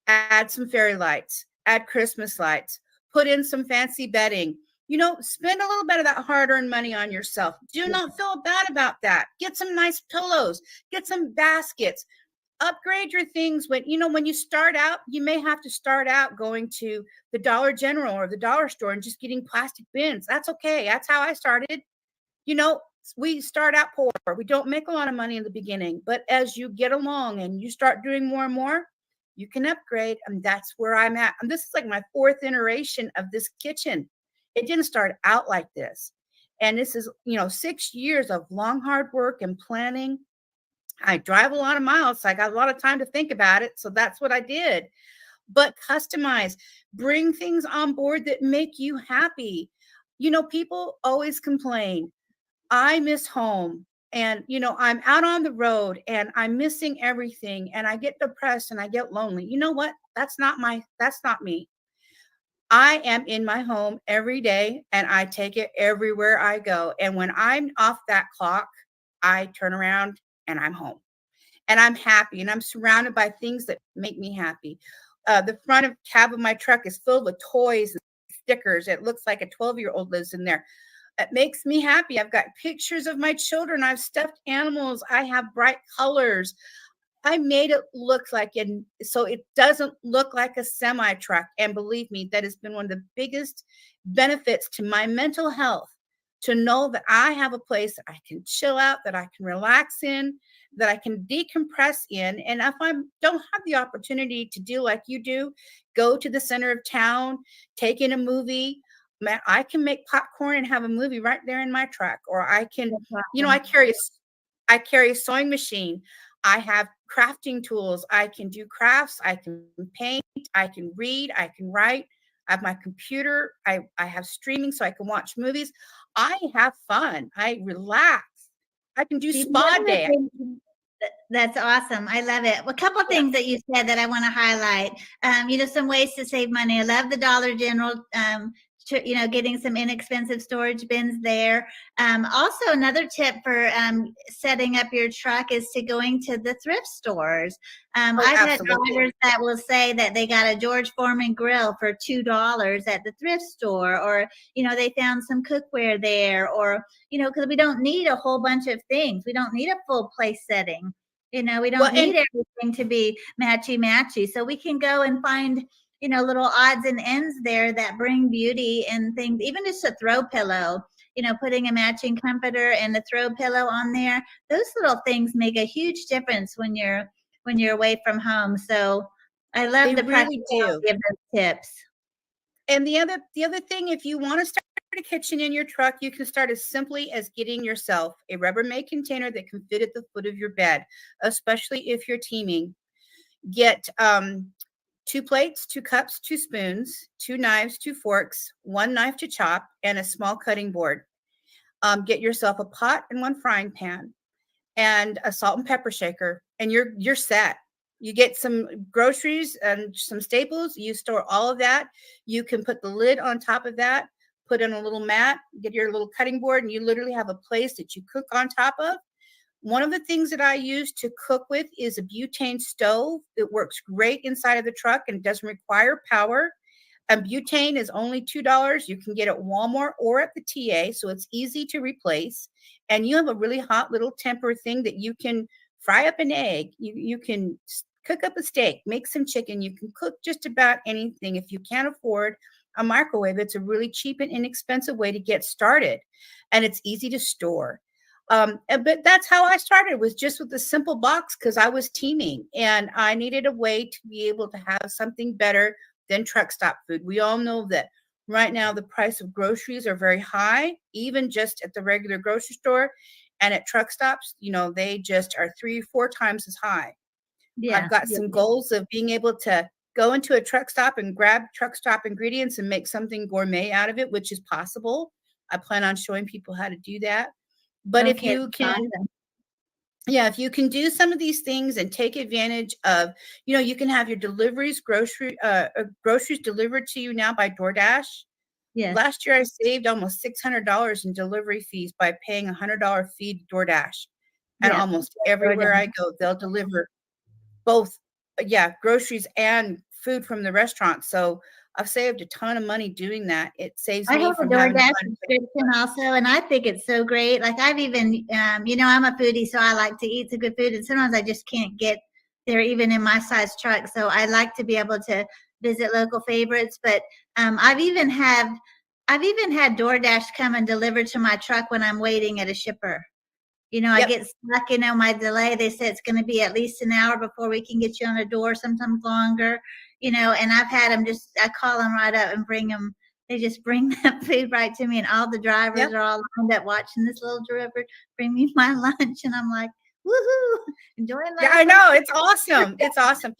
Speaker 13: Add some fairy lights, add Christmas lights, put in some fancy bedding. Spend a little bit of that hard-earned money on yourself. Do not feel bad about that. Get some nice pillows, get some baskets, upgrade your things. When you start out, you may have to start out going to the Dollar General or the dollar store and just getting plastic bins. That's okay. That's how I started. We start out poor. We don't make a lot of money in the beginning, but as you get along and you start doing more and more, you can upgrade. And that's where I'm at. And this is like my fourth iteration of this kitchen. It didn't start out like this. And this is, 6 years of long, hard work and planning. I drive a lot of miles, so I got a lot of time to think about it. So that's what I did. But customize, bring things on board that make you happy. People always complain, I miss home. And, I'm out on the road and I'm missing everything and I get depressed and I get lonely. You know what? That's not me. I am in my home every day and I take it everywhere I go. And when I'm off that clock, I turn around and I'm home and I'm happy and I'm surrounded by things that make me happy. The front of cab of my truck is filled with toys and stickers. It looks like a 12-year-old lives in there. It makes me happy. I've got pictures of my children. I've stuffed animals. I have bright colors. I made it look like it, so it doesn't look like a semi truck. And believe me, that has been one of the biggest benefits to my mental health, to know that I have a place that I can chill out, that I can relax in, that I can decompress in. And if I don't have the opportunity to do like you do, go to the center of town, take in a movie, I can make popcorn and have a movie right there in my truck. Or I can, I carry a sewing machine. I have crafting tools. I can do crafts. I can paint. I can read. I can write. I have my computer. I have streaming so I can watch movies. I have fun. I relax. I can do spa day.
Speaker 11: That's awesome. I love it. Well, a couple of things that you said that I want to highlight. Some ways to save money. I love the Dollar General. Getting some inexpensive storage bins there. Also, another tip for setting up your truck is to going to the thrift stores. I've had drivers that will say that they got a George Foreman grill for $2 at the thrift store, or they found some cookware there, or because we don't need a whole bunch of things. We don't need a full place setting. We don't need everything to be matchy. So we can go and find little odds and ends there that bring beauty and things. Even just a throw pillow, putting a matching comforter and a throw pillow on there. Those little things make a huge difference when you're away from home. So I love the practicality of those tips.
Speaker 13: And the other thing, if you want to start a kitchen in your truck, you can start as simply as getting yourself a Rubbermaid container that can fit at the foot of your bed, especially if you're teaming. Get 2 plates, 2 cups, 2 spoons, 2 knives, 2 forks, 1 knife to chop, and a small cutting board. Get yourself a pot and 1 frying pan and a salt and pepper shaker, and you're set. You get some groceries and some staples. You store all of that. You can put the lid on top of that, put in a little mat, get your little cutting board, and you literally have a place that you cook on top of. One of the things that I use to cook with is a butane stove. It works great inside of the truck and doesn't require power. Butane is only $2. You can get it at Walmart or at the TA, so it's easy to replace. And you have a really hot little temper thing that you can fry up an egg. You can cook up a steak, make some chicken. You can cook just about anything. If you can't afford a microwave, it's a really cheap and inexpensive way to get started. And it's easy to store. But that's how I started, was just with a simple box, because I was teaming and I needed a way to be able to have something better than truck stop food. We all know that right now the price of groceries are very high, even just at the regular grocery store, and at truck stops, they just are 3-4 times as high.
Speaker 11: Yeah.
Speaker 13: I've got some goals of being able to go into a truck stop and grab truck stop ingredients and make something gourmet out of it, which is possible. I plan on showing people how to do that. But if you can, if you can do some of these things and take advantage of, you can have your deliveries, groceries delivered to you now by DoorDash.
Speaker 11: Yes.
Speaker 13: Last year, I saved almost $600 in delivery fees by paying a $100 fee to DoorDash. And almost everywhere I go, they'll deliver both, groceries and food from the restaurant. So I've saved a ton of money doing that. It saves me from having
Speaker 11: DoorDash subscription also, and I think it's so great. Like I've even, I'm a foodie, so I like to eat some good food, and sometimes I just can't get there even in my size truck. So I like to be able to visit local favorites. But I've even had DoorDash come and deliver to my truck when I'm waiting at a shipper. I get stuck, my delay. They say it's going to be at least an hour before we can get you on a door, sometimes longer, and I've had them I call them right up and bring them. They just bring that food right to me, and all the drivers are all lined up watching this little driver bring me my lunch. And I'm like, woohoo, enjoying life.
Speaker 13: Yeah, I know. It's awesome. It's awesome.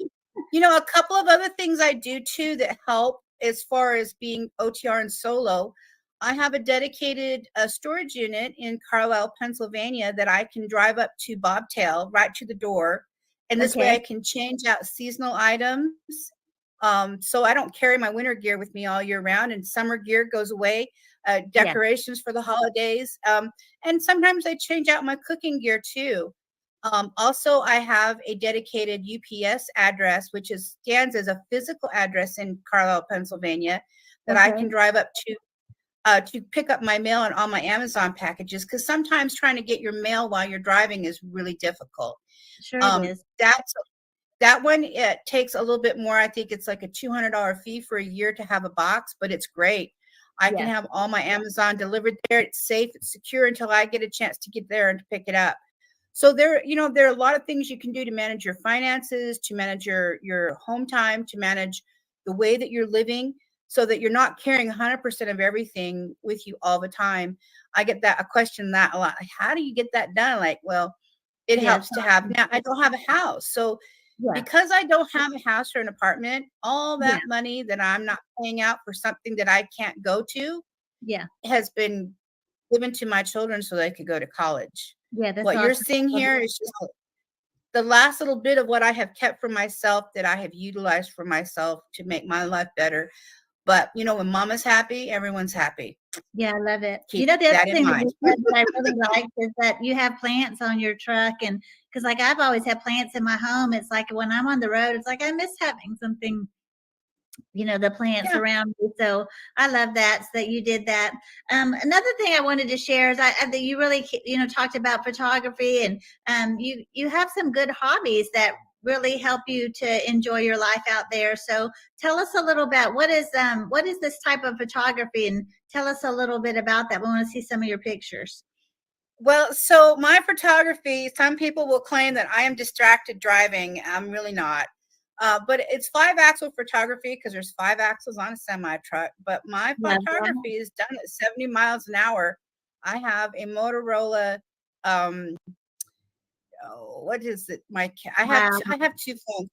Speaker 13: A couple of other things I do too that help as far as being OTR and solo. I have a dedicated storage unit in Carlisle, Pennsylvania that I can drive up to Bobtail right to the door. And this way I can change out seasonal items. So I don't carry my winter gear with me all year round, and summer gear goes away, decorations for the holidays. And sometimes I change out my cooking gear too. Also, I have a dedicated UPS address, which stands as a physical address in Carlisle, Pennsylvania, that I can drive up to pick up my mail and all my Amazon packages, because sometimes trying to get your mail while you're driving is really difficult.
Speaker 11: Sure it is.
Speaker 13: That one, it takes a little bit more. I think it's like a $200 fee for a year to have a box, but it's great. I can have all my Amazon delivered there. It's safe, it's secure until I get a chance to get there and to pick it up. So there are a lot of things you can do to manage your finances, to manage your home time, to manage the way that you're living, so that you're not carrying 100% of everything with you all the time. I get a question that a lot. Like, how do you get that done? Like, well, it helps to have. Now, I don't have a house. So because I don't have a house or an apartment, all that money that I'm not paying out for something that I can't go to has been given to my children so they could go to college. What you're seeing here is just the last little bit of what I have kept for myself, that I have utilized for myself to make my life better. But when mama's happy, everyone's happy.
Speaker 11: Yeah, I love it.
Speaker 13: Keep
Speaker 11: The other
Speaker 13: that
Speaker 11: thing
Speaker 13: in
Speaker 11: that
Speaker 13: mind.
Speaker 11: you said that I really liked is that you have plants on your truck, and because like I've always had plants in my home, it's like when I'm on the road, it's like I miss having something, the plants around me. So I love that you did that. Another thing I wanted to share is that you really talked about photography, and you have some good hobbies that really help you to enjoy your life out there. So tell us a little bit, what is this type of photography, and tell us a little bit about that. We want to see some of your pictures.
Speaker 13: Well, so my photography, some people will claim that I am distracted driving. I'm really not. But it's 5-axle photography, because there's 5 axles on a semi truck. But my photography is done at 70 miles an hour. I have a Motorola. What is it? I have 2 phones,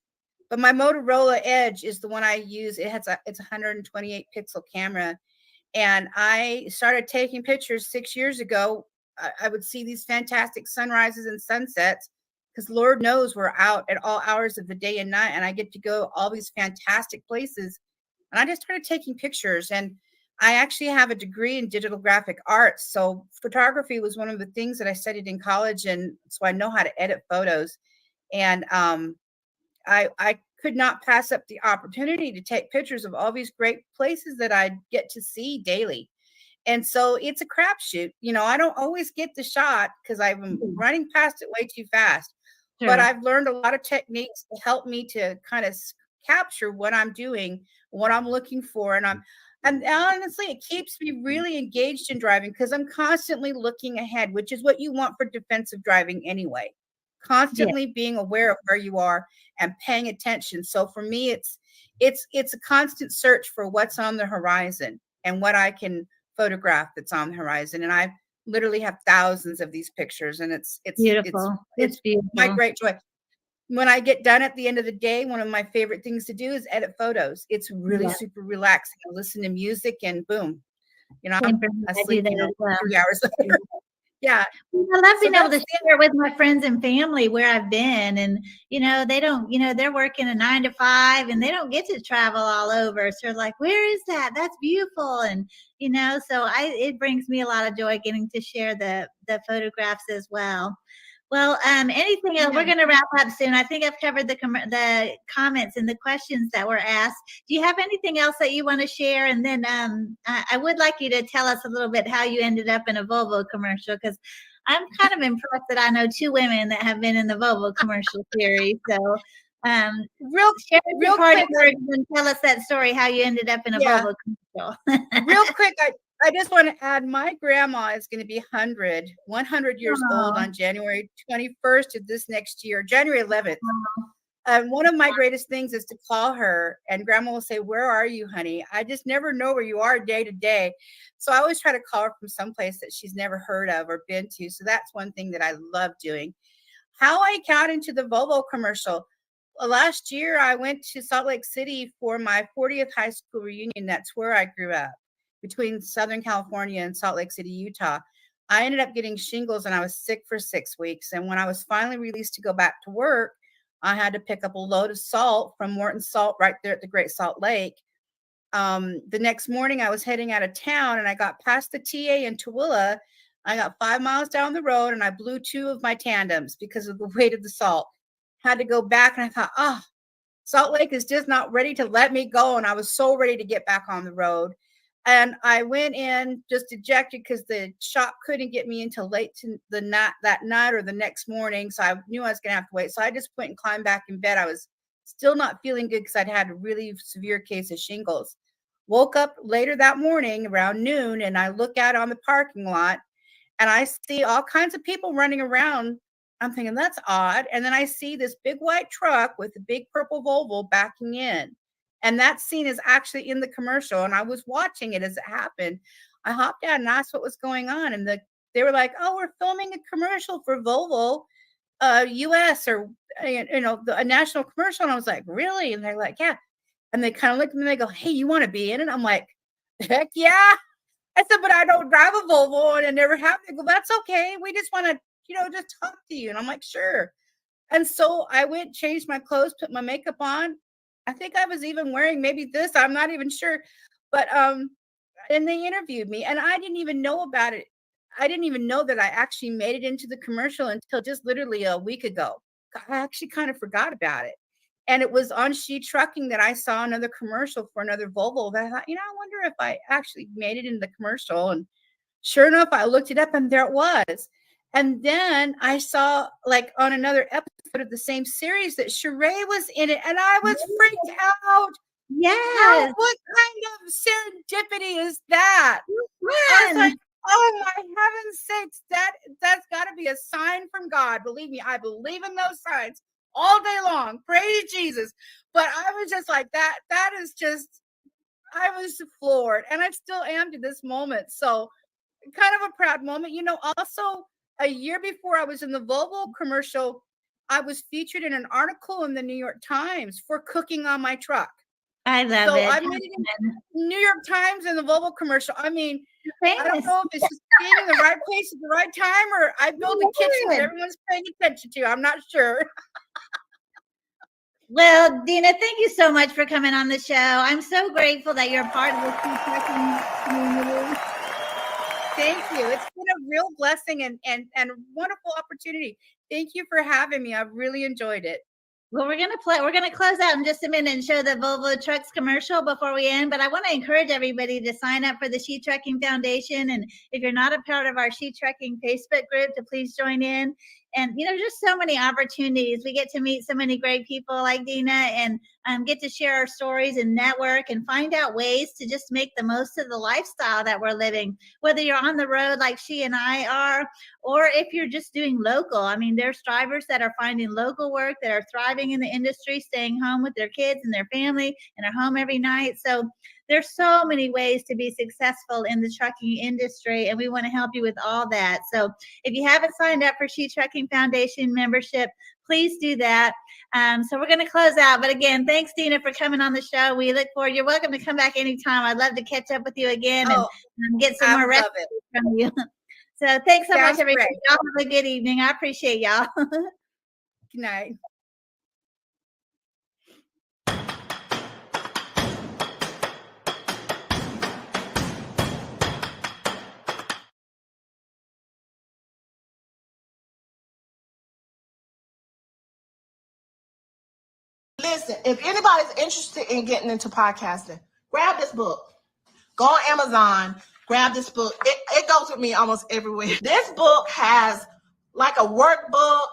Speaker 13: but my Motorola Edge is the one I use. It's a 128 pixel camera, and I started taking pictures 6 years ago. I would see these fantastic sunrises and sunsets, because Lord knows we're out at all hours of the day and night, and I get to go all these fantastic places. And I just started taking pictures, and I actually have a degree in digital graphic arts. So photography was one of the things that I studied in college, and so I know how to edit photos. And I could not pass up the opportunity to take pictures of all these great places that I get to see daily. And so it's a crapshoot. I don't always get the shot because I'm running past it way too fast. But I've learned a lot of techniques to help me to kind of capture what I'm doing what I'm looking for. And honestly, it keeps me really engaged in driving because I'm constantly looking ahead, which is what you want for defensive driving anyway. Constantly being aware of where you are and paying attention. So for me, it's a constant search for what's on the horizon and what I can photograph that's on the horizon. And I literally have thousands of these pictures, and it's
Speaker 11: beautiful. It's beautiful.
Speaker 13: My great joy. When I get done at the end of the day, one of my favorite things to do is edit photos. It's really super relaxing. I listen to music and boom, I sleep 3 hours later. Yeah.
Speaker 11: I love being able to share with my friends and family where I've been. And, they don't, they're working a 9 to 5 and they don't get to travel all over. So they're like, where is that? That's beautiful. And, so it brings me a lot of joy getting to share the photographs as well. Well, anything else? We're going to wrap up soon. I think I've covered the comments and the questions that were asked. Do you have anything else that you want to share? And then I would like you to tell us a little bit how you ended up in a Volvo commercial, because I'm kind of impressed that I know 2 women that have been in the Volvo commercial series. So real quick, and tell us that story, how you ended up in a Volvo commercial.
Speaker 13: Real quick, I just want to add, my grandma is going to be 100 years old on January 21st of this next year, January 11th. And one of my greatest things is to call her, and grandma will say, where are you, honey? I just never know where you are day to day. So I always try to call her from someplace that she's never heard of or been to. So that's one thing that I love doing. How I got into the Volvo commercial. Last year, I went to Salt Lake City for my 40th high school reunion. That's where I grew up, between Southern California and Salt Lake City, Utah. I ended up getting shingles and I was sick for 6 weeks. And when I was finally released to go back to work, I had to pick up a load of salt from Morton Salt right there at the Great Salt Lake. The next morning I was heading out of town and I got past the TA in Tooele. I got 5 miles down the road and I blew 2 of my tandems because of the weight of the salt. Had to go back, and I thought, Salt Lake is just not ready to let me go. And I was so ready to get back on the road. And I went in just dejected because the shop couldn't get me until late that night or the next morning. So I knew I was going to have to wait. So I just went and climbed back in bed. I was still not feeling good because I'd had a really severe case of shingles. Woke up later that morning around noon, and I look out on the parking lot and I see all kinds of people running around. I'm thinking, that's odd. And then I see this big white truck with a big purple Volvo backing in. And that scene is actually in the commercial. And I was watching it as it happened. I hopped out and asked what was going on. And they were like, we're filming a commercial for Volvo US, or, a national commercial. And I was like, really? And they're like, yeah. And they kind of looked at me and they go, hey, you want to be in it? I'm like, heck yeah. I said, but I don't drive a Volvo and I never have. They go, that's okay. We just want to, just talk to you. And I'm like, sure. And so I went, changed my clothes, put my makeup on. I think I was even wearing maybe this, I'm not even sure. But and they interviewed me, and I didn't even know about it. I didn't even know that I actually made it into the commercial until just literally a week ago. I actually kind of forgot about it. And it was on She Trucking that I saw another commercial for another Volvo that I thought, I wonder if I actually made it in the commercial. And sure enough, I looked it up and there it was. And then I saw, like, on another episode of the same series that Sheree was in it, and I was freaked out.
Speaker 11: Yes.
Speaker 13: What kind of serendipity is that? I was like, oh my heaven's sakes, that's got to be a sign from God. Believe me, I believe in those signs all day long. Praise Jesus. But I was just like, that is just, I was floored, and I still am to this moment. So kind of a proud moment. Also, a year before I was in the Volvo commercial, I was featured in an article in the New York Times for cooking on my truck.
Speaker 11: I love it.
Speaker 13: So I made it in the New York Times and the Volvo commercial. I mean, I don't know if it's just being in the right place at the right time, or I built a kitchen that everyone's paying attention to. I'm not sure.
Speaker 11: Well, Dina, thank you so much for coming on the show. I'm so grateful that you're a part of this community.
Speaker 13: Thank you. It's been a real blessing and a wonderful opportunity. Thank you for having me. I've really enjoyed it.
Speaker 11: Well, we're gonna close out in just a minute and show the Volvo Trucks commercial before we end. But I want to encourage everybody to sign up for the She Trucking Foundation. And if you're not a part of our She Trucking Facebook group, to please join in. And, just so many opportunities. We get to meet so many great people like Dina and get to share our stories and network and find out ways to just make the most of the lifestyle that we're living, whether you're on the road like she and I are, or if you're just doing local. I mean, there's drivers that are finding local work, that are thriving in the industry, staying home with their kids and their family and are home every night. So there's so many ways to be successful in the trucking industry, and we want to help you with all that. So if you haven't signed up for She Trucking Foundation membership, please do that. So we're going to close out. But again, thanks, Dina, for coming on the show. We look forward. You're welcome to come back anytime. I'd love to catch up with you again and get some more recipes from you. So thanks so much, everybody. Y'all have a good evening. I appreciate y'all.
Speaker 13: Good night.
Speaker 3: Listen, if anybody's interested in getting into podcasting, grab this book. Go on Amazon, grab this book. It goes with me almost everywhere. This book has like a workbook.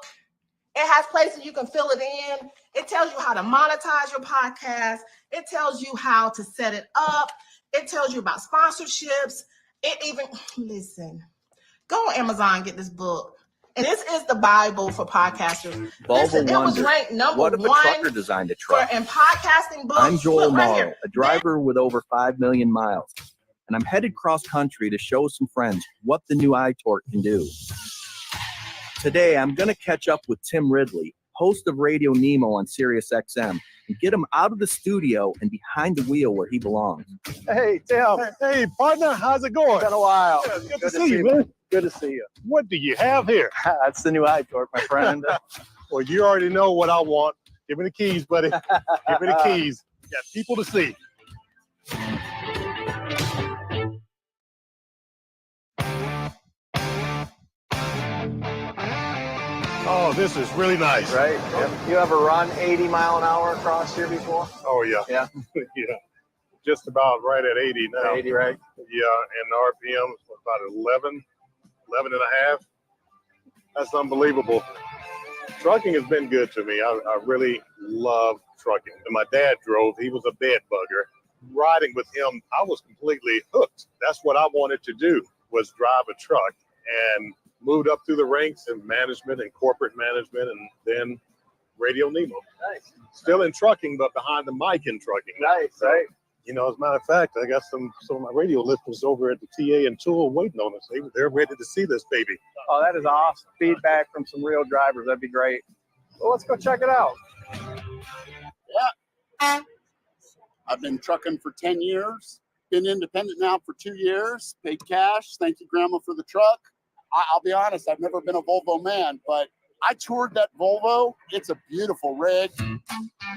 Speaker 3: It has places you can fill it in. It tells you how to monetize your podcast. It tells you how to set it up. It tells you about sponsorships. It even, listen, go on Amazon and get this book. And this is the Bible for podcasters. Listen, it was ranked number
Speaker 14: what if a
Speaker 3: one
Speaker 14: trucker designed a truck?
Speaker 3: in podcasting books.
Speaker 14: I'm Joel
Speaker 3: Look, right
Speaker 14: Morrow,
Speaker 3: here.
Speaker 14: a driver with over 5 million miles, and I'm headed cross country to show some friends what the new iTorque can do. Today, I'm going to catch up with Tim Ridley, host of Radio Nemo on Sirius XM, and get him out of the studio and behind the wheel where he belongs.
Speaker 15: Hey, Tim. Hey, partner, how's it going? It's been a while.
Speaker 14: Yeah,
Speaker 15: good to see you, man.
Speaker 14: Good to see you.
Speaker 15: What do you have here?
Speaker 14: That's the new iTorque, my friend.
Speaker 15: Well, you already know what I want. Give me the keys, buddy. Give me the keys. Got people to see. Oh, this is really nice.
Speaker 14: Right? You ever run 80 mile an hour across here before?
Speaker 15: Oh, yeah.
Speaker 14: Yeah.
Speaker 15: Yeah. Just about right at 80 now.
Speaker 14: 80, right?
Speaker 15: Yeah, and the RPM is about 11 and a half. That's unbelievable. Trucking has been good to me. I really love trucking. And my dad drove. He was a bed bugger. Riding with him, I was completely hooked. That's what I wanted to do, was drive a truck, and moved up through the ranks in management and corporate management, and then Radio Nemo.
Speaker 14: Nice.
Speaker 15: Still in trucking, but behind the mic in trucking.
Speaker 14: Nice,
Speaker 15: so,
Speaker 14: right?
Speaker 15: You know, as a matter of fact, I got some of my radio listeners over at the TA and Tool waiting on us. They're ready to see this baby.
Speaker 14: Oh, that is awesome. Feedback from some real drivers. That'd be great. Well, let's go check it out.
Speaker 16: Yeah. I've been trucking for 10 years. Been independent now for 2 years. Paid cash. Thank you, Grandma, for the truck. I'll be honest, I've never been a Volvo man, but I toured that Volvo. It's a beautiful rig.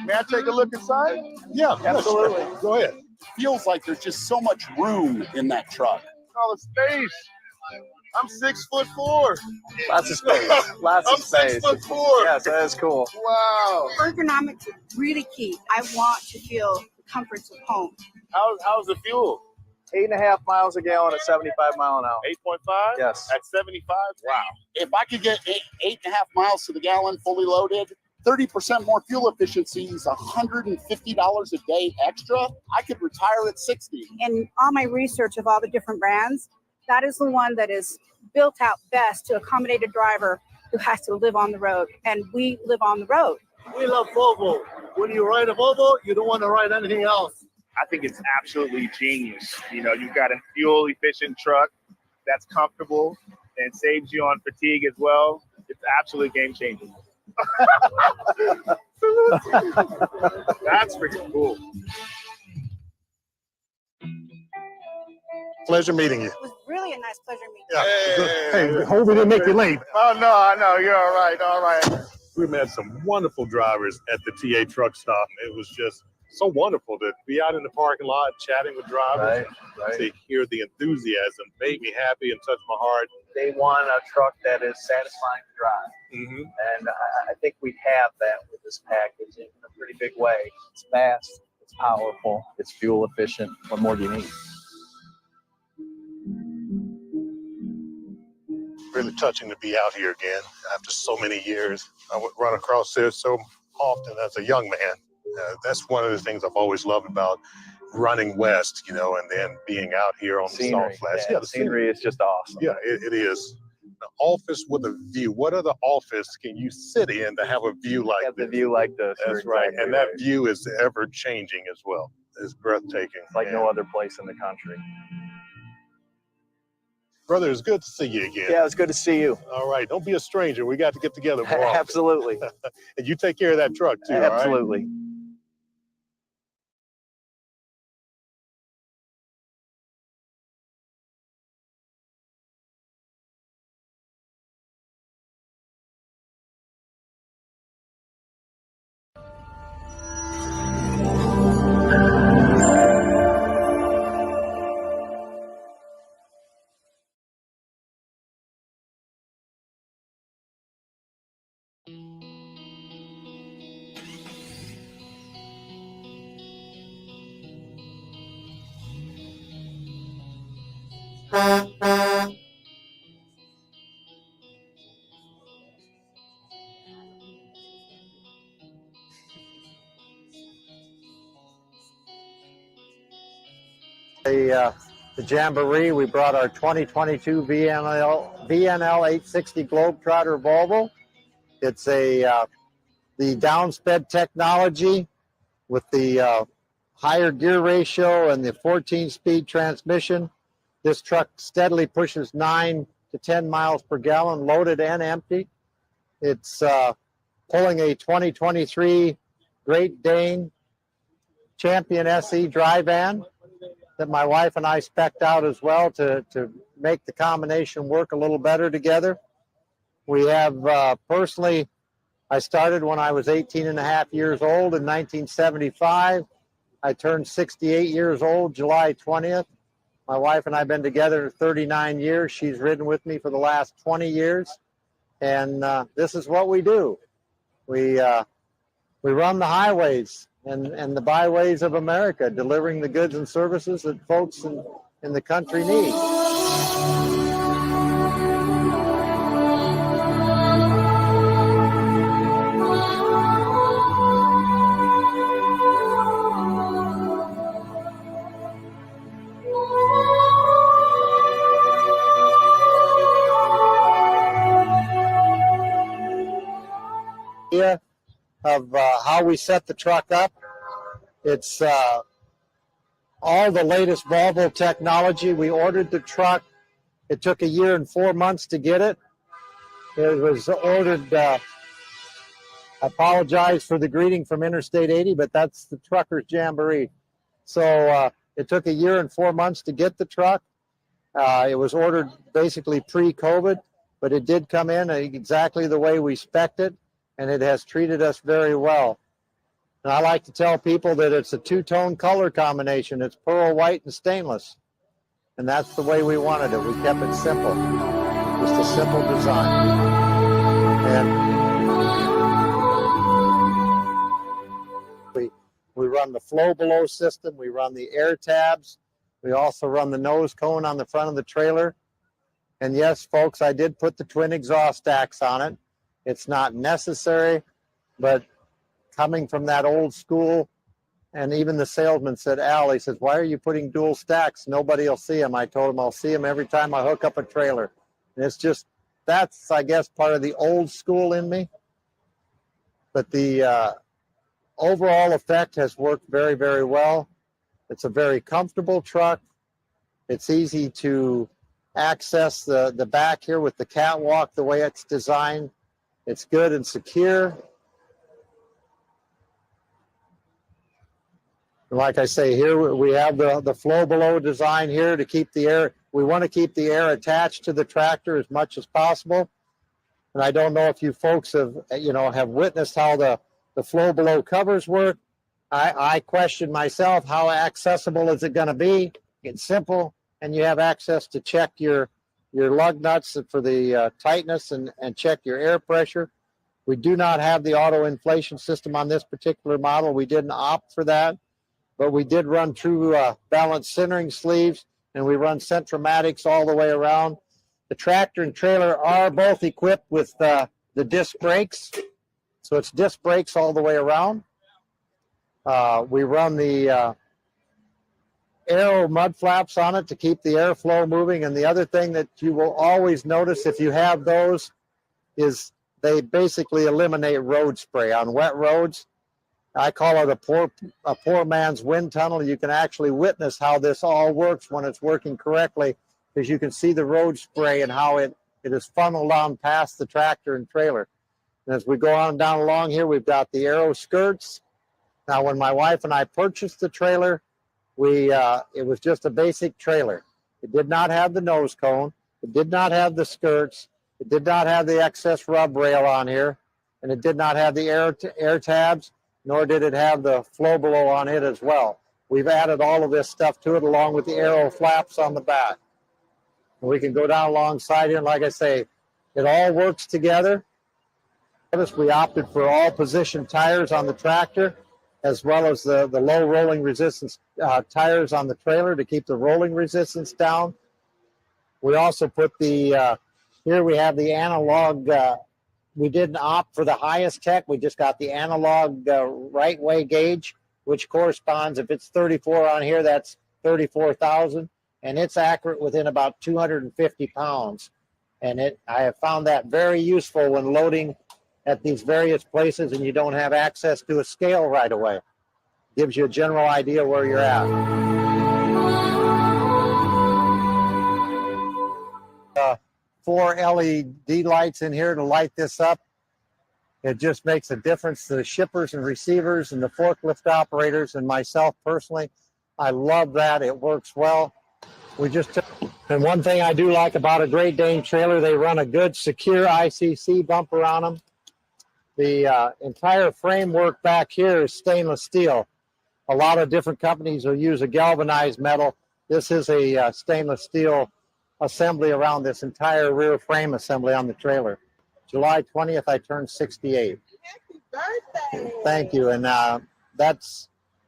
Speaker 16: May I take a look inside?
Speaker 15: Yeah, absolutely. Go ahead.
Speaker 16: Feels like there's just so much room in that truck.
Speaker 15: All the space. I'm 6'4".
Speaker 14: Lots of space. Lots of space.
Speaker 15: I'm 6'4".
Speaker 14: Yes, that is cool.
Speaker 15: Wow.
Speaker 13: Ergonomics is really key. I want to feel the comforts of home.
Speaker 15: How's the fuel?
Speaker 14: 8.5 miles a gallon at 75 mile an hour.
Speaker 15: 8.5?
Speaker 14: Yes.
Speaker 15: At 75? Wow.
Speaker 16: If I could get 8.5 miles to the gallon fully loaded, 30% more fuel efficiency is $150 a day extra. I could retire at 60.
Speaker 13: And all my research of all the different brands, that is the one that is built out best to accommodate a driver who has to live on the road. And we live on the road.
Speaker 15: We love Volvo. When you ride a Volvo, you don't want to ride anything else.
Speaker 17: I think it's absolutely genius. You know, you've got a fuel efficient truck that's comfortable and saves you on fatigue as well. It's absolutely game changing. That's freaking cool.
Speaker 15: Pleasure meeting you.
Speaker 13: It was really a nice pleasure meeting you.
Speaker 15: Yeah. Hey, hope we didn't make you late.
Speaker 17: Oh, no, I know. You're all right. All right.
Speaker 15: We met some wonderful drivers at the TA truck stop. It was just so wonderful to be out in the parking lot chatting with drivers.
Speaker 14: Right.
Speaker 15: To hear the enthusiasm made me happy and touched my heart.
Speaker 14: They want a truck that is satisfying to drive.
Speaker 15: Mm-hmm.
Speaker 14: And I think we have that with this package in a pretty big way. It's fast, it's powerful, it's fuel efficient. What more do you need?
Speaker 15: really touching to be out here again after so many years. I would run across this so often as a young man. That's one of the things I've always loved about running west, and then being out here on the salt flats.
Speaker 18: Yeah, the scenery is just awesome.
Speaker 15: Yeah, it is. The office with a view. What other office can you sit in to have a view like this?
Speaker 18: The view like this.
Speaker 15: That's right. And that view is ever changing as well. It's breathtaking.
Speaker 18: It's like no other place in the country.
Speaker 15: Brother, it's good to see you again.
Speaker 18: Yeah, it's good to see you.
Speaker 15: All right. Don't be a stranger. We got to get together more often.
Speaker 18: Absolutely.
Speaker 15: And you take care of that truck too.
Speaker 18: Absolutely.
Speaker 15: All right?
Speaker 19: The Jamboree, we brought our 2022 VNL 860 Globetrotter Volvo. It's the downsped technology with the higher gear ratio and the 14-speed transmission. This truck steadily pushes 9 to 10 miles per gallon, loaded and empty. It's pulling a 2023 Great Dane Champion SE dry van that my wife and I spec'd out as well to make the combination work a little better together. We have personally, I started when I was 18 and a half years old in 1975. I turned 68 years old July 20th. My wife and I have been together 39 years. She's ridden with me for the last 20 years. And this is what we do. We run the highways and the byways of America, delivering the goods and services that folks in the country need. Of how we set the truck up. It's all the latest Volvo technology. We ordered the truck. It took 1 year and 4 months to get it. It was ordered, I apologize for the greeting from Interstate 80, but that's the Truckers Jamboree. So it took 1 year and 4 months to get the truck. It was ordered basically pre-COVID, but it did come in exactly the way we spec'd it, and it has treated us very well. And I like to tell people that it's a two-tone color combination. It's pearl white and stainless. And that's the way we wanted it. We kept it simple. Just a simple design. And we run the flow below system. We run the air tabs. We also run the nose cone on the front of the trailer. And yes, folks, I did put the twin exhaust stacks on it. It's not necessary, but coming from that old school, and even the salesman said, Al, he says, why are you putting dual stacks? Nobody will see them. I told him I'll see them every time I hook up a trailer. And it's just, that's, I guess, part of the old school in me. But the overall effect has worked very, very well. It's a very comfortable truck. It's easy to access the back here with the catwalk, the way it's designed. It's good and secure. Like I say, here we have the flow below design here to keep the air. We want to keep the air attached to the tractor as much as possible. And I don't know if you folks have witnessed how the flow below covers work. I question myself, how accessible is it going to be? It's simple, and you have access to check your lug nuts for the tightness and check your air pressure. We do not have the auto inflation system on this particular model. We didn't opt for that, but we did run true balanced centering sleeves, and we run Centromatics all the way around. The tractor and trailer are both equipped with the disc brakes. So it's disc brakes all the way around. We run the aero mud flaps on it to keep the airflow moving. And the other thing that you will always notice if you have those is they basically eliminate road spray on wet roads. I call it a poor man's wind tunnel. You can actually witness how this all works when it's working correctly, because you can see the road spray and how it is funneled on past the tractor and trailer. And as we go on down along here, we've got the aero skirts. Now, when my wife and I purchased the trailer, it was just a basic trailer. It did not have the nose cone. It did not have the skirts. It did not have the excess rub rail on here. And it did not have the air tabs, nor did it have the flow below on it as well. We've added all of this stuff to it along with the aero flaps on the back. And we can go down alongside here, and like I say, it all works together. We opted for all position tires on the tractor, as well as the low rolling resistance tires on the trailer to keep the rolling resistance down. We also put here we have the analog, we didn't opt for the highest tech, we just got the analog right way gauge, which corresponds, if it's 34 on here, that's 34,000, and it's accurate within about 250 pounds. And I have found that very useful when loading at these various places and you don't have access to a scale right away. Gives you a general idea where you're at. 4 LED lights in here to light this up. It just makes a difference to the shippers and receivers and the forklift operators and myself personally. I love that. It works well. And one thing I do like about a Great Dane trailer, they run a good secure ICC bumper on them. The entire framework back here is stainless steel. A lot of different companies will use a galvanized metal. This is a stainless steel assembly around this entire rear frame assembly on the trailer. July 20th, I turned 68.
Speaker 3: Happy birthday.
Speaker 19: Thank you. And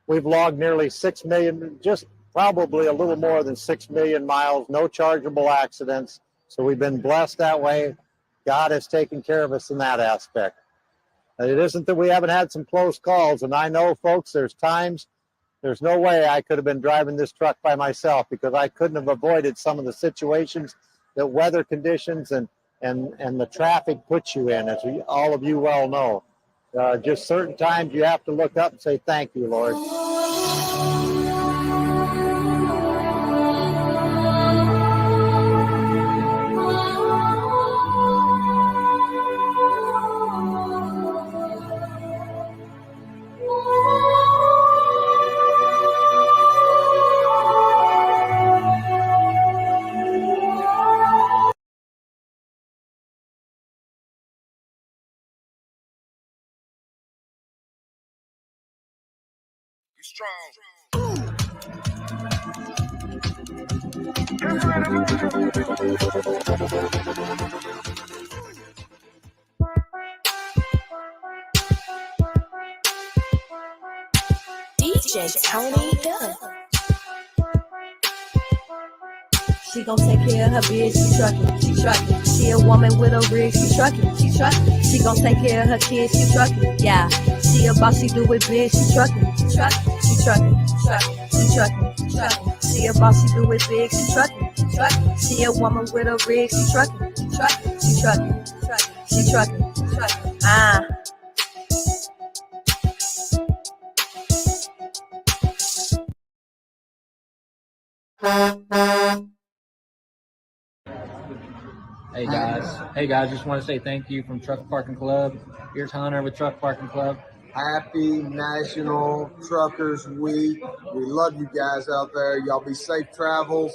Speaker 19: we've logged nearly 6 million, just probably a little more than 6 million miles, no chargeable accidents. So we've been blessed that way. God has taken care of us in that aspect. It isn't that we haven't had some close calls. And I know, folks, there's no way I could have been driving this truck by myself, because I couldn't have avoided some of the situations that weather conditions and the traffic puts you in, as all of you well know. Just certain times you have to look up and say, thank you, Lord.
Speaker 4: DJ Tony Hill. She gon' take care of her bitch, she truckin'. She a woman with a rig, she truckin'. She gon' take care of her kids, she truckin'. Yeah, she a boss, she do it big, she truckin'. She a boss, she do it big, she truckin'. She a woman with a rig, she truckin'. She truckin'.
Speaker 20: Hey guys, just want to say thank you from Truck Parking Club. Here's Hunter with Truck Parking Club.
Speaker 21: Happy National Truckers Week. We love you guys out there. Y'all be safe travels.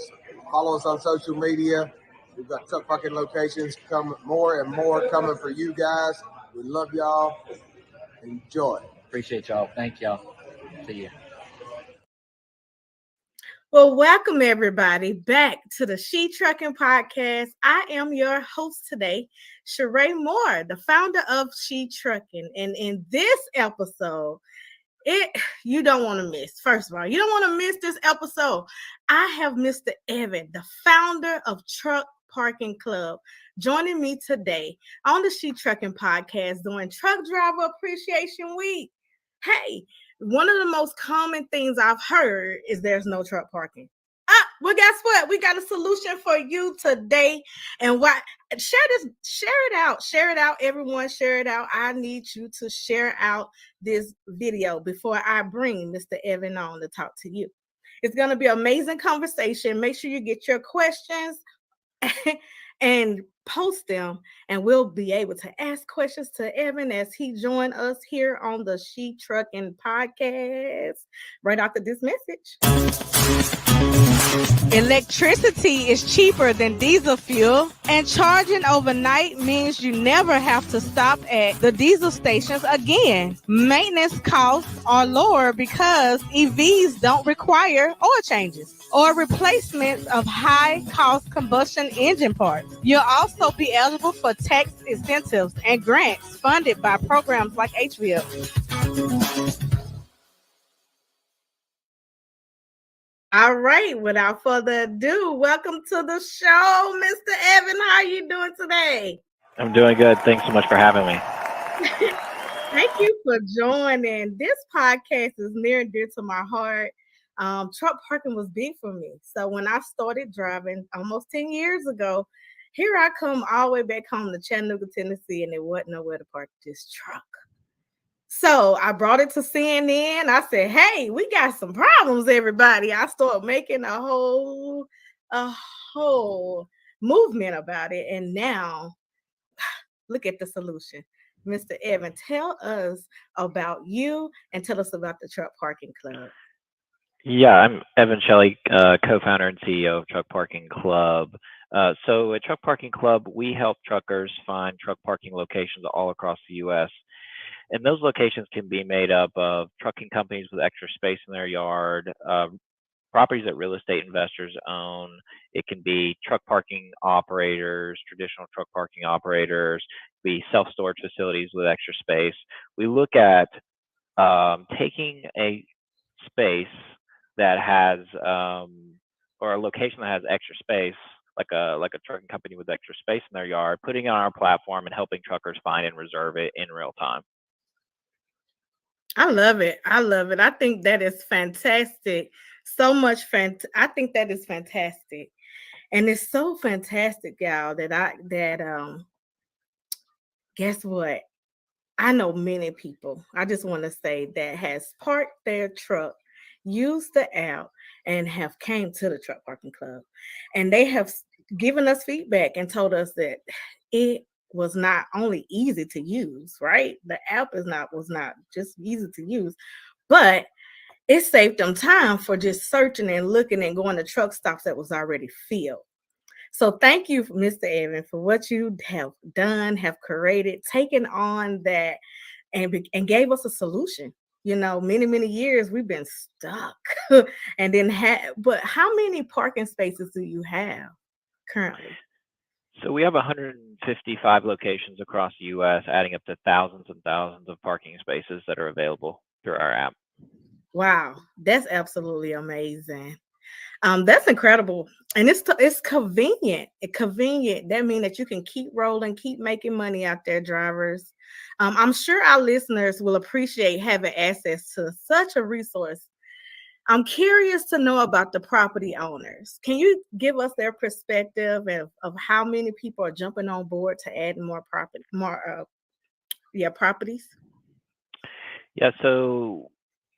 Speaker 21: Follow us on social media. We've got truck parking locations coming, more and more coming for you guys. We love y'all. Enjoy.
Speaker 20: Appreciate y'all. Thank y'all. See ya.
Speaker 3: Well, welcome everybody back to the She Trucking Podcast. I am your host today, Sheree Moore, the founder of She Trucking. And in this episode, you don't want to miss. First of all, you don't want to miss this episode. I have Mr. Evan, the founder of Truck Parking Club. Joining me today on the She Trucking Podcast during Truck Driver Appreciation Week. Hey, one of the most common things I've heard is there's no truck parking. Well, guess what? We got a solution for you today. And why? Share it out, everyone. Share it out. I need you to share out this video before I bring Mr. Evan on to talk to you. It's going to be an amazing conversation. Make sure you get your questions and post them, and we'll be able to ask questions to Evan as he join us here on the She Trucking Podcast right after this message. Electricity is cheaper than diesel fuel, and charging overnight means you never have to stop at the diesel stations again. Maintenance costs are lower because EVs don't require oil changes or replacements of high-cost combustion engine parts. You'll also be eligible for tax incentives and grants funded by programs like HVIP. All right, without further ado, welcome to the show, Mr. Evan. How are you doing today?
Speaker 2: I'm doing good. Thanks so much for having me.
Speaker 3: Thank you for joining. This podcast is near and dear to my heart. Truck parking was big for me. So when I started driving almost 10 years ago, here I come all the way back home to Chattanooga, Tennessee, and there wasn't nowhere to park this truck. So I brought it to CNN. I said, hey, we got some problems, everybody. I started making a whole movement about it. And now look at the solution. Mr. Evan, tell us about you and tell us about the Truck Parking Club.
Speaker 2: Yeah, I'm Evan Shelley, co-founder and CEO of Truck Parking Club. So at Truck Parking Club, we help truckers find truck parking locations all across the U.S. And those locations can be made up of trucking companies with extra space in their yard, properties that real estate investors own. It can be truck parking operators, traditional truck parking operators, be self-storage facilities with extra space. We look at taking a space that has, or a location that has extra space, like a trucking company with extra space in their yard, putting it on our platform and helping truckers find and reserve it in real time.
Speaker 3: I love it. I think that is fantastic. I think that is fantastic. And it's so fantastic, y'all, that guess what? I know many people, I just want to say, that has parked their truck, used the app, and have came to the Truck Parking Club. And they have given us feedback and told us that it was not only easy to use, right? The app was not just easy to use, but it saved them time for just searching and looking and going to truck stops that was already filled. So thank you, Mr. Evan, for what you have done, have created, taken on that, and gave us a solution. You know, many years we've been stuck, and then but how many parking spaces do you have currently?
Speaker 2: So we have 155 locations across the U.S., adding up to thousands and thousands of parking spaces that are available through our app.
Speaker 3: Wow, that's absolutely amazing. That's incredible, and it's convenient. Convenient. That means that you can keep rolling, keep making money out there, drivers. I'm sure our listeners will appreciate having access to such a resource. I'm curious to know about the property owners. Can you give us their perspective of how many people are jumping on board to add more properties?
Speaker 2: Yeah, so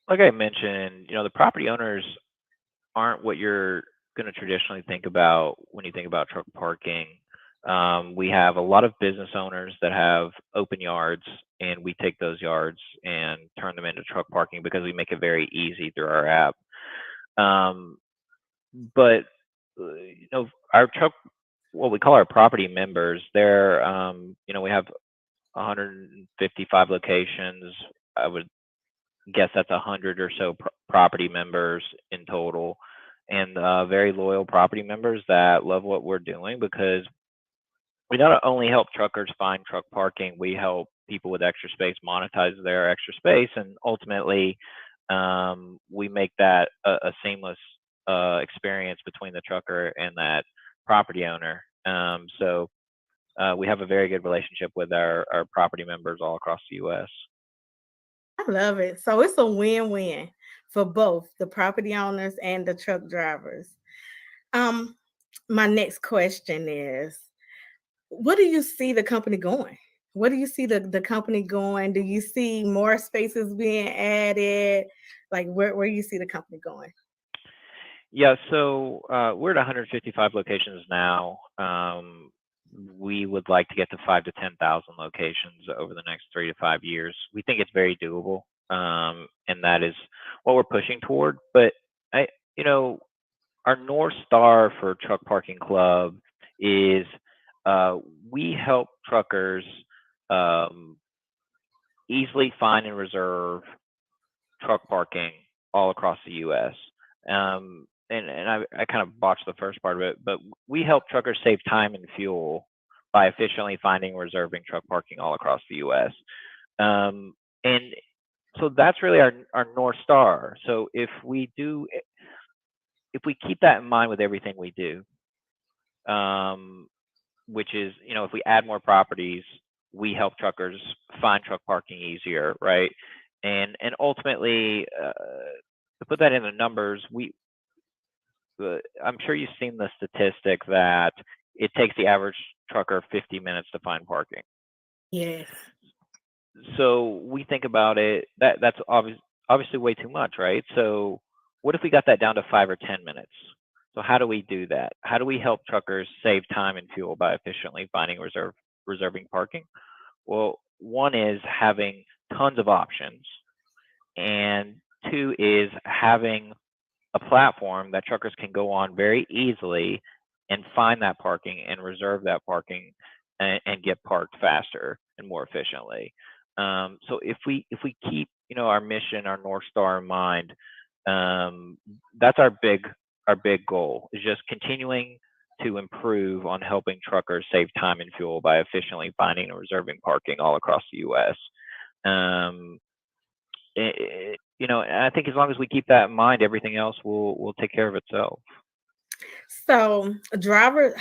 Speaker 2: like I mentioned, the property owners aren't what you're going to traditionally think about when you think about truck parking. We have a lot of business owners that have open yards, and we take those yards and turn them into truck parking because we make it very easy through our app. But our truck, what we call our property members, they're we have 155 locations. I would guess that's 100 or so property members in total, and very loyal property members that love what we're doing, because we not only help truckers find truck parking, we help people with extra space monetize their extra space, and ultimately we make that a seamless experience between the trucker and that property owner. So we have a very good relationship with our property members all across the U.S.
Speaker 3: I love it. So it's a win-win for both the property owners and the truck drivers. Um, my next question is, what do you see the company going? Where do you see the company going? Do you see more spaces being added? Like where you see the company going?
Speaker 2: Yeah, so we're at 155 locations now. We would like to get to 5 to 10,000 locations over the next 3 to 5 years. We think it's very doable, and that is what we're pushing toward. But I, you know, our North Star for Truck Parking Club is we help truckers um, easily find and reserve truck parking all across the U.S. And I kind of botched the first part of it, but we help truckers save time and fuel by efficiently finding and reserving truck parking all across the U.S. And so that's really our North Star. So if we keep that in mind with everything we do, which is, if we add more properties, we help truckers find truck parking easier, right? And ultimately, to put that into numbers, I'm sure you've seen the statistic that it takes the average trucker 50 minutes to find parking.
Speaker 3: Yes.
Speaker 2: So we think about it, that's obviously way too much, right? So what if we got that down to 5 or 10 minutes? So how do we do that? How do we help truckers save time and fuel by efficiently finding reserving parking? Well, one is having tons of options, and two is having a platform that truckers can go on very easily and find that parking and reserve that parking and get parked faster and more efficiently. So if we keep our mission, our North Star in mind, that's our big goal, is just continuing to improve on helping truckers save time and fuel by efficiently finding and reserving parking all across the U.S. And I think as long as we keep that in mind, everything else will take care of itself.
Speaker 3: So drivers,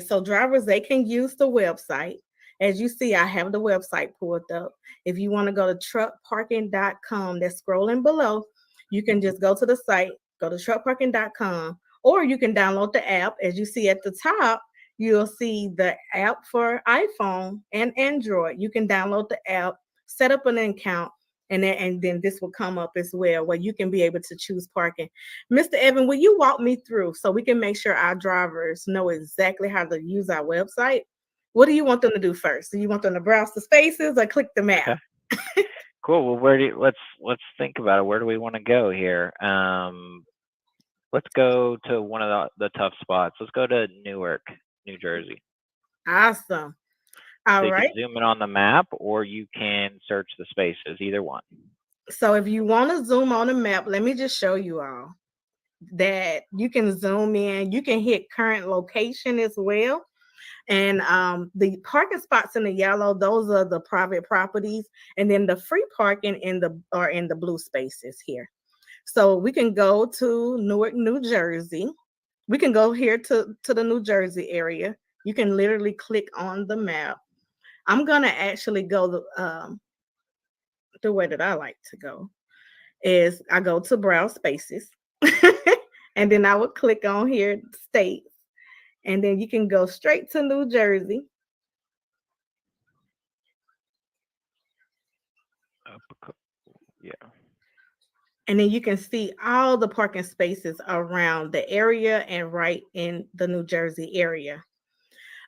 Speaker 3: so drivers, they can use the website. As you see, I have the website pulled up. If you want to go to truckparking.com, that's scrolling below, you can just go to the site, go to truckparking.com, or you can download the app. As you see at the top, you'll see the app for iPhone and Android. You can download the app, set up an account, and then this will come up as well, where you can be able to choose parking. Mr. Evan, will you walk me through so we can make sure our drivers know exactly how to use our website? What do you want them to do first? Do you want them to browse the spaces or click the map?
Speaker 2: Okay. Cool. Well, let's think about it. Where do we want to go here? Let's go to one of the tough spots. Let's go to Newark, New Jersey.
Speaker 3: Awesome. All
Speaker 2: so
Speaker 3: right.
Speaker 2: You can zoom in on the map, or you can search the spaces, either one.
Speaker 3: So if you want to zoom on the map, let me just show you all that you can zoom in. You can hit current location as well. And the parking spots in the yellow, those are the private properties. And then the free parking are in the blue spaces here. So we can go to Newark, New Jersey. We can go here to the New Jersey area. You can literally click on the map. I'm going to actually go the way that I like to go is I go to browse spaces and then I would click on here states, and then you can go straight to New Jersey.
Speaker 2: Yeah.
Speaker 3: And then you can see all the parking spaces around the area and right in the New Jersey area.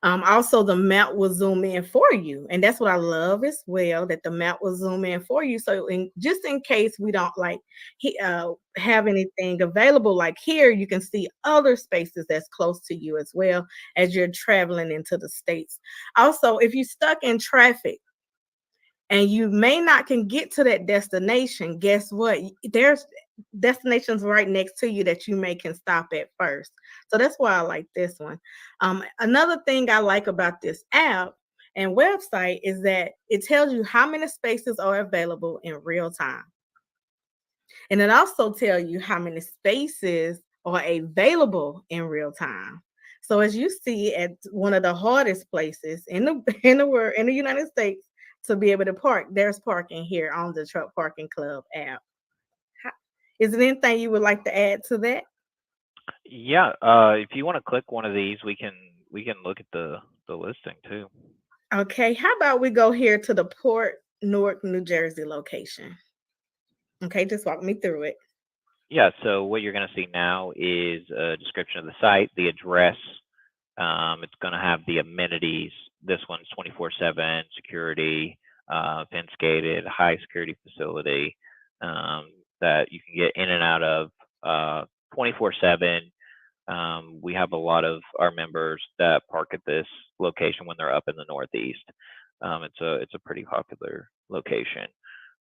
Speaker 3: Also, the map will zoom in for you. And that's what I love as well, that the map will zoom in for you. So just in case we don't have anything available, like here, you can see other spaces that's close to you as well as you're traveling into the States. Also, if you're stuck in traffic and you may not can get to that destination, guess what? There's destinations right next to you that you can stop at first. So that's why I like this one. Another thing I like about this app and website is that it tells you how many spaces are available in real time. And it also tells you how many spaces are available in real time. So as you see, at one of the hardest places in the in the world, in the United States, to be able to park, there's parking here on the Truck Parking Club app. Is there anything you would like to add to that?
Speaker 2: Yeah, if you want to click one of these, we can look at the listing too.
Speaker 3: Okay, how about we go here to the Port Newark, New Jersey location? Okay, just walk me through it.
Speaker 2: Yeah, so what you're going to see now is a description of the site, the address. It's going to have the amenities. This one's 24/7 security, fence gated, high security facility that you can get in and out of 24/7. We have a lot of our members that park at this location when they're up in the Northeast. It's a pretty popular location.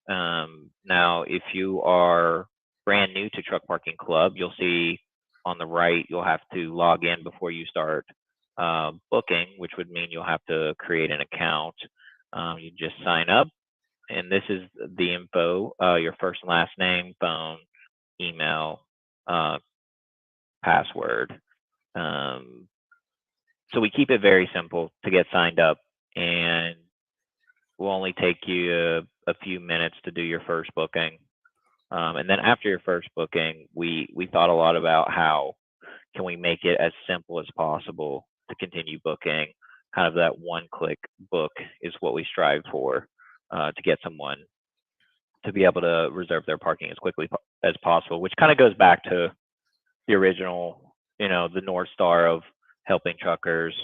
Speaker 2: Now, if you are brand new to Truck Parking Club, you'll see on the right you'll have to log in before you start booking, which would mean you'll have to create an account. You just sign up, and this is the info: your first and last name, phone, email, password. So we keep it very simple to get signed up, and will only take you a few minutes to do your first booking. And then after your first booking, we thought a lot about how can we make it as simple as possible to continue booking. Kind of that one-click book is what we strive for, to get someone to be able to reserve their parking as quickly as possible, which kind of goes back to the original, the North Star of helping truckers,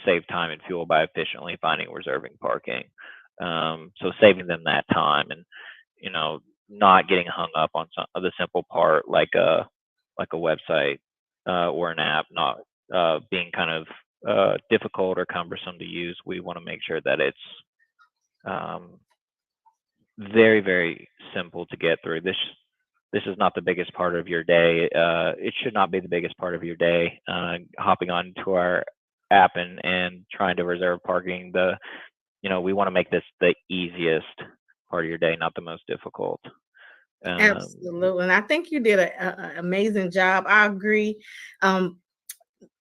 Speaker 2: save time and fuel by efficiently finding and reserving parking. So saving them that time and, not getting hung up on some of the simple part like a website or an app, not being kind of difficult or cumbersome to use. We want to make sure that it's very, very simple to get through. This is not the biggest part of your day. It should not be the biggest part of your day. Hopping onto our app and trying to reserve parking. We want to make this the easiest part of your day, not the most difficult.
Speaker 3: Absolutely, and I think you did an amazing job. I agree.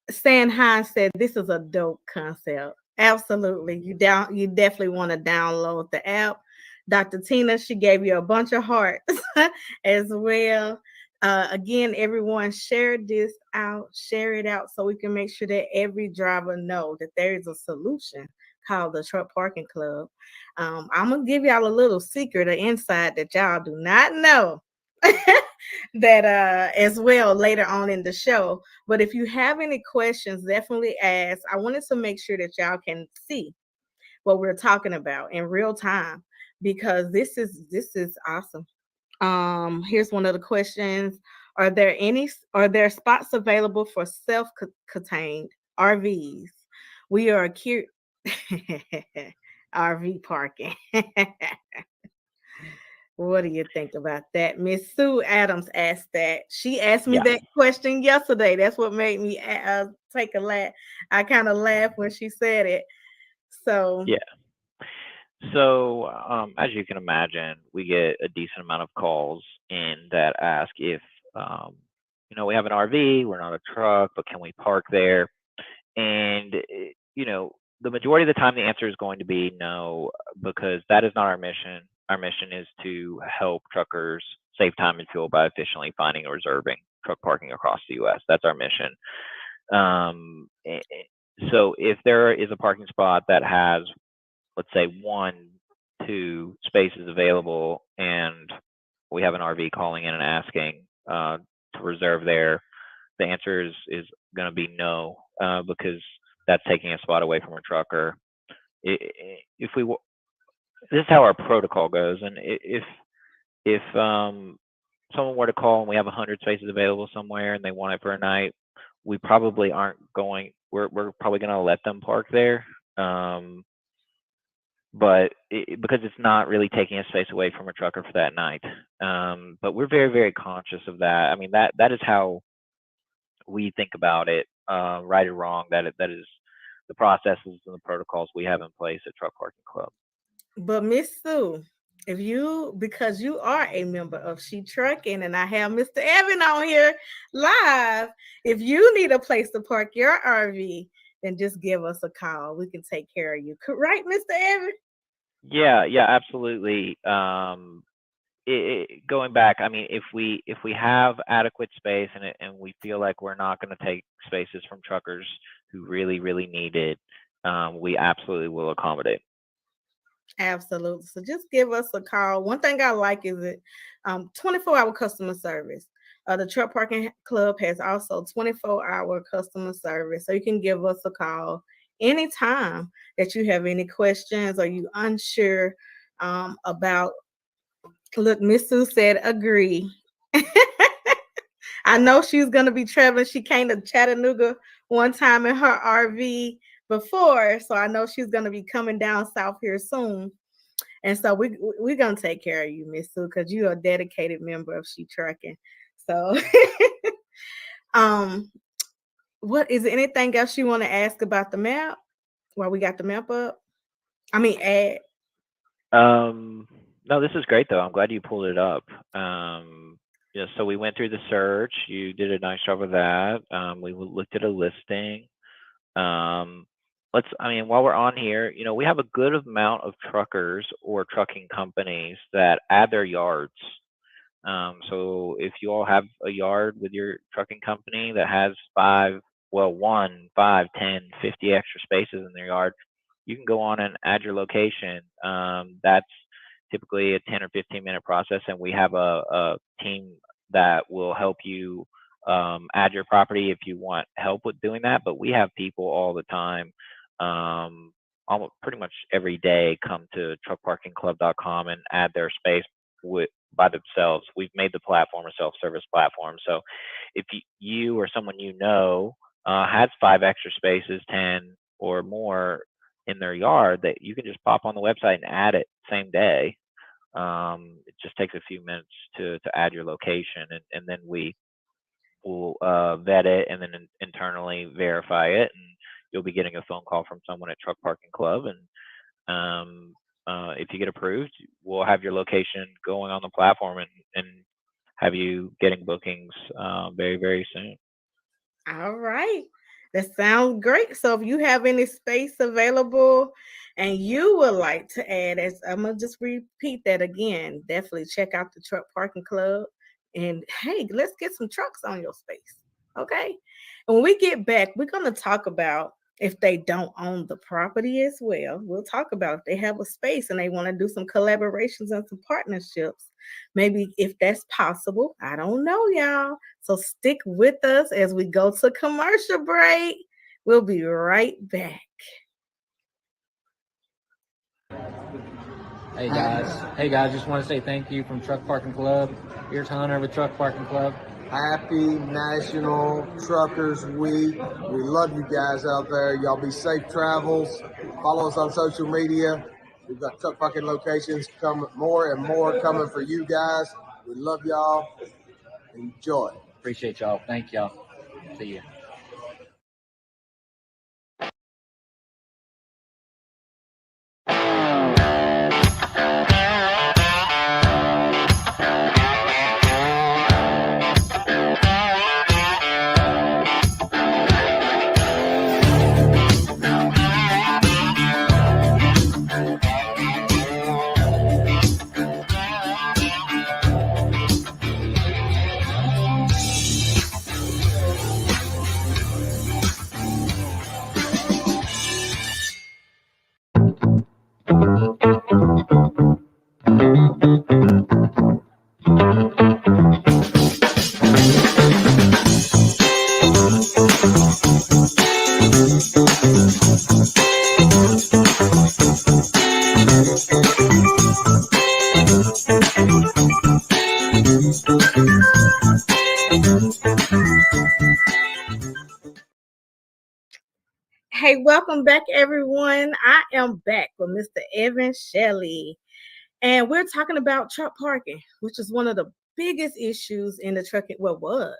Speaker 3: Stan Hines said this is a dope concept. Absolutely, you definitely want to download the app. Dr. Tina, she gave you a bunch of hearts as well. Again, everyone share this out, share it out so we can make sure that every driver know that there is a solution called the Truck Parking Club. I'm gonna give y'all a little secret, an insight that y'all do not know. That as well later on in the show. But if you have any questions, definitely ask. I wanted to make sure that y'all can see what we're talking about in real time because this is awesome. Here's one of the questions. Are there spots available for self-contained RVs? We are cute RV parking. What do you think about that? Miss Sue Adams asked that. She asked me that question yesterday. That's what made me take a laugh. I kind of laughed when she said it. So
Speaker 2: yeah. So as you can imagine, we get a decent amount of calls in that ask if we have an RV, we're not a truck, but can we park there? And the majority of the time, the answer is going to be no, because that is not our mission. Our mission is to help truckers save time and fuel by efficiently finding and reserving truck parking across the U.S. That's our mission. So if there is a parking spot that has, let's say, 1-2 spaces available, and we have an RV calling in and asking to reserve there, the answer is going to be no, because that's taking a spot away from a trucker. This is how our protocol goes, and if someone were to call and we have 100 spaces available somewhere and they want it for a night, we probably aren't going. We're probably going to let them park there, but because it's not really taking a space away from a trucker for that night. But we're very, very conscious of that. I mean, that is how we think about it, right or wrong. That is the processes and the protocols we have in place at Truck Parking Club.
Speaker 3: But Miss Sue, because you are a member of She Trucking, and I have Mr. Evan on here live. If you need a place to park your RV, then just give us a call. We can take care of you. Right, Mr. Evan?
Speaker 2: Yeah, absolutely. Going back, I mean, if we have adequate space and we feel like we're not going to take spaces from truckers who really need it, we absolutely will accommodate.
Speaker 3: Absolutely. So just give us a call. One thing I like is it 24-hour customer service. The Truck Parking Club has also 24-hour customer service. So you can give us a call anytime that you have any questions or you unsure about. Look, Miss Sue said agree. I know she's going to be traveling. She came to Chattanooga one time in her RV before, so I know she's going to be coming down south here soon. And so we're going to take care of you, Miss Sue, because you're a dedicated member of She Trucking. So what is there anything else you want to ask about the map while we got the map up? I mean, add.
Speaker 2: No, this is great though. I'm glad you pulled it up. Yeah, so we went through the search. You did a nice job of that. We looked at a listing. While we're on here, we have a good amount of truckers or trucking companies that add their yards. So if you all have a yard with your trucking company that has 1, 5, 10, 50 extra spaces in their yard, you can go on and add your location. That's typically a 10 or 15-minute process, and we have a team that will help you add your property if you want help with doing that. But we have people all the time, almost pretty much every day, come to truckparkingclub.com and add their space by themselves. We've made the platform a self-service platform. So if you or someone has 5 extra spaces, 10 or more in their yard, that you can just pop on the website and add it same day. It just takes a few minutes to add your location, and then we will vet it and then internally verify it, and you'll be getting a phone call from someone at Truck Parking Club, and if you get approved, we'll have your location going on the platform and have you getting bookings very soon.
Speaker 3: All right. That sounds great. So if you have any space available and you would like to add, I'm going to just repeat that again, definitely check out the Truck Parking Club. And hey, let's get some trucks on your space. Okay. And when we get back, we're going to talk about if they don't own the property as well. We'll talk about if they have a space and they want to do some collaborations and some partnerships. Maybe if that's possible. I don't know, y'all. So stick with us as we go to commercial break. We'll be right back.
Speaker 20: Hey guys, just want to say thank you from Truck Parking Club. Here's Hunter with Truck Parking Club.
Speaker 21: Happy National Truckers Week. We love you guys out there. Y'all be safe travels. Follow us on social media. We've got truck parking locations coming, more and more coming for you guys. We love y'all. Enjoy.
Speaker 20: Appreciate y'all. Thank y'all. See you.
Speaker 3: Hey, welcome back, everyone. I am back with Mr. Evan Shelley, and we're talking about truck parking, which is one of the biggest issues in the trucking. Well, was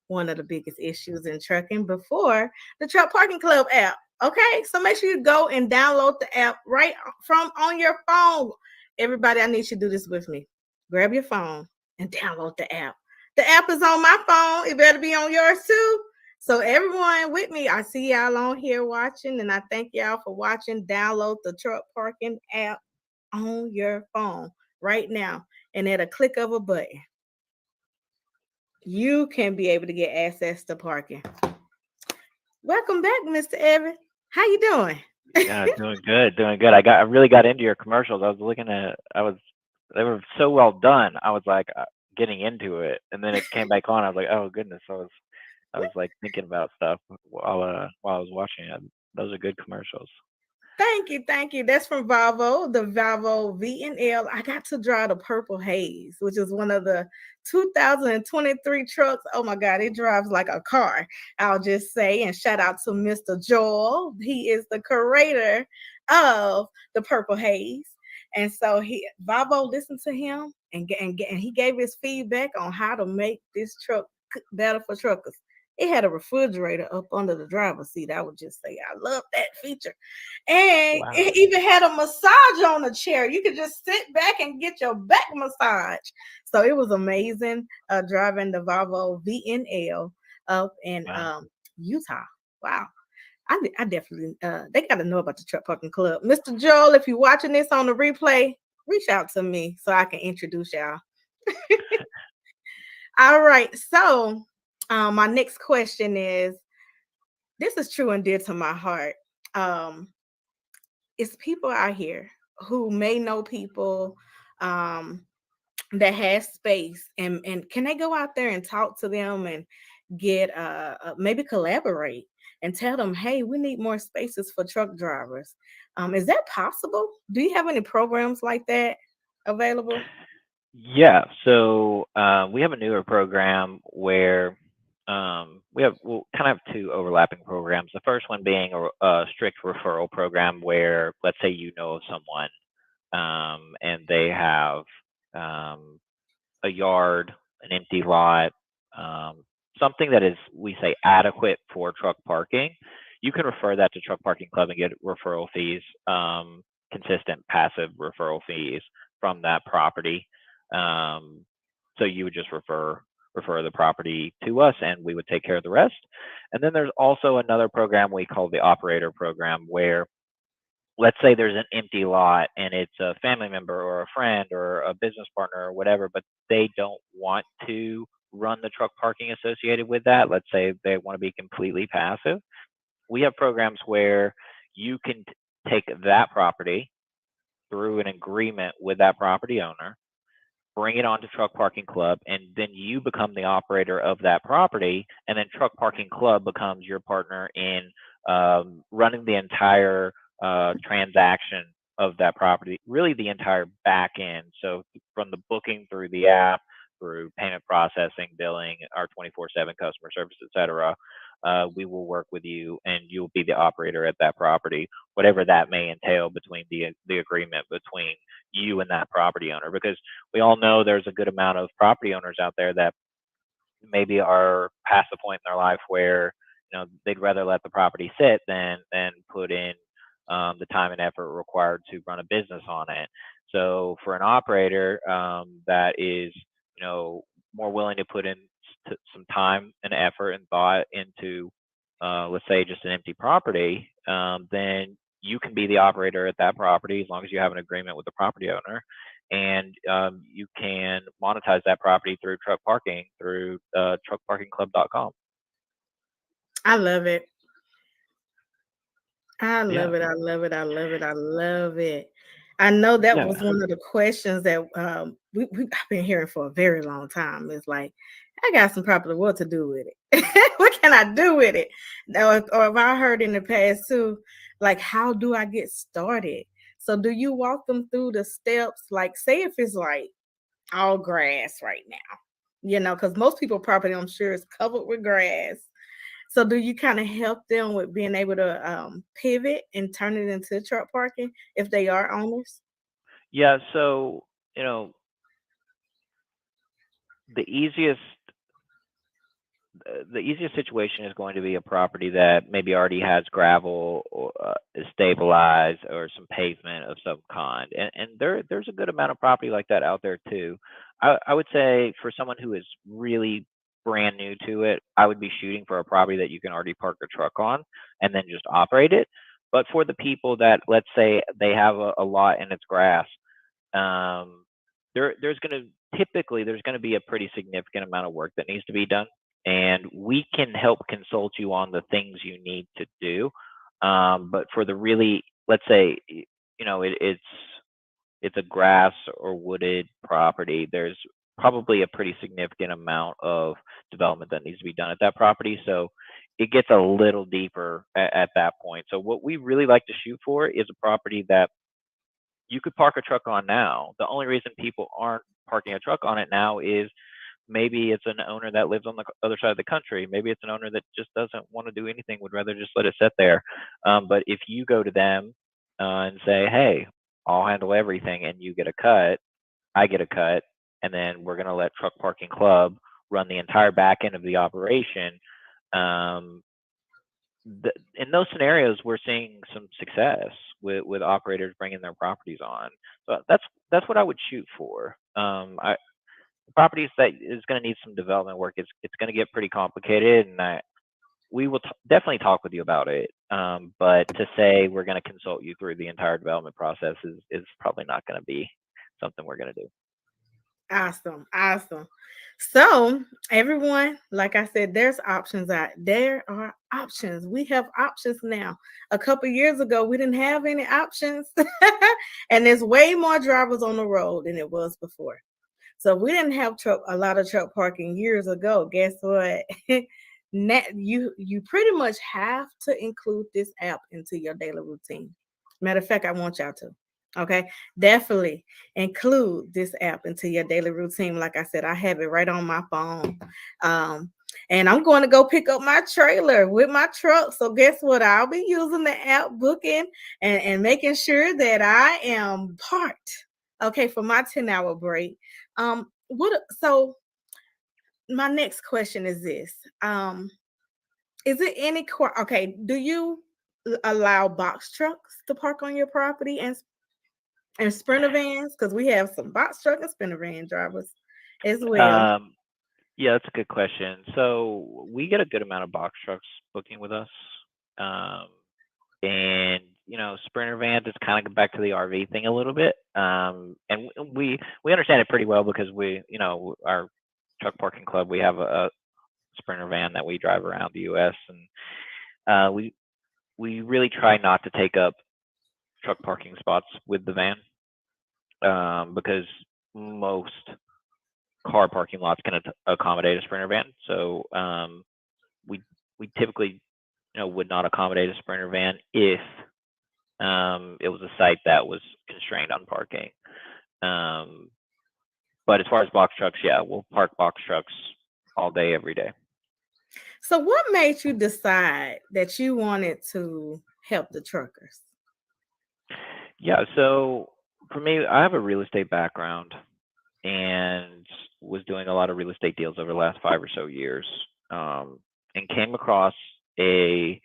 Speaker 3: one of the biggest issues in trucking before the Truck Parking Club app. Okay, so make sure you go and download the app right from on your phone. everybody, I need you to do this with me. Grab your phone and download the app. The app is on my phone. It better be on yours too. So everyone with me, I see y'all on here watching, and I thank y'all for watching. Download the truck parking app on your phone right now, and at a click of a button, you can be able to get access to parking. Welcome back, Mr. Evan. How you doing?
Speaker 2: Yeah, doing good. I really got into your commercials. They were so well done. I was like getting into it, and then it came back on. I was like, oh goodness. I was like thinking about stuff while I was watching it. Those are good commercials.
Speaker 3: Thank you. That's from Volvo, the Volvo V&L. I got to drive the Purple Haze, which is one of the 2023 trucks. Oh my God, it drives like a car. I'll just say, and shout out to Mr. Joel. He is the curator of the Purple Haze. And so Volvo listened to him and he gave his feedback on how to make this truck better for truckers. It had a refrigerator up under the driver's seat. I would just say I love that feature. And
Speaker 2: Wow.
Speaker 3: it even had a massage on the chair. You could just sit back and get your back massage. So it was amazing driving the Volvo VNL up in Utah. Wow. I definitely, they got to know about the Truck Parking Club. Mr. Joel, if you're watching this on the replay, reach out to me so I can introduce y'all. All right. So my next question is, this is true and dear to my heart. It's people out here who may know people that has space, and can they go out there and talk to them and get maybe collaborate and tell them, hey, we need more spaces for truck drivers. Is that possible? Do you have any programs like that available?
Speaker 2: Yeah, so we have a newer program where we'll kind of have two overlapping programs. The first one being a strict referral program where, let's say, you know of someone and they have a yard, an empty lot, something that is, we say, adequate for truck parking. You can refer that to Truck Parking Club and get referral fees, consistent passive referral fees from that property. So you would just refer the property to us and we would take care of the rest. And then there's also another program we call the operator program where, let's say there's an empty lot and it's a family member or a friend or a business partner or whatever, but they don't want to run the truck parking associated with that. Let's say they want to be completely passive. We have programs where you can take that property through an agreement with that property owner, bring it onto Truck Parking Club, and then you become the operator of that property, and then Truck Parking Club becomes your partner in running the entire transaction of that property, really the entire back end. So from the booking through the app, through payment processing, billing, our 24/7 customer service, etc. We will work with you, and you'll be the operator at that property, whatever that may entail between the agreement between you and that property owner. Because we all know there's a good amount of property owners out there that maybe are past the point in their life where they'd rather let the property sit than put in the time and effort required to run a business on it. So for an operator that is more willing to put in some time and effort and thought into let's say just an empty property, then you can be the operator at that property as long as you have an agreement with the property owner, and you can monetize that property through truck parking through truckparkingclub.com.
Speaker 3: I love it. I
Speaker 2: Yeah.
Speaker 3: love it. I love it. I love it. I love it. I know that was
Speaker 2: Yeah.
Speaker 3: one of the questions that I've been hearing for a very long time. It's like, I got some property. What to do with it? What can I do with it? Or have I heard in the past too, like, how do I get started? So do you walk them through the steps? Like, say if it's like all grass right now, because most people property, I'm sure, is covered with grass. So do you kind of help them with being able to pivot and turn it into truck parking if they are owners?
Speaker 2: Yeah, so the easiest the easiest situation is going to be a property that maybe already has gravel or is stabilized or some pavement of some kind. And there's a good amount of property like that out there too. I would say for someone who is really brand new to it, I would be shooting for a property that you can already park a truck on and then just operate it. But for the people that, let's say, they have a lot and it's grass, um, there's going to typically there's going to be a pretty significant amount of work that needs to be done, and we can help consult you on the things you need to do. But for the really, let's say, it's a grass or wooded property, there's probably a pretty significant amount of development that needs to be done at that property. So it gets a little deeper at that point. So what we really like to shoot for is a property that you could park a truck on now. The only reason people aren't parking a truck on it now is maybe it's an owner that lives on the other side of the country. Maybe it's an owner that just doesn't want to do anything, would rather just let it sit there. But if you go to them and say, hey, I'll handle everything and you get a cut, I get a cut, and then we're going to let Truck Parking Club run the entire back end of the operation. In those scenarios, we're seeing some success with operators bringing their properties on. So that's what I would shoot for. Properties that is going to need some development work. It's going to get pretty complicated, and we will definitely talk with you about it. But to say we're going to consult you through the entire development process is probably not going to be something we're going to do.
Speaker 3: Awesome. So everyone, like I said, there's options out. There are options. We have options now. A couple years ago, we didn't have any options, and there's way more drivers on the road than it was before. So we didn't have a lot of truck parking years ago. Guess what? You pretty much have to include this app into your daily routine. Matter of fact, I want y'all to. Okay, definitely include this app into your daily routine. Like I said, I have it right on my phone. And I'm going to go pick up my trailer with my truck. So guess what? I'll be using the app, booking and making sure that I am parked. Okay, for my 10-hour break. So my next question is this. Is it okay, do you allow box trucks to park on your property and sprinter vans? Because we have some box truck and sprinter van drivers as well.
Speaker 2: Yeah, that's a good question. So we get a good amount of box trucks booking with us. And sprinter vans just kind of go back to the RV thing a little bit. And we understand it pretty well because our truck parking club, we have a sprinter van that we drive around the US, and we really try not to take up truck parking spots with the van, because most car parking lots can accommodate a sprinter van. So we typically would not accommodate a sprinter van if it was a site that was constrained on parking. But as far as box trucks, yeah, we'll park box trucks all day, every day.
Speaker 3: So what made you decide that you wanted to help the truckers?
Speaker 2: Yeah, so for me, I have a real estate background and was doing a lot of real estate deals over the last 5 or so years, and came across a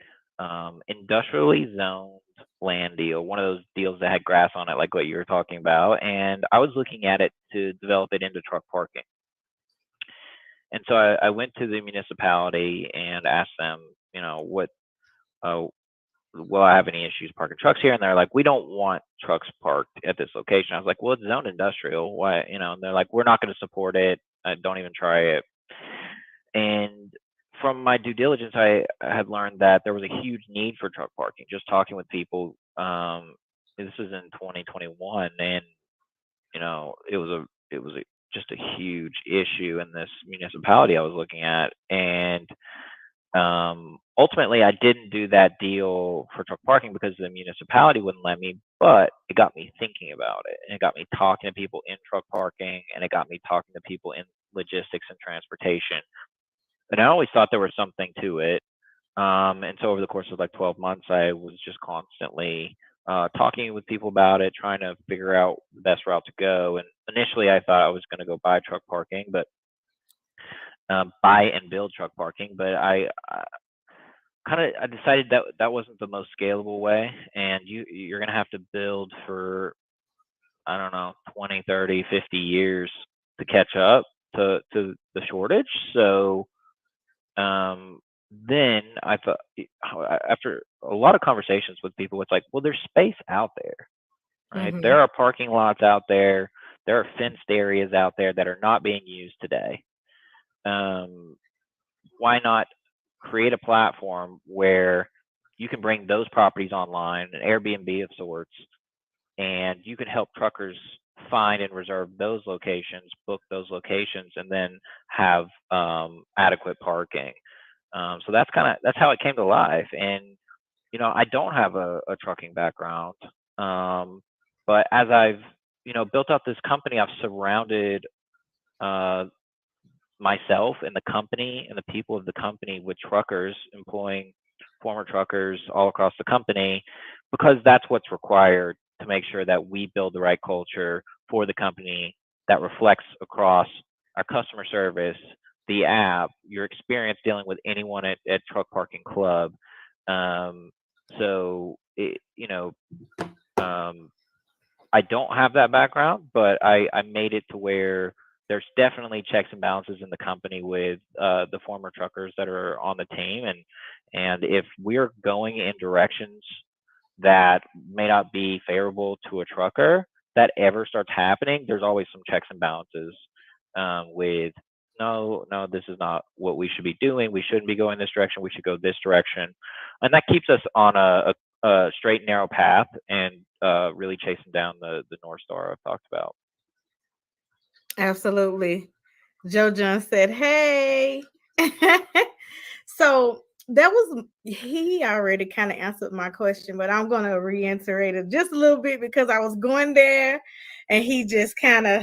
Speaker 2: industrially zoned land deal, one of those deals that had grass on it, like what you were talking about. And I was looking at it to develop it into truck parking. And so I went to the municipality and asked them, will I have any issues parking trucks here? And they're like, we don't want trucks parked at this location. I was like, well, it's zoned industrial. Why? And they're like, we're not going to support it. Don't even try it. And from my due diligence, I had learned that there was a huge need for truck parking. Just talking with people, this is in 2021, and it was just a huge issue in this municipality I was looking at. And ultimately, I didn't do that deal for truck parking because the municipality wouldn't let me, but it got me thinking about it, and it got me talking to people in truck parking, and it got me talking to people in logistics and transportation. And I always thought there was something to it. And so over the course of like 12 months, I was just constantly talking with people about it, trying to figure out the best route to go. And initially, I thought I was going to go buy truck parking, but buy and build truck parking, but I decided that that wasn't the most scalable way, and you're gonna have to build for, I don't know, 20, 30, 50 years to catch up to the shortage. So then I thought, after a lot of conversations with people, it's like, well, there's space out there, right?
Speaker 1: Mhm.
Speaker 2: There are parking lots out there. There are fenced areas out there that are not being used today. Um, why not create a platform where you can bring those properties online, an Airbnb of sorts, and you can help truckers find and reserve those locations, book those locations, and then have adequate parking. So that's how it came to life. And I don't have a trucking background, but as I've built out this company, I've surrounded uh, myself and the company and the people of the company with truckers, employing former truckers all across the company, because that's what's required to make sure that we build the right culture for the company that reflects across our customer service, the app, your experience dealing with anyone at Truck Parking Club. Um, so, um, I don't have that background, but I made it to where there's definitely checks and balances in the company with the former truckers that are on the team, and if we're going in directions that may not be favorable to a trucker, that ever starts happening, there's always some checks and balances with no, no, this is not what we should be doing. We shouldn't be going this direction. We should go this direction, and that keeps us on a straight and narrow path, and really chasing down the North Star I've talked about.
Speaker 3: Absolutely. Joe John said, "Hey." So that was, he already kind of answered my question, but I'm going to reiterate it just a little bit because I was going there and he just kind of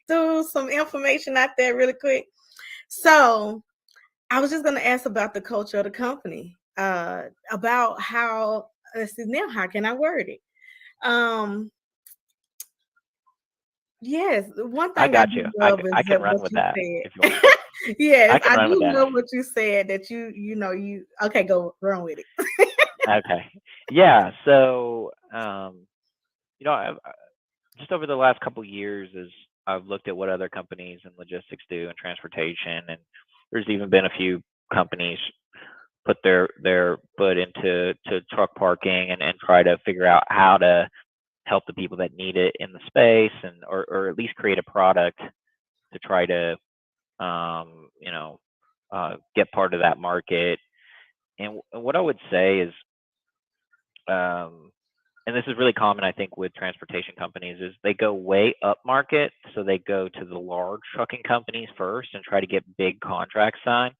Speaker 3: threw some information out there really quick. So I was just going to ask about the culture of the company, about how, let's see now, how can I word it? Yes, one
Speaker 2: I
Speaker 3: thing I
Speaker 2: got
Speaker 3: do
Speaker 2: you.
Speaker 3: love is
Speaker 2: I can
Speaker 3: that
Speaker 2: run
Speaker 3: what
Speaker 2: with
Speaker 3: you
Speaker 2: that if you want.
Speaker 3: said.
Speaker 2: I
Speaker 3: Yes,
Speaker 2: can
Speaker 3: I
Speaker 2: run with
Speaker 3: do
Speaker 2: that.
Speaker 3: love what you said, that you okay, go run with it.
Speaker 2: Okay. Yeah. So, just over the last couple years, as I've looked at what other companies in logistics do in transportation, and there's even been a few companies put their foot into truck parking, and try to figure out how to help the people that need it in the space, and or at least create a product to try to get part of that market. And what I would say is, um, and this is really common, I think, with transportation companies, is they go way up market. So they go to the large trucking companies first and try to get big contracts signed,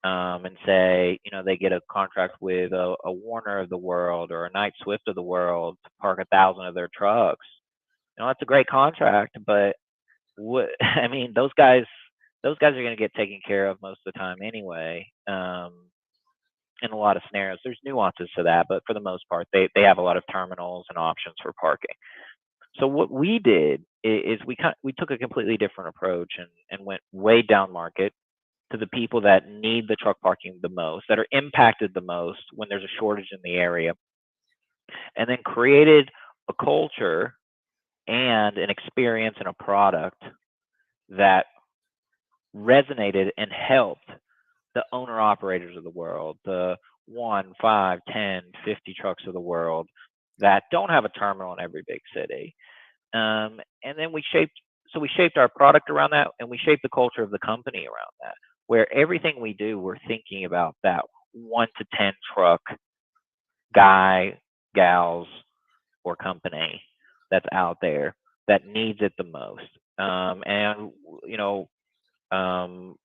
Speaker 2: and say, they get a contract with a Warner of the world or a Knight Swift of the world to park 1,000 of their trucks. That's a great contract, but what I mean, those guys are going to get taken care of most of the time anyway. In a lot of scenarios, there's nuances to that, but for the most part, they have a lot of terminals and options for parking. So what we did is we took a completely different approach, and went way down market to the people that need the truck parking the most, that are impacted the most when there's a shortage in the area, and then created a culture and an experience and a product that resonated and helped the owner operators of the world, the 1, 5, 10, 50 trucks of the world that don't have a terminal in every big city. And then we shaped our product around that, and we shaped the culture of the company around that, where everything we do, we're thinking about that 1 to 10 truck guy, gals, or company that's out there that needs it the most. And um,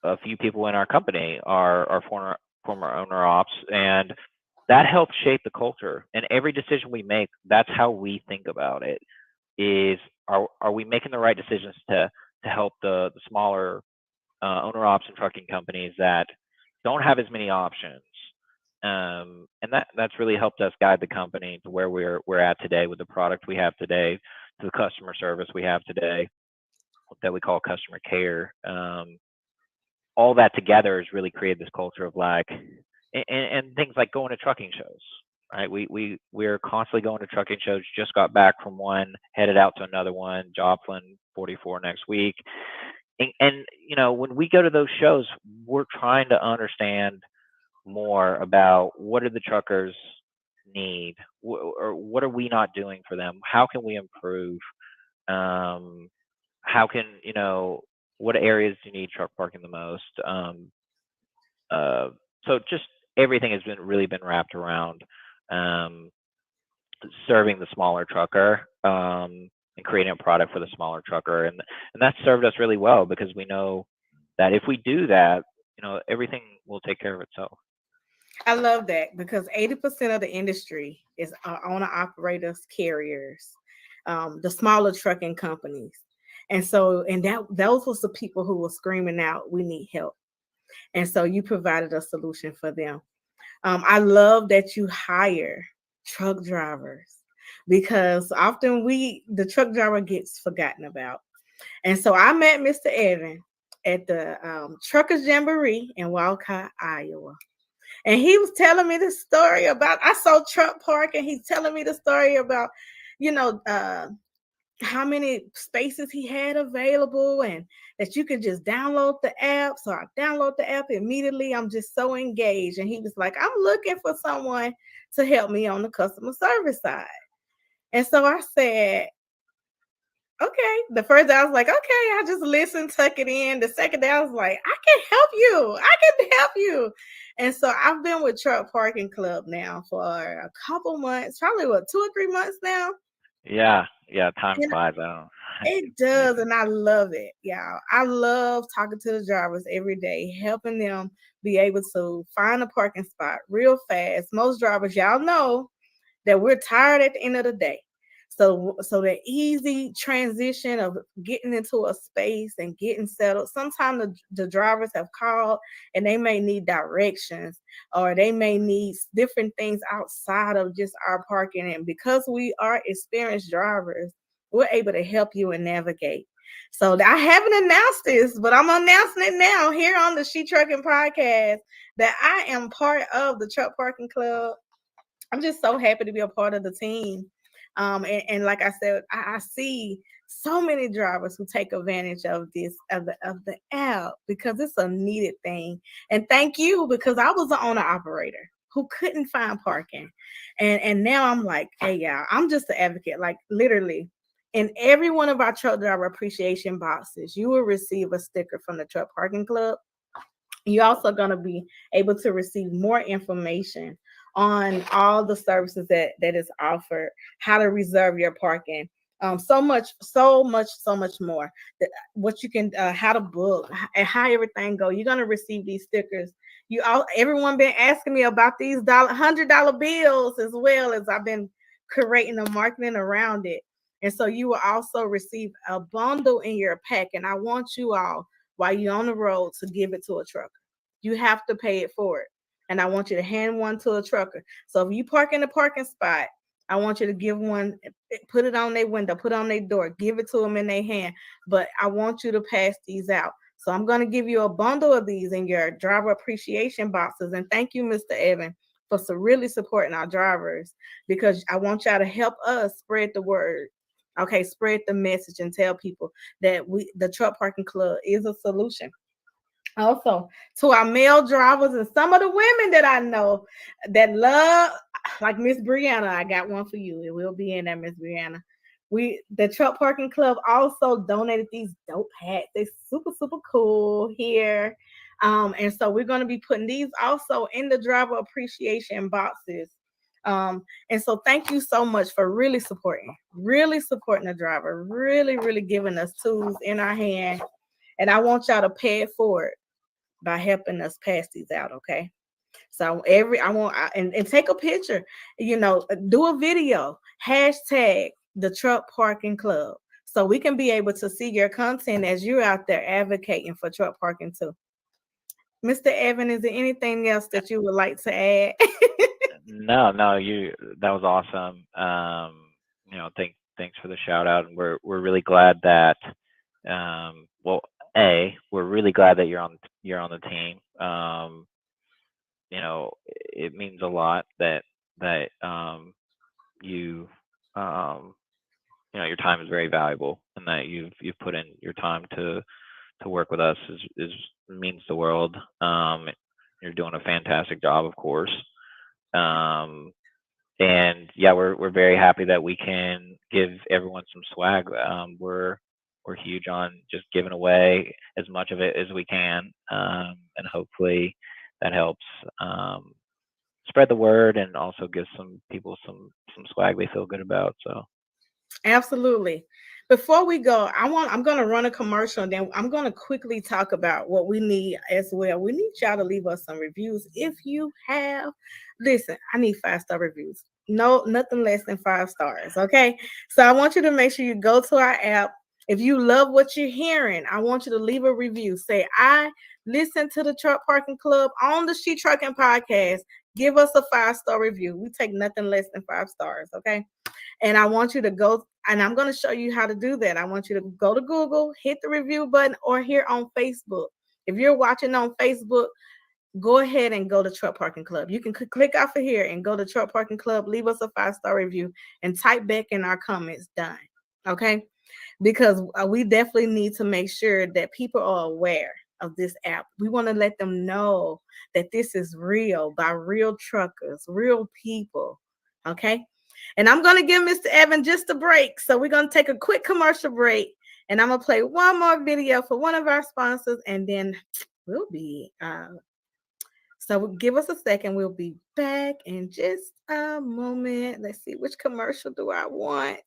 Speaker 2: a few people in our company are former owner ops, and that helps shape the culture. And every decision we make, that's how we think about it: is are we making the right decisions to help the smaller owner ops and trucking companies that don't have as many options. And that's really helped us guide the company to where we're at today, with the product we have today, to the customer service we have today that we call customer care. all that together has really created this culture of like, and things like going to trucking shows, right? We're constantly going to trucking shows. Just got back from one, headed out to another one, Joplin 44 next week. And you know, when we go to those shows, we're trying to understand more about what do the truckers need, or what are we not doing for them? How can we improve? How can, you know, what areas do you need truck parking the most? So just everything has been wrapped around um, serving the smaller trucker, and creating a product for the smaller trucker, and that's served us really well, because we know that if we do that, you know, everything will take care of itself.
Speaker 3: I love that, because 80% of the industry is owner operators, carriers, the smaller trucking companies. And so, and those was the people who were screaming out, we need help. And so you provided a solution for them. I love that you hire truck drivers, because often the truck driver gets forgotten about. And so I met Mr. Evan at the Truckers Jamboree in Walcott, Iowa. And he was telling me the story about, I saw truck park, and he's telling me the story about, you know, how many spaces he had available, and that you could just download the app. So I download the app immediately. I'm just so engaged. And he was like, I'm looking for someone to help me on the customer service side. And so I said, okay. The first day I was like, okay, I just listen, tuck it in. The second day I was like, I can help you. I can help you. And so I've been with Truck Parking Club now for a couple months, probably 2 or 3 months now.
Speaker 2: Yeah, time
Speaker 3: And
Speaker 2: flies. I don't.
Speaker 3: it does, and I love it, y'all. I love talking to the drivers every day, helping them be able to find a parking spot real fast. Most drivers, y'all know that we're tired at the end of the day. So the easy transition of getting into a space and getting settled. Sometimes the drivers have called and they may need directions, or they may need different things outside of just our parking. And because we are experienced drivers, we're able to help you and navigate. So I haven't announced this, but I'm announcing it now here on the She Trucking Podcast, that I am part of the Truck Parking Club. I'm just so happy to be a part of the team. And like I said, I see so many drivers who take advantage of the app, because it's a needed thing. And thank you, because I was the owner operator who couldn't find parking. And now I'm like, hey, y'all, I'm just an advocate. Like, literally, in every one of our truck driver appreciation boxes, you will receive a sticker from the Truck Parking Club. You're also going to be able to receive more information on all the services that is offered, how to reserve your parking, so much more. What you can, how to book, and how everything go. You're going to receive these stickers. Everyone been asking me about these $100 bills, as well as I've been creating the marketing around it. And so you will also receive a bundle in your pack. And I want you all, while you're on the road, to give it to a trucker. You have to pay it forward. And I want you to hand one to a trucker. So if you park in a parking spot, I want you to give one, put it on their window, put it on their door, give it to them in their hand. But I want you to pass these out. So I'm going to give you a bundle of these in your driver appreciation boxes. And thank you, Mr. Evan, for really supporting our drivers, because I want y'all to help us spread the word. Okay, spread the message and tell people that the Truck Parking Club is a solution. Also, to our male drivers and some of the women that I know that love, like Miss Brianna, I got one for you. It will be in there, Miss Brianna. The Truck Parking Club also donated these dope hats. They're super, super cool here. And so we're going to be putting these also in the driver appreciation boxes. And so thank you so much for really supporting the driver, really giving us tools in our hand. And I want y'all to pay it forward by helping us pass these out, okay? So and take a picture, do a video, hashtag the Truck Parking Club, so we can be able to see your content as you're out there advocating for truck parking too. Mr. Evan, is there anything else that you would like to add?
Speaker 2: No, that was awesome. Thanks for the shout out. And we're really glad that, well, we're really glad that you're on the team. It means a lot that you your time is very valuable, and that you've put in your time to work with us is means the world. You're doing a fantastic job, of course. And yeah, we're very happy that we can give everyone some swag. We're huge on just giving away as much of it as we can, and hopefully that helps spread the word, and also gives some people some swag they feel good about. So
Speaker 3: Absolutely. Before we go, I'm going to run a commercial, and then I'm going to quickly talk about what we need as well. We need y'all to leave us some reviews. If you have, listen, I need 5-star reviews. No, nothing less than 5 stars. Okay. So I want you to make sure you go to our app. If you love what you're hearing, I want you to leave a review. Say, I listen to the Truck Parking Club on the She Trucking Podcast. Give us a 5-star review. We take nothing less than 5 stars. Okay. And I want you to go, and I'm going to show you how to do that. I want you to go to Google, hit the review button, or here on Facebook. If you're watching on Facebook, go ahead and go to Truck Parking Club. You can click off of here and go to Truck Parking Club, leave us a 5-star review, and type back in our comments, done. Okay? Because we definitely need to make sure that people are aware of this app. We want to let them know that this is real, by real truckers, real people. Okay? And I'm going to give Mr. Evan just a break. So we're going to take a quick commercial break, and I'm going to play one more video for one of our sponsors, and then we'll be so give us a second. We'll be back in just a moment. Let's see, which commercial do I want?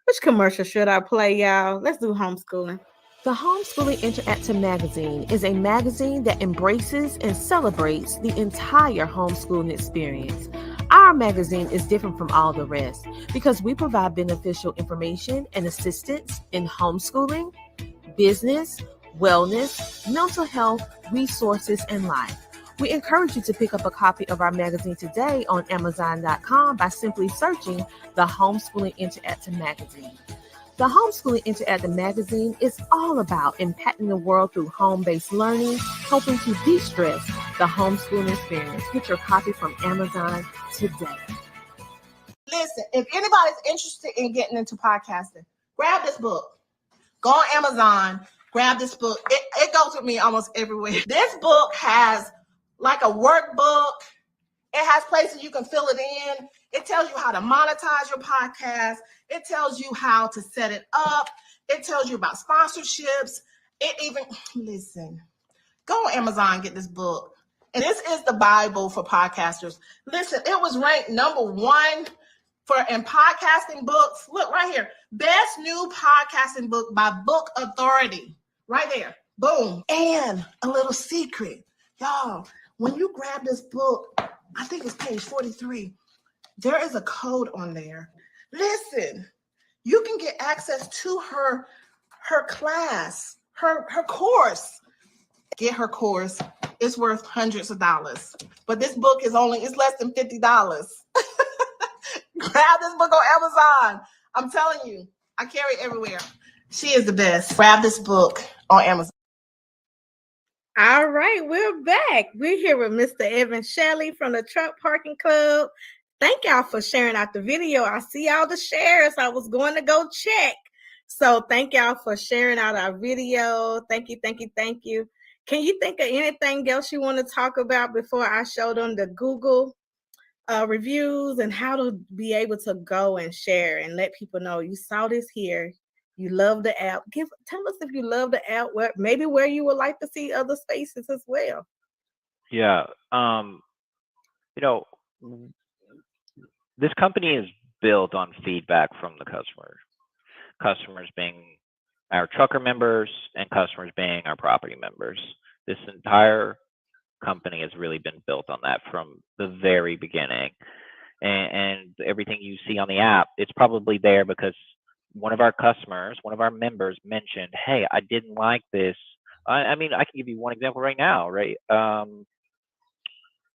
Speaker 3: Which commercial should I play, y'all? Let's do homeschooling.
Speaker 1: The Homeschooling Interactive Magazine is a magazine that embraces and celebrates the entire homeschooling experience. Our magazine is different from all the rest because we provide beneficial information and assistance in homeschooling, business, wellness, mental health, resources, and life. We encourage you to pick up a copy of our magazine today on Amazon.com by simply searching the Homeschooling Interactive Magazine. The Homeschooling Interactive Magazine is all about impacting the world through home-based learning, helping to de-stress the homeschooling experience. Get your copy from Amazon today.
Speaker 3: Listen, if anybody's interested in getting into podcasting, grab this book. Go on Amazon, grab this book. It goes with me almost everywhere. This book has like a workbook. It has places you can fill it in. It tells you how to monetize your podcast. It tells you how to set it up. It tells you about sponsorships. It even, listen, go on Amazon, get this book. And this is the Bible for podcasters. Listen, it was ranked #1 in podcasting books. Look right here. Best new podcasting book by Book Authority. Right there. Boom. And a little secret. Y'all, when you grab this book, I think it's page 43. There is a code on there. Listen, you can get access to her class, her course. Get her course. It's worth hundreds of dollars. But this book it's less than $50. Grab this book on Amazon. I'm telling you, I carry it everywhere. She is the best. Grab this book on Amazon. All right, we're back. We're here with Mr. Evan Shelley from the Truck Parking Club. Thank y'all for sharing out the video. I see all the shares. I was going to go check. So thank y'all for sharing out our video. Thank you, thank you, thank you. Can you think of anything else you want to talk about before I show them the Google reviews and how to be able to go and share and let people know you saw this here? You love the app. Tell us if you love the app, where you would like to see other spaces as well.
Speaker 2: yeah, this company is built on feedback from the customers being our trucker members and customers being our property members. This entire company has really been built on that from the very beginning. And everything you see on the app, it's probably there because one of our members mentioned, hey, I didn't like this. I mean, I can give you one example right now, right?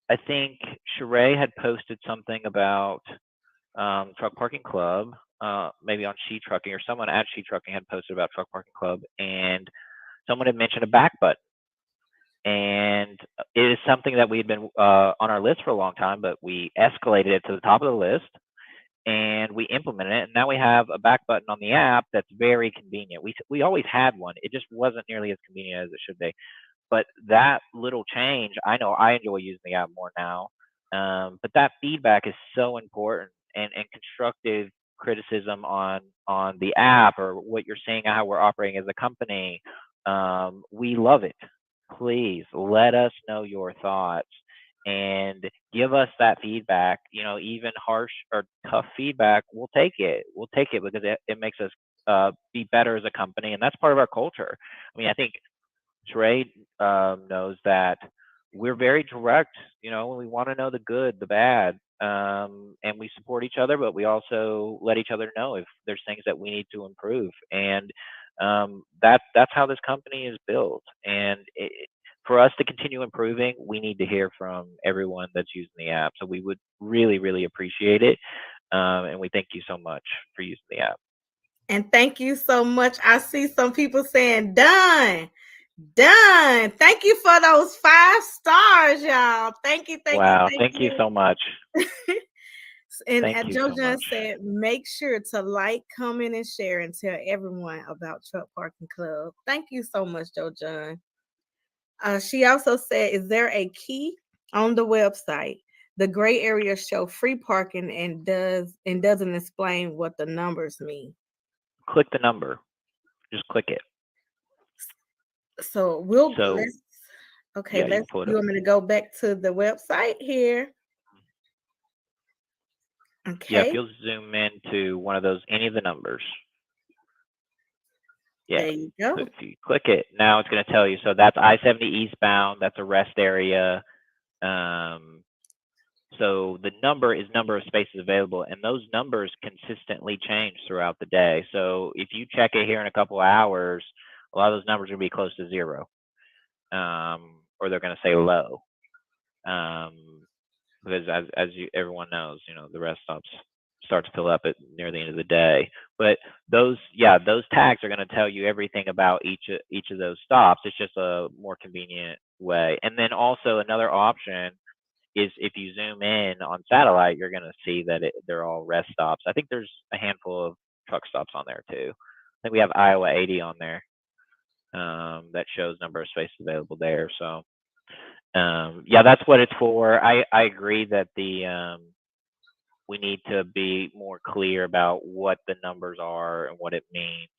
Speaker 2: I think Sheree had posted something about Truck Parking Club, maybe on She Trucking, or someone at She Trucking had posted about Truck Parking Club, and someone had mentioned a back button, and it is something that we had been on our list for a long time, but we escalated it to the top of the list and we implemented it. And now we have a back button on the app that's very convenient. We always had one. It just wasn't nearly as convenient as it should be. But that little change, I know I enjoy using the app more now. But that feedback is so important, and constructive criticism on the app or what you're seeing, how we're operating as a company. We love it. Please let us know your thoughts and give us that feedback. Even harsh or tough feedback, we'll take it. We'll take it because it makes us be better as a company, and that's part of our culture. I mean, I think Trey knows that we're very direct. We want to know the good, the bad, and we support each other, but we also let each other know if there's things that we need to improve. And that's how this company is built. And for us to continue improving, we need to hear from everyone that's using the app. So we would really, really appreciate it. And we thank you so much for using the app.
Speaker 3: And thank you so much. I see some people saying done. Thank you for those 5 stars, y'all. Thank you.
Speaker 2: Wow. Thank you so much.
Speaker 3: And
Speaker 2: Thank you
Speaker 3: Joe
Speaker 2: so
Speaker 3: John
Speaker 2: much.
Speaker 3: said, make sure to like, comment, and share and tell everyone about Truck Parking Club. Thank you so much, Joe John. She also said, is there a key on the website? The gray areas show free parking and doesn't explain what the numbers mean.
Speaker 2: Click the number. Just click it.
Speaker 3: So you want me to go back to the website here? Okay.
Speaker 2: Yeah, if you'll zoom into one of those, any of the numbers. Yeah.
Speaker 3: There you go.
Speaker 2: So if you click it, now it's going to tell you. So that's I-70 eastbound. That's a rest area. So the number is number of spaces available, and those numbers consistently change throughout the day. So if you check it here in a couple of hours, a lot of those numbers are going to be close to 0, or they're going to say low. Because as everyone knows, the rest stops start to fill up near the end of the day. But those tags are going to tell you everything about each of those stops. It's just a more convenient way. And then also another option is if you zoom in on satellite, you're going to see that they're all rest stops. I think there's a handful of truck stops on there too. I think we have Iowa 80 on there that shows number of spaces available there. So that's what it's for. I agree that we need to be more clear about what the numbers are and what it means.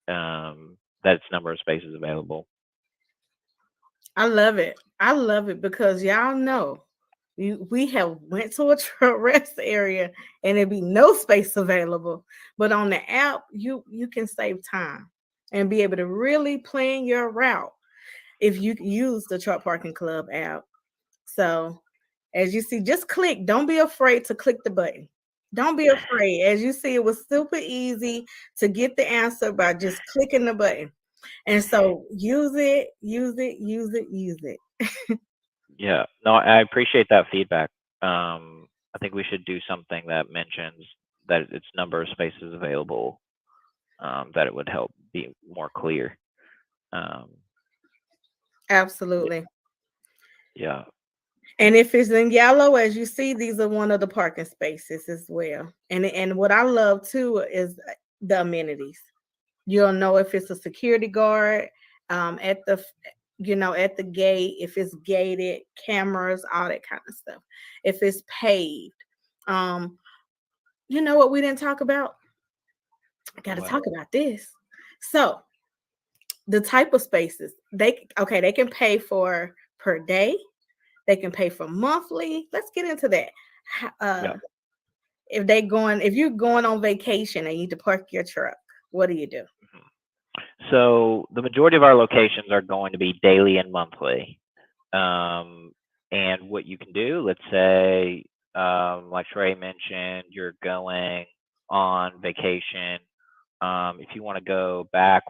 Speaker 2: That it's number of spaces available.
Speaker 3: I love it because y'all know we have went to a truck rest area and there'd be no space available. But on the app, you can save time and be able to really plan your route if you use the Truck Parking Club app. So as you see, just click. Don't be afraid to click the button. Don't be afraid. As you see, it was super easy to get the answer by just clicking the button. And so use it.
Speaker 2: Yeah, no, I appreciate that feedback. I think we should do something that mentions that it's number of spaces available, that it would help be more clear.
Speaker 3: Absolutely.
Speaker 2: Yeah.
Speaker 3: And if it's in yellow, as you see, these are one of the parking spaces as well. And what I love too is the amenities. You'll know if it's a security guard at the gate, if it's gated, cameras, all that kind of stuff. If it's paved. You know what we didn't talk about? I got to talk about this. So the type of spaces they can pay for per day. They can pay for monthly. Let's get into that. If you're going on vacation and you need to park your truck, what do you do?
Speaker 2: So the majority of our locations are going to be daily and monthly. And what you can do, let's say, like Trey mentioned, you're going on vacation. If you want to go back,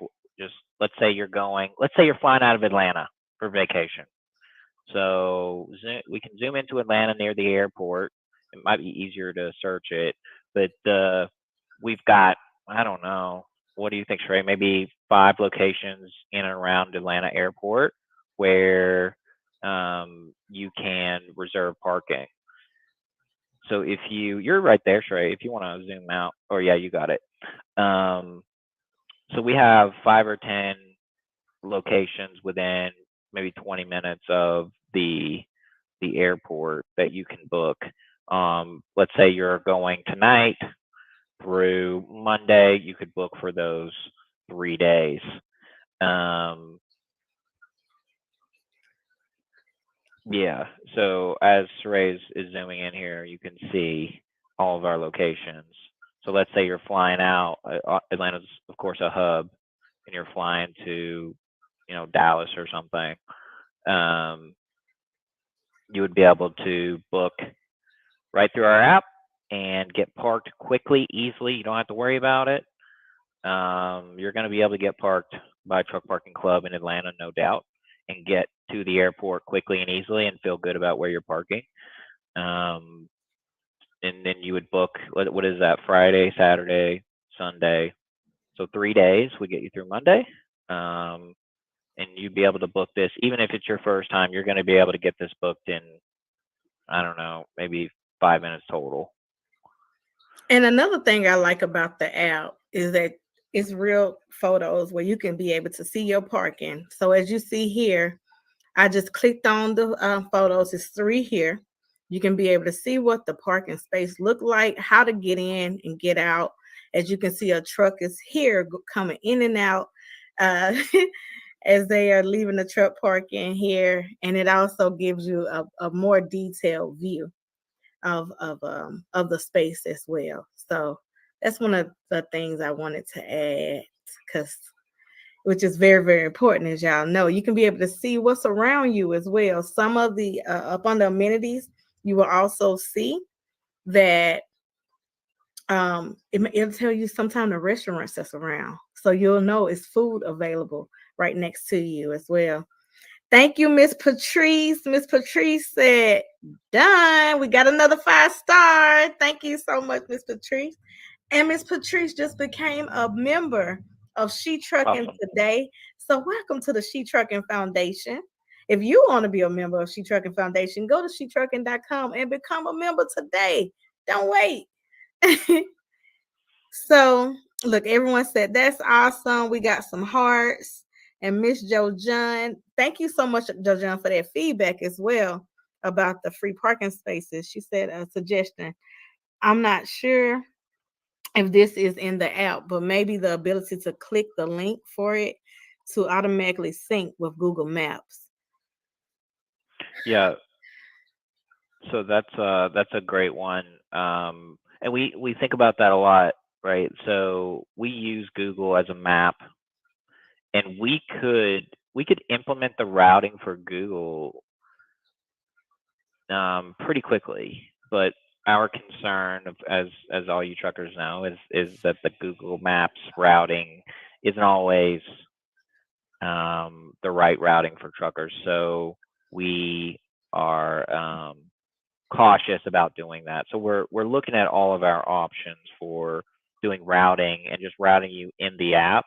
Speaker 2: let's say you're flying out of Atlanta for vacation. So we can zoom into Atlanta near the airport. It might be easier to search it, but we've got, I don't know, what do you think, Sheree? Maybe 5 locations in and around Atlanta Airport where you can reserve parking. So if you're right there, Sheree, if you want to zoom out, or yeah, you got it. So we have 5 or 10 locations within maybe 20 minutes of the airport that you can book. Let's say you're going tonight through Monday, you could book for those 3 days. Yeah. So as Sheree is zooming in here, you can see all of our locations. So let's say you're flying out. Atlanta's of course a hub, and you're flying to, Dallas or something. You would be able to book right through our app and get parked quickly, easily. You don't have to worry about it. You're going to be able to get parked by Truck Parking Club in Atlanta, no doubt, and get to the airport quickly and easily and feel good about where you're parking. And then you would book, what is that, Friday, Saturday, Sunday. So 3 days would get you through Monday. And you'd be able to book this, even if it's your first time, you're going to be able to get this booked in, I don't know, maybe 5 minutes total.
Speaker 3: And another thing I like about the app is that it's real photos where you can be able to see your parking. So as you see here, I just clicked on the photos. It's 3 here. You can be able to see what the parking space look like, how to get in and get out. As you can see, a truck is here coming in and out as they are leaving the truck parking here. And it also gives you a more detailed view of the space as well. So that's one of the things I wanted to add, which is very, very important. As y'all know, you can be able to see what's around you as well. Some of the up on the amenities, you will also see that it'll tell you sometimes the restaurants that's around, so you'll know it's food available right next to you as well. Thank you, Miss Patrice. Miss Patrice said, done. We got another 5-star. Thank you so much, Miss Patrice. And Miss Patrice just became a member of She Trucking today. So welcome to the She Trucking Foundation. If you want to be a member of She Trucking Foundation, go to shetrucking.com and become a member today. Don't wait. So look, everyone said that's awesome. We got some hearts. And Miss Jo John, thank you so much, Jo John, for that feedback as well about the free parking spaces. She said a suggestion. I'm not sure if this is in the app, but maybe the ability to click the link for it to automatically sync with Google Maps.
Speaker 2: Yeah. So that's a great one. And we think about that a lot, right? So we use Google as a map, and we could implement the routing for Google pretty quickly. But our concern, as all you truckers know, is that the Google Maps routing isn't always the right routing for truckers. So we are cautious about doing that. So we're looking at all of our options for doing routing and just routing you in the app.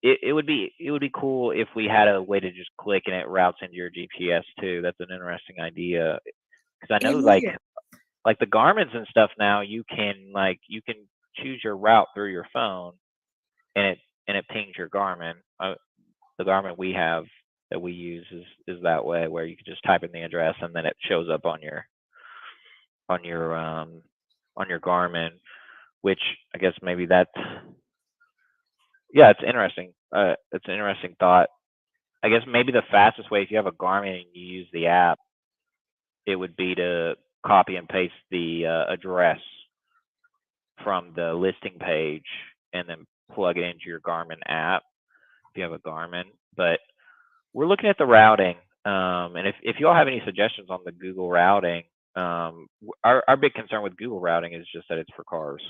Speaker 2: It would be cool if we had a way to just click and it routes into your GPS too. That's an interesting idea, because I know like the Garmin's and stuff now, you can choose your route through your phone, and it pings your Garmin. The Garmin we have that we use is that way, where you can just type in the address and then it shows up on your Garmin, which I guess maybe that's, yeah, it's interesting. It's an interesting thought. I guess maybe the fastest way, if you have a Garmin and you use the app, it would be to copy and paste the address from the listing page and then plug it into your Garmin app if you have a Garmin. But we're looking at the routing, and if you all have any suggestions on the Google routing, our big concern with Google routing is just that it's for cars.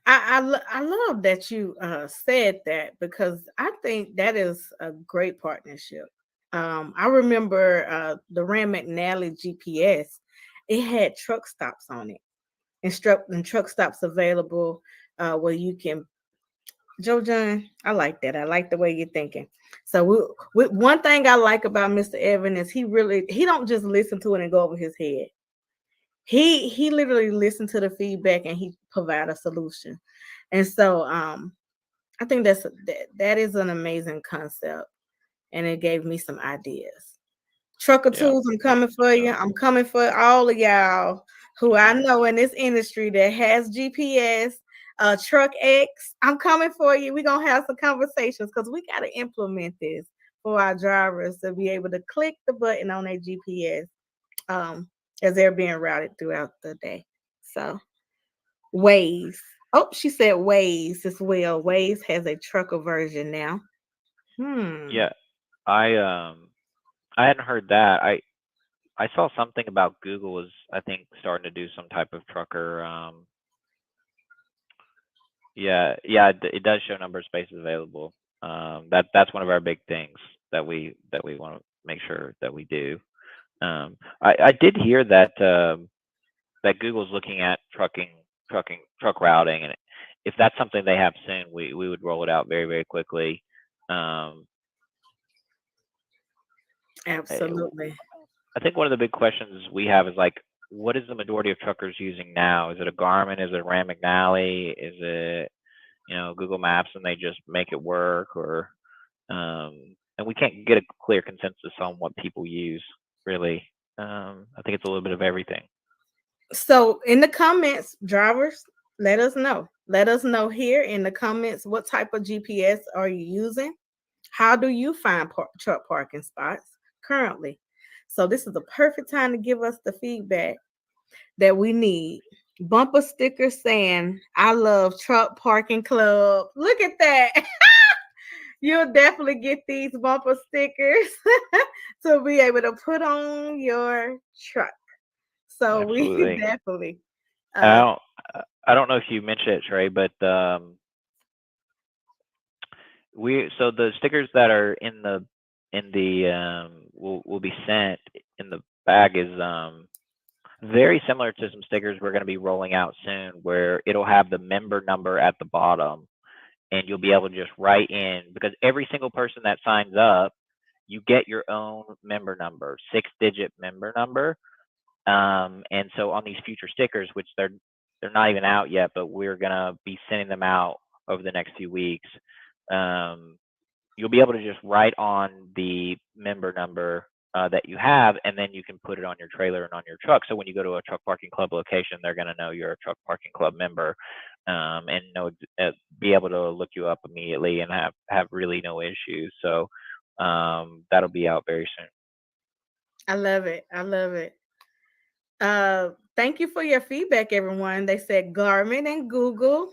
Speaker 3: I love that you said that, because I think that is a great partnership. I remember the Rand McNally GPS. It had truck stops on it. and truck stops available where you can. Joe John, I like that. I like the way you're thinking. So one thing I like about Mr. Evan is he don't just listen to it and go over his head. He literally listened to the feedback and he provide a solution. And so I think that is an amazing concept, and it gave me some ideas. Trucker Tools, I'm coming for you. I'm coming for all of y'all who I know in this industry that has GPS, Truck X. I'm coming for you. We're going to have some conversations because we got to implement this for our drivers to be able to click the button on their GPS as they're being routed throughout the day. So, Waze. Oh, she said Waze as well. Waze has a trucker version now.
Speaker 2: Yeah, I hadn't heard that. I saw something about Google was, I think, starting to do some type of trucker. It does show number of spaces available. That's one of our big things that we want to make sure that we do. I did hear that that Google's looking at truck routing, and if that's something they have soon, we would roll it out very, very quickly.
Speaker 3: Absolutely.
Speaker 2: I think one of the big questions we have is like, what is the majority of truckers using now? Is it a Garmin? Is it Rand McNally? Is it, Google Maps and they just make it work? Or and we can't get a clear consensus on what people use, really. I think it's a little bit of everything.
Speaker 3: So in the comments, drivers, let us know. Let us know here in the comments, what type of GPS are you using? How do you find truck parking spots currently? So this is the perfect time to give us the feedback that we need. Bumper sticker saying, I love Truck Parking Club. Look at that. You'll definitely get these bumper stickers to be able to put on your truck. So
Speaker 2: Absolutely.
Speaker 3: we definitely.
Speaker 2: I don't know if you mentioned it, Trey, but so the stickers that are in the will be sent in the bag is very similar to some stickers we're going to be rolling out soon, where it'll have the member number at the bottom, and you'll be able to just write in, because every single person that signs up, you get your own member number, 6-digit member number. And so on these future stickers, which they're not even out yet, but we're gonna be sending them out over the next few weeks. You'll be able to just write on the member number that you have, and then you can put it on your trailer and on your truck. So when you go to a Truck Parking Club location, they're gonna know you're a Truck Parking Club member, and be able to look you up immediately and have really no issues. So that'll be out very soon.
Speaker 3: I love it. I love it. Thank you for your feedback, everyone. They said Garmin and Google.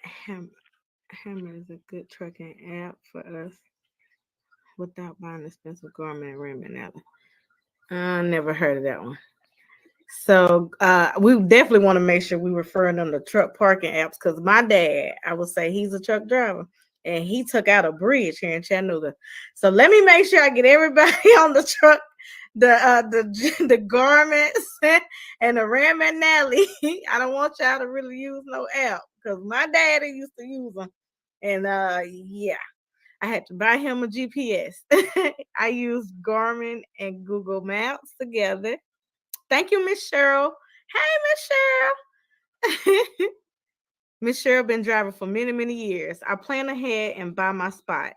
Speaker 3: Hammer is a good trucking app for us without buying expensive Garmin and Rand McNally. I never heard of that one. So we definitely want to make sure we referring them to truck parking apps, because my dad, I would say he's a truck driver, and he took out a bridge here in Chattanooga. So let me make sure I get everybody on the truck, the Garments and the Rand McNally. I don't want y'all to really use no app, because my daddy used to use them, and I had to buy him a GPS. I used Garmin and Google Maps together. Thank you, Miss Cheryl. Hey, Miss Cheryl. Miss Cheryl been driving for many, many years. I plan ahead and buy my spot.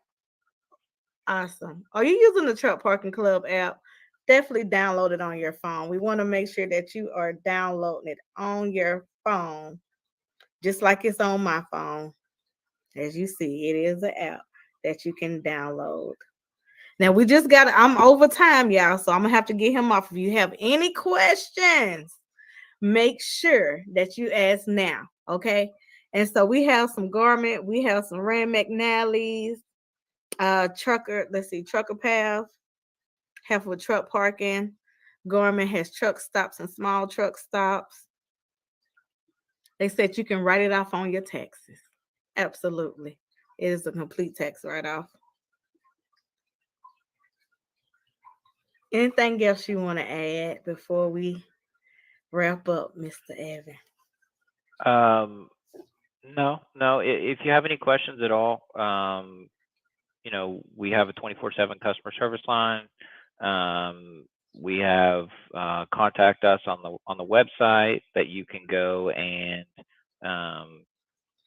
Speaker 3: Awesome. Are you using the Truck Parking Club app? Definitely download it on your phone. We want to make sure that you are downloading it on your phone, just like it's on my phone. As you see, it is an app that you can download. Now we just I'm over time, y'all, so I'm gonna have to get him off. If you have any questions, make sure that you ask now, okay? And so we have some Garment, we have some Rand McNally's, Trucker Path, have with truck parking. Garment has truck stops and small truck stops. They said you can write it off on your taxes. Absolutely. It is a complete tax write-off. Anything else you want to add before we wrap up, Mr. Evan?
Speaker 2: No. If you have any questions at all, we have a 24/7 customer service line. We have contact us on the website that you can go and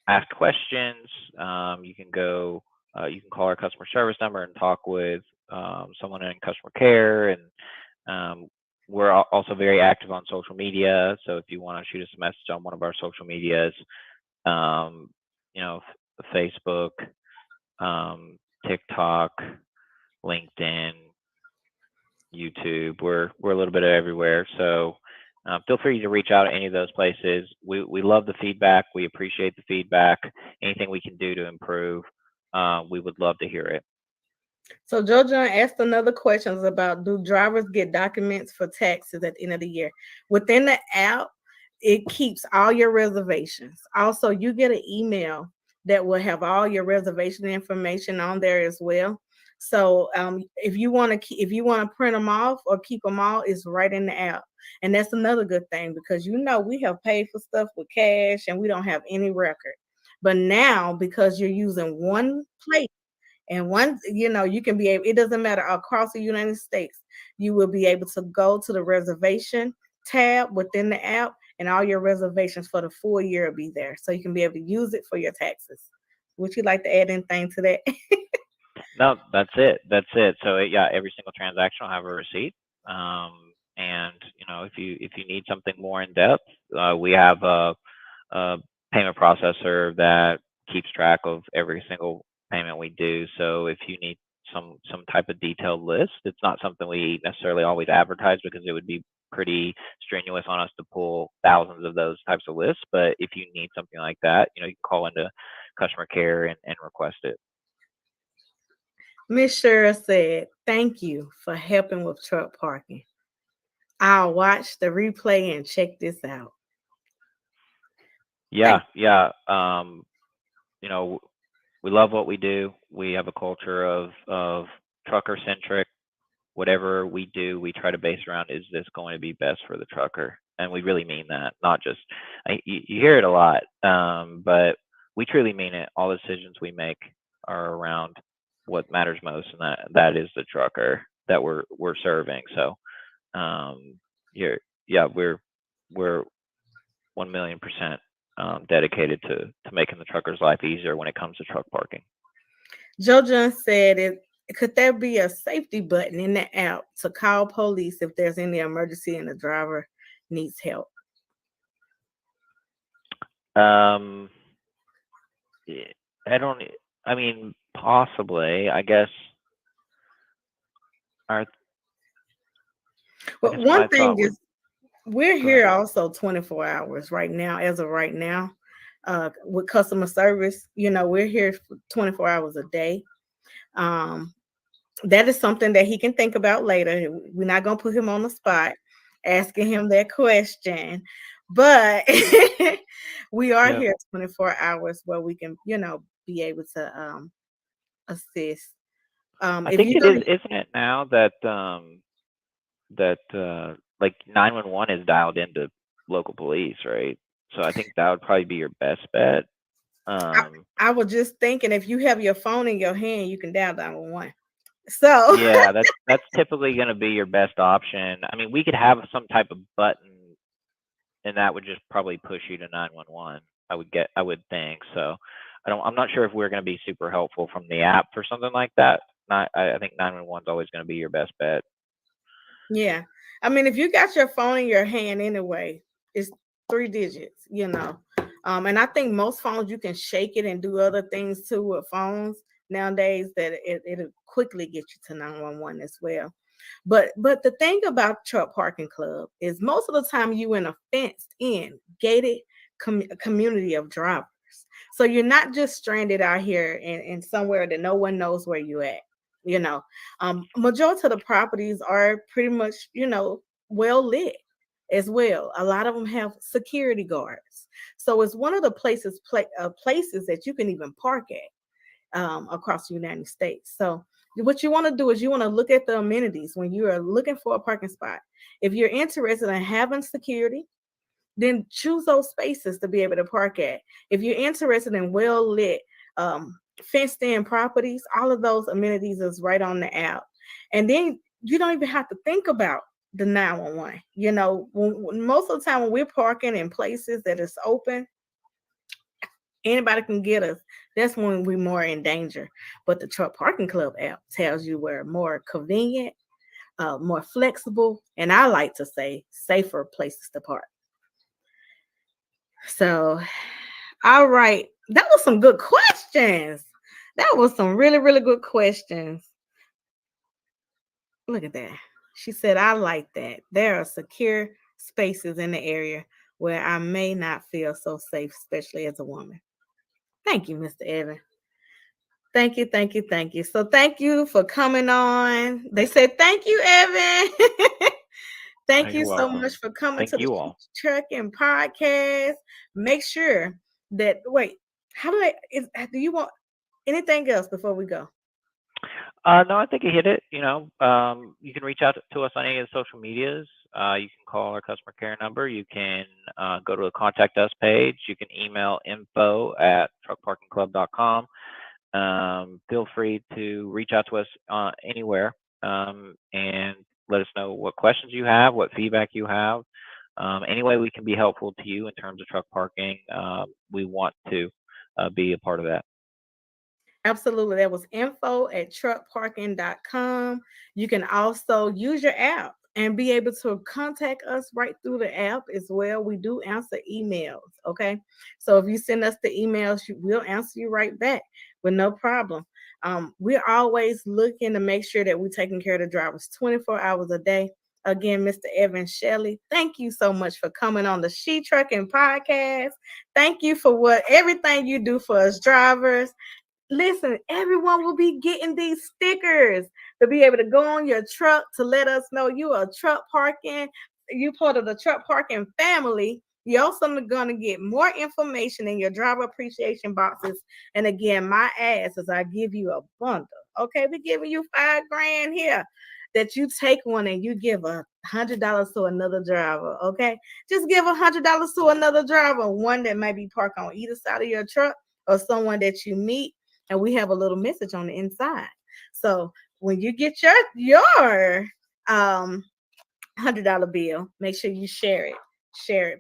Speaker 2: ask questions. You can call our customer service number and talk with someone in customer care, and we're also very active on social media. So if you want to shoot us a message on one of our social medias, Facebook, TikTok, LinkedIn, YouTube. We're a little bit of everywhere. So feel free to reach out at any of those places. We love the feedback. We appreciate the feedback. Anything we can do to improve, we would love to hear it.
Speaker 3: So Joe John asked another question about, do drivers get documents for taxes at the end of the year? Within the app, it keeps all your reservations. Also, you get an email that will have all your reservation information on there as well. So if you want to print them off or keep them all, it's right in the app. And that's another good thing, because we have paid for stuff with cash and we don't have any record. But now, because you're using one place, and once you can be able, it doesn't matter, across the United States, you will be able to go to the reservation tab within the app, and all your reservations for the full year will be there. So you can be able to use it for your taxes. Would you like to add anything to that?
Speaker 2: No, that's it. So every single transaction will have a receipt. And if you need something more in depth, we have a payment processor that keeps track of every single payment we do. So if you need some type of detailed list, it's not something we necessarily always advertise, because it would be pretty strenuous on us to pull thousands of those types of lists. But if you need something like that, you can call into customer care and request it.
Speaker 3: Miss Shira said, "Thank you for helping with truck parking. I'll watch the replay and check this out."
Speaker 2: Yeah. We love what we do. We have a culture of trucker centric. Whatever we do, we try to base around, is this going to be best for the trucker? And we really mean that. Not just, you hear it a lot, but we truly mean it. All decisions we make are around what matters most, and that is the trucker that we're serving. So we're 1,000,000% dedicated to making the trucker's life easier when it comes to truck parking.
Speaker 3: Joe John said, could there be a safety button in the app to call police if there's any emergency and the driver needs help?
Speaker 2: Possibly, I guess.
Speaker 3: One thing is, we're here also 24 hours right now, as of right now, with customer service. We're here for 24 hours a day. That is something that he can think about later. We're not going to put him on the spot asking him that question, but we are here 24 hours where we can, be able to assist.
Speaker 2: I think it is, isn't it now that like 911 is dialed into local police, right? So I think that would probably be your best bet.
Speaker 3: I was just thinking, if you have your phone in your hand, you can dial 911. So
Speaker 2: yeah, that's typically going to be your best option. We could have some type of button, and that would just probably push you to 911. I would think so. I'm not sure if we're going to be super helpful from the app for something like that. I think 911 is always going to be your best bet.
Speaker 3: Yeah. If you got your phone in your hand anyway, it's 3 digits, and I think most phones, you can shake it and do other things too with phones nowadays, that it'll quickly get you to 911 as well. But the thing about Truck Parking Club is, most of the time you in a fenced in, gated community of drivers. So you're not just stranded out here in somewhere that no one knows where you at. Majority of the properties are pretty much, well lit as well. A lot of them have security guards. So it's one of the places that you can even park at across the United States. So What you want to do is you want to look at the amenities when you are looking for a parking spot. If you're interested in having security, then choose those spaces to be able to park at. If you're interested in well lit, fenced in properties, all of those amenities is right on the app. And then you don't even have to think about the 911. You know, most of the time when we're parking in places that is open, anybody can get us. That's when we're more in danger. But the Truck Parking Club app tells you we're more convenient, more flexible, and I like to say safer places to park. So, all right. That was some good questions. That was some really, really good questions. Look at that. She said, I like that. There are secure spaces in the area where I may not feel so safe, especially as a woman. Thank you, Mr. Evan. Thank you, thank you, thank you. So thank you for coming on. They said, thank you, Evan. Thank you so much for coming to the Trucking Podcast. Make sure that, do you want anything else before we go?
Speaker 2: No, I think you hit it. You know, you can reach out to us on any of the social medias. You can call our customer care number. You can go to the contact us page. You can email info@truckparkingclub.com. Feel free to reach out to us anywhere and let us know what questions you have, what feedback you have. Any way we can be helpful to you in terms of truck parking, we want to be a part of that.
Speaker 3: Absolutely. That was info@truckparking.com. You can also use your app and be able to contact us right through the app as well. We do answer emails. Okay. So if you send us the emails, we'll answer you right back with no problem. We're always looking to make sure that we're taking care of the drivers 24 hours a day. Again, Mr. Evan Shelley, thank you so much for coming on the She Trucking Podcast. Thank you for everything you do for us drivers. Listen, everyone will be getting these stickers to be able to go on your truck to let us know you are truck parking. You part of the truck parking family. You're also going to get more information in your driver appreciation boxes. And again, my ask is I give you a bundle. Okay, we're giving you $5,000 here that you take one and you give $100 to another driver. Okay, just give $100 to another driver, one that may be parked on either side of your truck or someone that you meet. And we have a little message on the inside. So when you get your $100 bill, make sure you share it,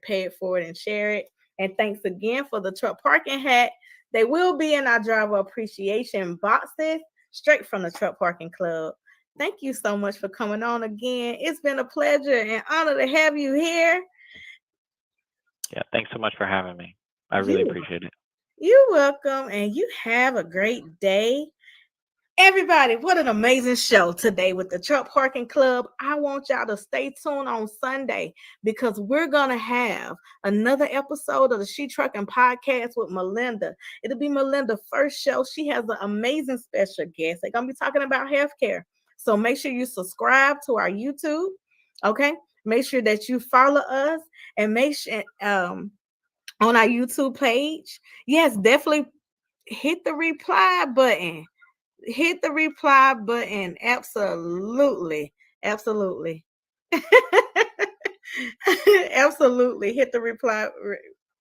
Speaker 3: pay it forward and share it. And thanks again for the truck parking hat. They will be in our driver appreciation boxes straight from the Truck Parking Club. Thank you so much for coming on again. It's been a pleasure and honor to have you here.
Speaker 2: Yeah, thanks so much for having me. I really appreciate it.
Speaker 3: You're welcome, and you have a great day. Everybody, what an amazing show today with the Truck Parking Club. I want y'all to stay tuned on Sunday because we're going to have another episode of the She Trucking Podcast with Melinda. It'll be Melinda's first show. She has an amazing special guest. They're going to be talking about healthcare. So make sure you subscribe to our YouTube, okay? Make sure that you follow us and make sure... on our YouTube page. Yes, definitely hit the reply button. Hit the reply button. Absolutely. Absolutely. Absolutely. Hit the reply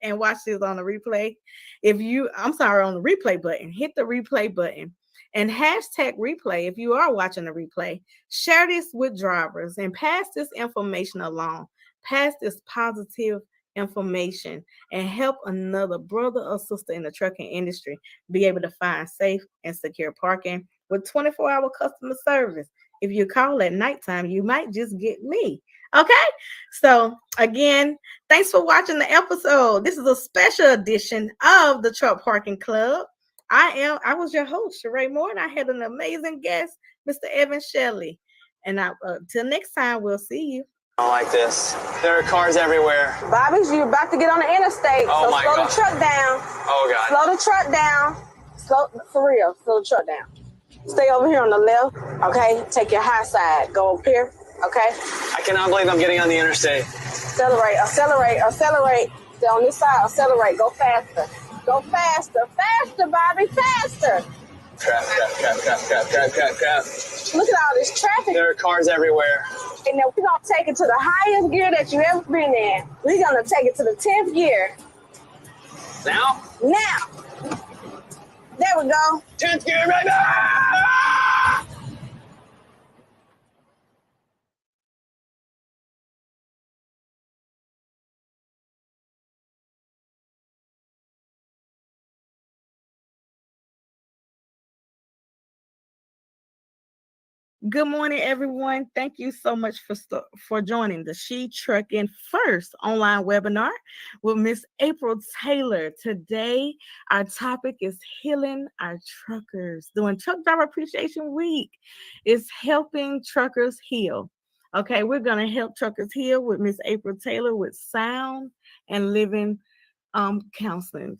Speaker 3: and watch this on the replay. On the replay button. Hit the replay button. And hashtag replay if you are watching the replay. Share this with drivers and pass this information along. Pass this positive information and help another brother or sister in the trucking industry be able to find safe and secure parking with 24-hour customer service. If you call at nighttime, you might just get me. Okay? So again, thanks for watching the episode. This is a special edition of the Truck Parking Club. I was your host, Sheree Moore, and I had an amazing guest, Mr. Evan Shelley. And till next time, we'll see you.
Speaker 6: I don't like this. There are cars everywhere.
Speaker 22: Bobby, you're about to get on the interstate.
Speaker 6: Oh,
Speaker 22: so slow the truck down.
Speaker 6: Oh, God.
Speaker 22: Slow the truck down. For real, slow the truck down. Stay over here on the left, okay? Take your high side. Go up here, okay?
Speaker 6: I cannot believe I'm getting on the interstate.
Speaker 22: Accelerate. Stay on this side, accelerate. Go faster. Faster, Bobby, faster.
Speaker 6: Crap.
Speaker 22: Look at all this traffic.
Speaker 6: There are cars everywhere.
Speaker 22: And then we're going to take it to the highest gear that you've ever been in. We're going to take it to the 10th gear.
Speaker 6: Now?
Speaker 22: Now. There we go.
Speaker 6: 10th gear right now!
Speaker 3: Good morning, everyone. Thank you so much for joining the She Trucking First online webinar with Miss April Taylor. Today, our topic is healing our truckers. During Truck Driver Appreciation Week, is helping truckers heal. Okay, we're going to help truckers heal with Miss April Taylor with sound and living counseling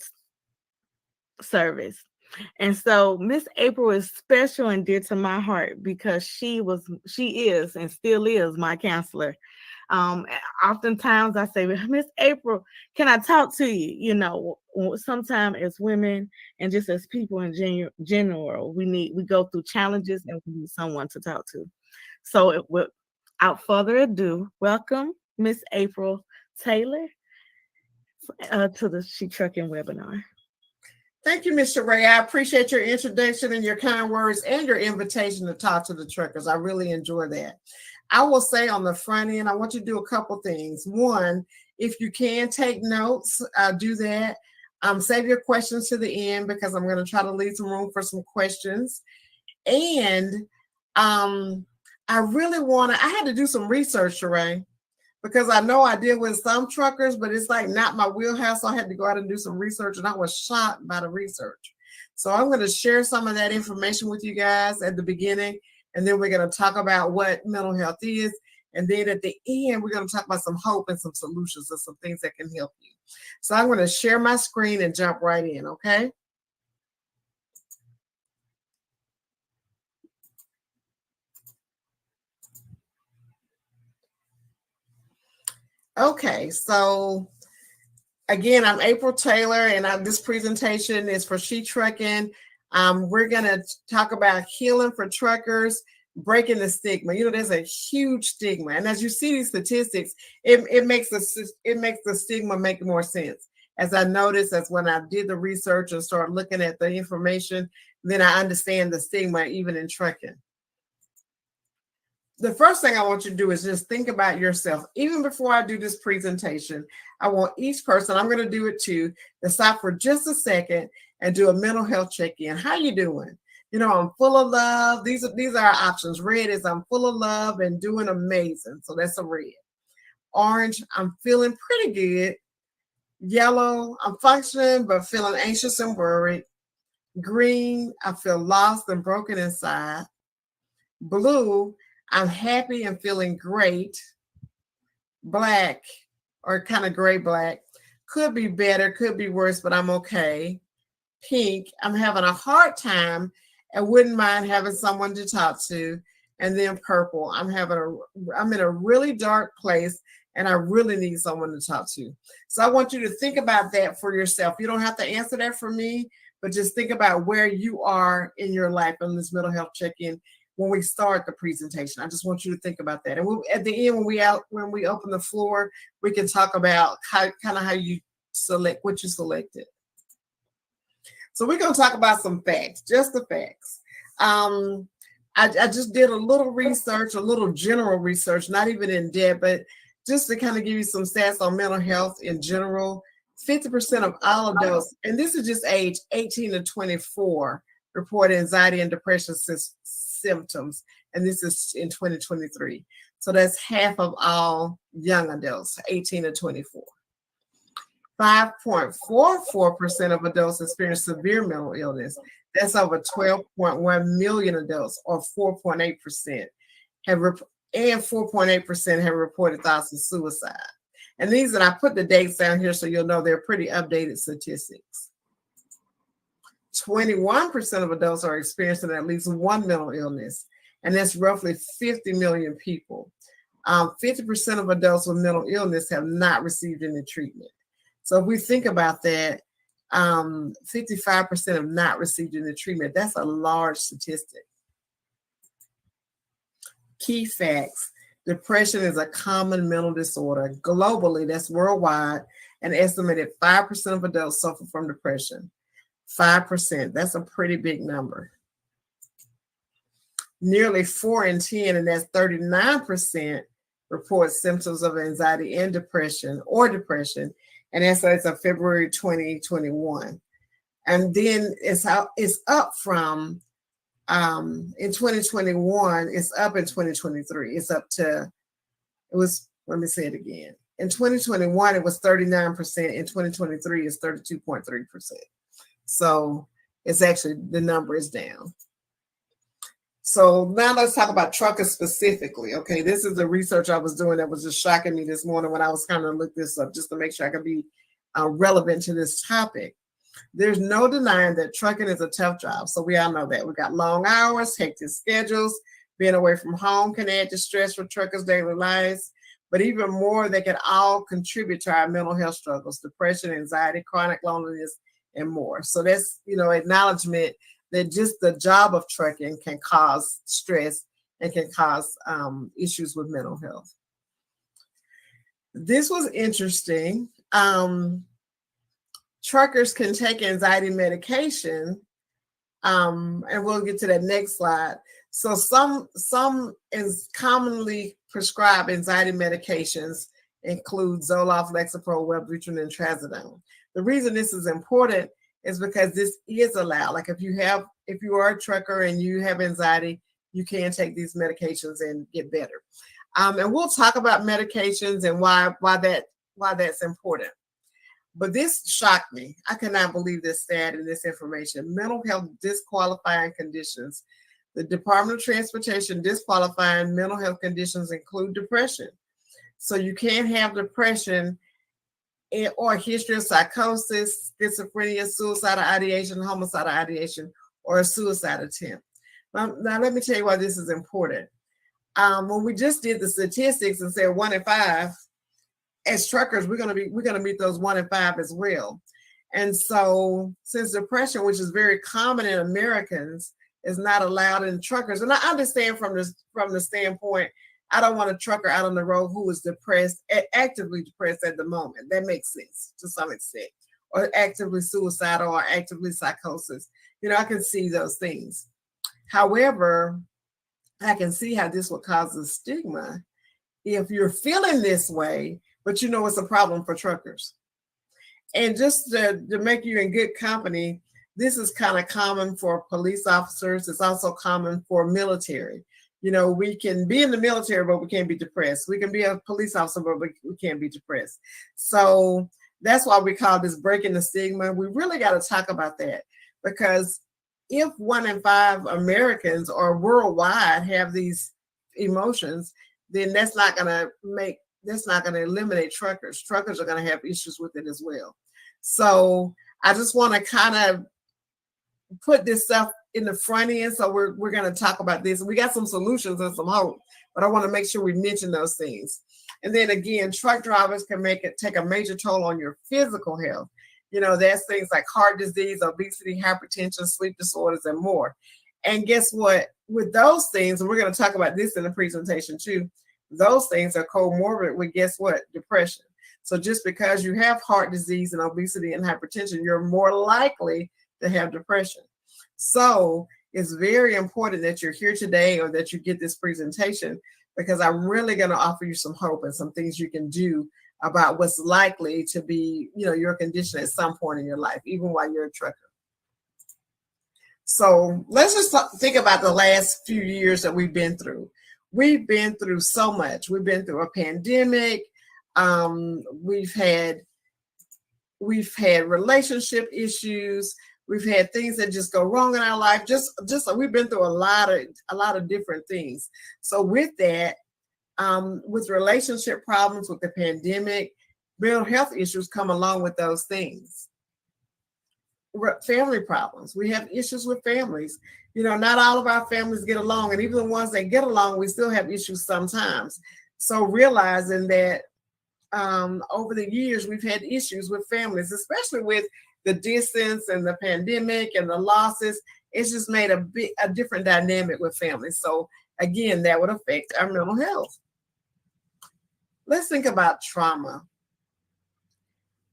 Speaker 3: service. And so Miss April is special and dear to my heart because she is and still is my counselor. Oftentimes I say, Miss April, can I talk to you? You know, sometimes as women and just as people in general, we go through challenges and we need someone to talk to. So without further ado, welcome Miss April Taylor to the She Trucking webinar.
Speaker 7: Thank you, Mr. Ray. I appreciate your introduction and your kind words and your invitation to talk to the truckers. I really enjoy that. I will say on the front end, I want you to do a couple things. One, if you can take notes, do that. Save your questions to the end because I'm going to try to leave some room for some questions. And I had to do some research, Ray, because I know I deal with some truckers, but it's like not my wheelhouse. So I had to go out and do some research, and I was shocked by the research. So I'm going to share some of that information with you guys at the beginning, and then we're going to talk about what mental health is. And then at the end, we're going to talk about some hope and some solutions and some things that can help you. So I'm going to share my screen and jump right in, okay? Okay, so again, I'm April Taylor, and this presentation is for She Trucking. We're going to talk about healing for truckers, breaking the stigma. You know, there's a huge stigma, and as you see these statistics, it makes the stigma make more sense. As I noticed, as when I did the research and started looking at the information, then I understand the stigma even in trucking. The first thing I want you to do is just think about yourself. Even before I do this presentation, I want each person, I'm going to do it too, to stop for just a second and do a mental health check-in. How you doing? You know, I'm full of love. These are our options. Red is I'm full of love and doing amazing. So that's a red. Orange, I'm feeling pretty good. Yellow, I'm functioning but feeling anxious and worried. Green, I feel lost and broken inside. Blue, I'm happy and feeling great. Black, or kind of gray black, could be better, could be worse, but I'm okay. Pink, I'm having a hard time and wouldn't mind having someone to talk to. And then purple, I'm in a really dark place and I really need someone to talk to. So I want you to think about that for yourself. You don't have to answer that for me, but just think about where you are in your life on this mental health check-in. When we start the presentation, I just want you to think about that. And at the end, when we open the floor, we can talk about how you select what you selected. So we're going to talk about some facts, just the facts. I just did a little research, a little general research, not even in depth, but just to kind of give you some stats on mental health in general. 50% of all adults, and this is just age 18 to 24, report anxiety and depression symptoms, and this is in 2023. So that's half of all young adults, 18 to 24. 5.44% of adults experience severe mental illness. That's over 12.1 million adults, or 4.8% and 4.8% have reported thoughts of suicide. And these, and I put the dates down here so you'll know they're pretty updated statistics. 21% of adults are experiencing at least one mental illness, and that's roughly 50 million people. 50% of adults with mental illness have not received any treatment. So if we think about that, 55% have not received any treatment. That's a large statistic. Key facts. Depression is a common mental disorder. Globally, that's worldwide, an estimated 5% of adults suffer from depression. 5%, that's a pretty big number. Nearly 4 in 10, and that's 39%, report symptoms of anxiety and depression, and that's as of February 2021. And then it's up from in 2021, it's up in 2023. It's up to, let me say it again. In 2021, it was 39%. In 2023, it's 32.3%. So it's actually, the number is down. So now let's talk about truckers specifically. Okay, this is the research I was doing that was just shocking me this morning when I was kind of look this up just to make sure I could be relevant to this topic. There's no denying that trucking is a tough job. So we all know that. We got long hours, hectic schedules, being away from home can add to stress for truckers' daily lives. But even more, they can all contribute to our mental health struggles, depression, anxiety, chronic loneliness, and more. So that's, acknowledgement that just the job of trucking can cause stress and can cause issues with mental health. This was interesting. Truckers can take anxiety medication, and we'll get to that next slide. So some is commonly prescribed anxiety medications include Zoloft, Lexapro, Wellbutrin, and Trazodone. The reason this is important is because this is allowed. Like if you are a trucker and you have anxiety, you can take these medications and get better. And we'll talk about medications and why that's important. But this shocked me. I cannot believe this stat and this information. Mental health disqualifying conditions. The Department of Transportation disqualifying mental health conditions include depression. So you can't have depression or history of psychosis, schizophrenia, suicidal ideation, homicidal ideation, or a suicide attempt. Now let me tell you why this is important. When we just did the statistics and said 1 in 5, as truckers, we're gonna meet those 1 in 5 as well. And so since depression, which is very common in Americans, is not allowed in truckers, and I understand from the standpoint, I don't want a trucker out on the road who is depressed, actively depressed at the moment. That makes sense to some extent, or actively suicidal or actively psychosis. I can see those things. However, I can see how this would cause a stigma if you're feeling this way, but it's a problem for truckers. And just to make you in good company, this is kind of common for police officers. It's also common for military. We can be in the military, but we can't be depressed. We can be a police officer, but we can't be depressed. So that's why we call this breaking the stigma. We really got to talk about that, because if 1 in 5 Americans or worldwide have these emotions, then that's not going to eliminate truckers. Truckers are going to have issues with it as well. So I just want to kind of put this stuff in the front end. So we're going to talk about this. We got some solutions and some hope, but I want to make sure we mention those things. And then again, truck drivers can take a major toll on your physical health. That's things like heart disease, obesity, hypertension, sleep disorders, and more. And guess what? With those things, and we're going to talk about this in the presentation too, those things are comorbid with, guess what? Depression. So just because you have heart disease and obesity and hypertension, you're more likely to have depression. So it's very important that you're here today, or that you get this presentation, because I'm really going to offer you some hope and some things you can do about what's likely to be, your condition at some point in your life, even while you're a trucker. So let's just think about the last few years that we've been through. We've been through so much. We've been through a pandemic. We've had relationship issues. We've had things that just go wrong in our life. Just we've been through a lot of different things. So with that, with relationship problems, with the pandemic, mental health issues come along with those things. Family problems. We have issues with families. Not all of our families get along, and even the ones that get along, we still have issues sometimes. So realizing that over the years, we've had issues with families, especially with the distance and the pandemic and the losses, it's just made a different dynamic with families. So again, that would affect our mental health. Let's think about trauma.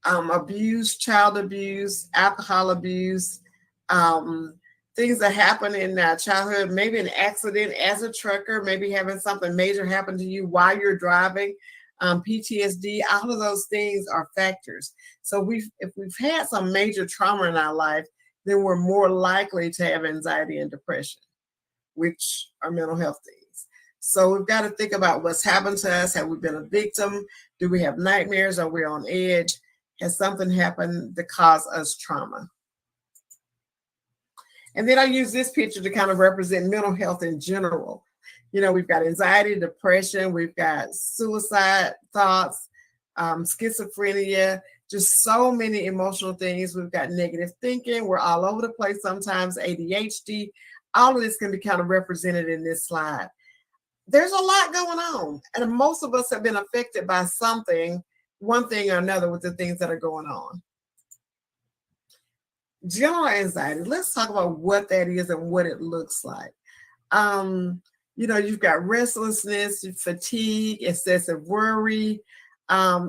Speaker 7: Abuse, child abuse, alcohol abuse, things that happen in childhood, maybe an accident as a trucker, maybe having something major happen to you while you're driving, PTSD, all of those things are factors. So if we've had some major trauma in our life, then we're more likely to have anxiety and depression, which are mental health things. So we've got to think about what's happened to us. Have we been a victim? Do we have nightmares? Are we on edge? Has something happened that caused us trauma? And then I use this picture to kind of represent mental health in general. You know, we've got anxiety, depression, we've got suicide thoughts, schizophrenia, just so many emotional things. We've got negative thinking. We're all over the place sometimes, ADHD. All of this can be kind of represented in this slide. There's a lot going on, and most of us have been affected by something, one thing or another, with the things that are going on. General anxiety, let's talk about what that is and what it looks like. You know, you've got restlessness, fatigue, excessive worry,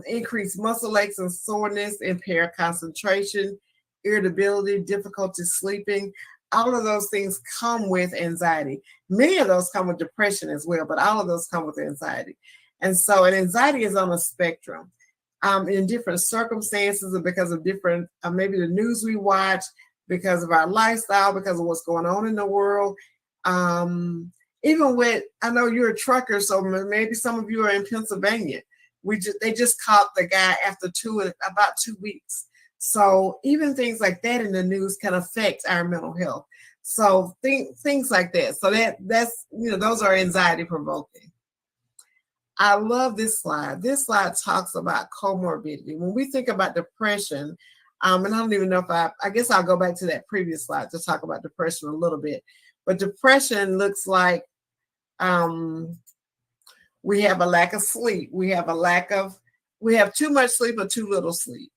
Speaker 7: increased muscle aches and soreness, impaired concentration, irritability, difficulty sleeping. All of those things come with anxiety. Many of those come with depression as well, but all of those come with anxiety. And so anxiety is on a spectrum. In different circumstances and because of different, maybe the news we watch, because of our lifestyle, because of what's going on in the world. Even with, I know you're a trucker, so maybe some of you are in Pennsylvania. They just caught the guy after about 2 weeks. So even things like that in the news can affect our mental health. So things like that. So that's, you know, those are anxiety provoking. I love this slide. This slide talks about comorbidity. When we think about depression, and I don't even know if I guess I'll go back to that previous slide to talk about depression a little bit. But depression looks like we have a lack of sleep. We have too much sleep or too little sleep.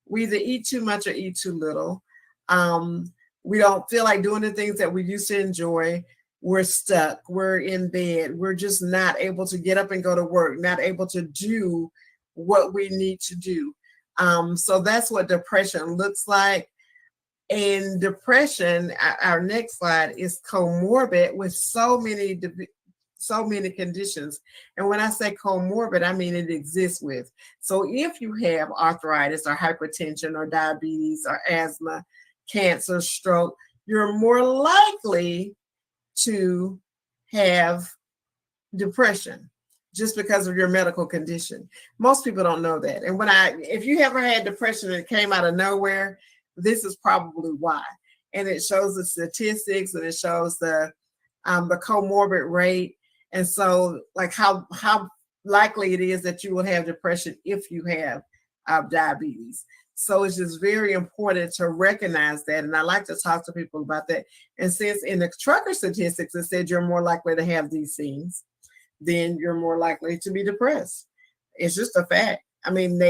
Speaker 7: We either eat too much or eat too little. We don't feel like doing the things that we used to enjoy. We're stuck. We're in bed. We're just not able to get up and go to work, not able to do what we need to do. So that's what depression looks like. And depression, our next slide, is comorbid with so many conditions. And when I say comorbid, I mean it exists with. So if you have arthritis or hypertension or diabetes or asthma, cancer, stroke, you're more likely to have depression just because of your medical condition. Most people don't know that. And if you ever had depression and it came out of nowhere, this is probably why. And it shows the statistics and it shows the comorbid rate. And so like how likely it is that you will have depression if you have diabetes. So it's just very important to recognize that. And I like to talk to people about that. And since in the trucker statistics, it said you're more likely to have these things, then you're more likely to be depressed. It's just a fact. I mean,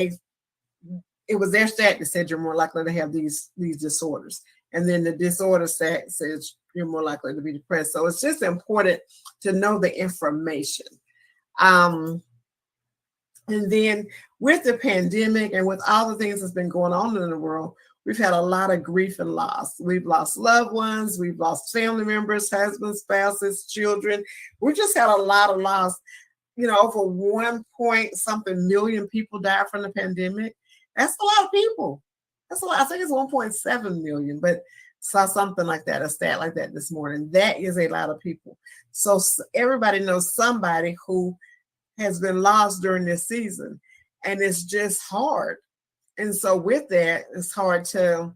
Speaker 7: it was their stat that said you're more likely to have these disorders. And then the disorder stat says you're more likely to be depressed. So it's just important to know the information. And then with the pandemic and with all the things that's been going on in the world, we've had a lot of grief and loss. We've lost loved ones. We've lost family members, husbands, spouses, children. We've just had a lot of loss. You know, over 1.something million people died from the pandemic. That's a lot of people. That's a lot. I think it's 1.7 million, but saw something like that, a stat like that this morning. That is a lot of people. So everybody knows somebody who has been lost during this season, and it's just hard. And so with that, it's hard to,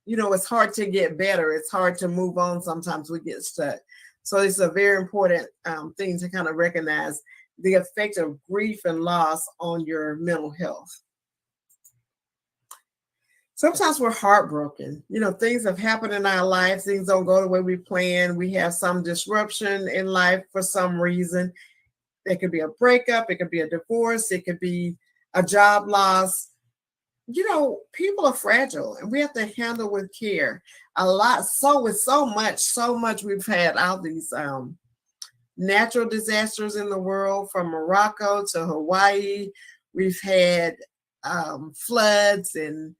Speaker 7: it's hard to get better. It's hard to move on. Sometimes we get stuck. So it's a very important thing to kind of recognize the effect of grief and loss on your mental health. Sometimes we're heartbroken. Things have happened in our life. Things don't go the way we planned. We have some disruption in life for some reason. It could be a breakup. It could be a divorce. It could be a job loss. people are fragile and we have to handle with care a lot. So with so much we've had all these natural disasters in the world, from Morocco to Hawaii. We've had floods and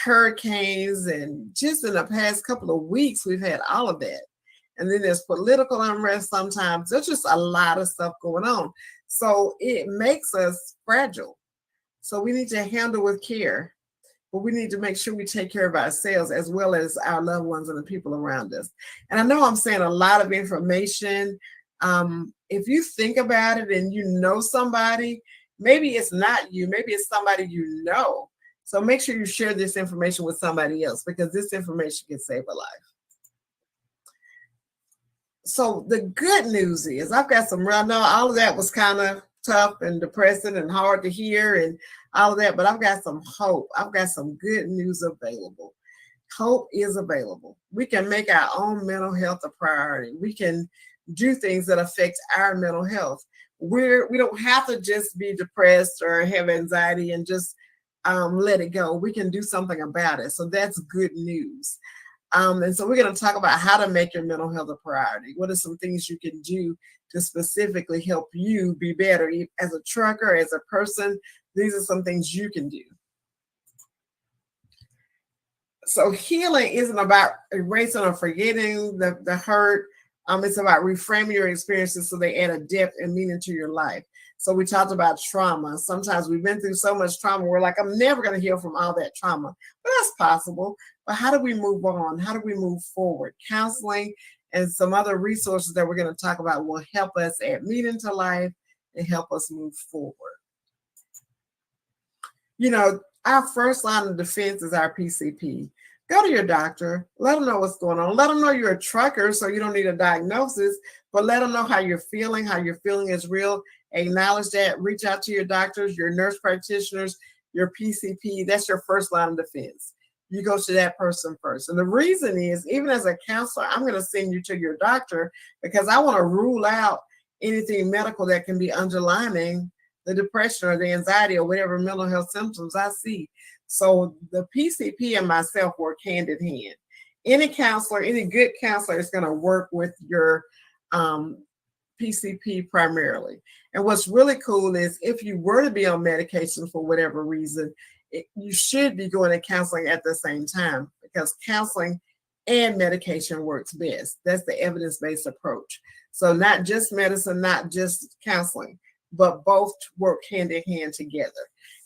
Speaker 7: hurricanes, and just in the past couple of weeks, we've had all of that. And then there's political unrest sometimes. There's just a lot of stuff going on. So it makes us fragile. So we need to handle with care, but we need to make sure we take care of ourselves as well as our loved ones and the people around us. And I know I'm saying a lot of information. If you think about it and you know somebody, maybe it's not you, maybe it's somebody you know. So make sure you share this information with somebody else, because this information can save a life. So the good news is I know all of that was kind of tough and depressing and hard to hear and all of that, but I've got some hope. I've got some good news available. Hope is available. We can make our own mental health a priority. We can do things that affect our mental health. We don't have to just be depressed or have anxiety and just let it go. We can do something about it. So that's good news. And so we're going to talk about how to make your mental health a priority. What are some things you can do to specifically help you be better as a trucker, as a person? These are some things you can do. So healing isn't about erasing or forgetting the hurt. It's about reframing your experiences so they add a depth and meaning to your life. So we talked about trauma. Sometimes we've been through so much trauma, we're like, I'm never going to heal from all that trauma. But that's possible. But how do we move on? How do we move forward? Counseling and some other resources that we're going to talk about will help us add meaning to life and help us move forward. Our first line of defense is our PCP. Go to your doctor. Let them know what's going on. Let them know you're a trucker, so you don't need a diagnosis, but let them know how you're feeling. How you're feeling is real. Acknowledge that. Reach out to your doctors, your nurse practitioners, your PCP. That's your first line of defense. You go to that person first. And the reason is, even as a counselor, I'm going to send you to your doctor because I want to rule out anything medical that can be underlining the depression or the anxiety or whatever mental health symptoms I see. So the PCP and myself work hand in hand. Any counselor, any good counselor is going to work with your PCP primarily. And what's really cool is if you were to be on medication for whatever reason, you should be going to counseling at the same time, because counseling and medication works best. That's the evidence-based approach. So not just medicine, not just counseling, but both work hand in hand together.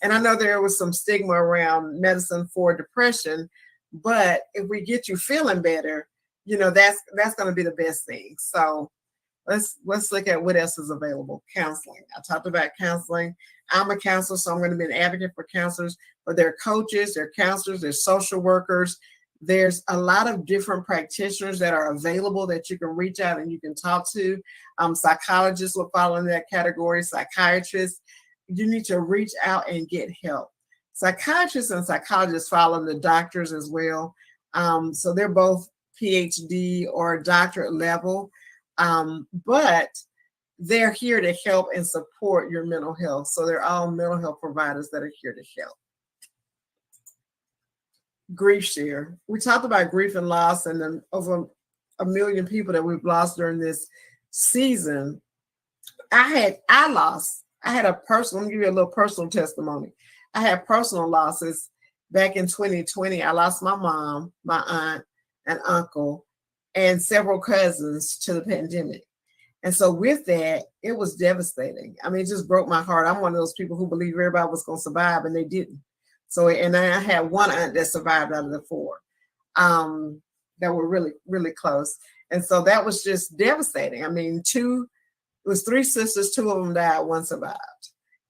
Speaker 7: And I know there was some stigma around medicine for depression, but if we get you feeling better, that's going to be the best thing. So let's look at what else is available. Counseling. I talked about counseling. I'm a counselor, so I'm going to be an advocate for counselors, but there are coaches, there are counselors, there's social workers. There's a lot of different practitioners that are available that you can reach out and you can talk to. Psychologists will fall in that category, psychiatrists. You need to reach out and get help. Psychiatrists and psychologists fall in the doctors as well. So they're both PhD or doctorate level, but they're here to help and support your mental health. So they're all mental health providers that are here to help. Grief share. We talked about grief and loss and then over 1 million people that we've lost during this season. I had a personal, let me give you a little personal testimony. I had personal losses back in 2020. I lost my mom, my aunt, and uncle, and several cousins to the pandemic. And so with that, it was devastating. I mean, it just broke my heart. I'm one of those people who believe everybody was going to survive, and they didn't. So, and I had one aunt that survived out of the 4 that were really, really close. And so that was just devastating. I mean, it was 3 sisters, 2 of them died, 1 survived.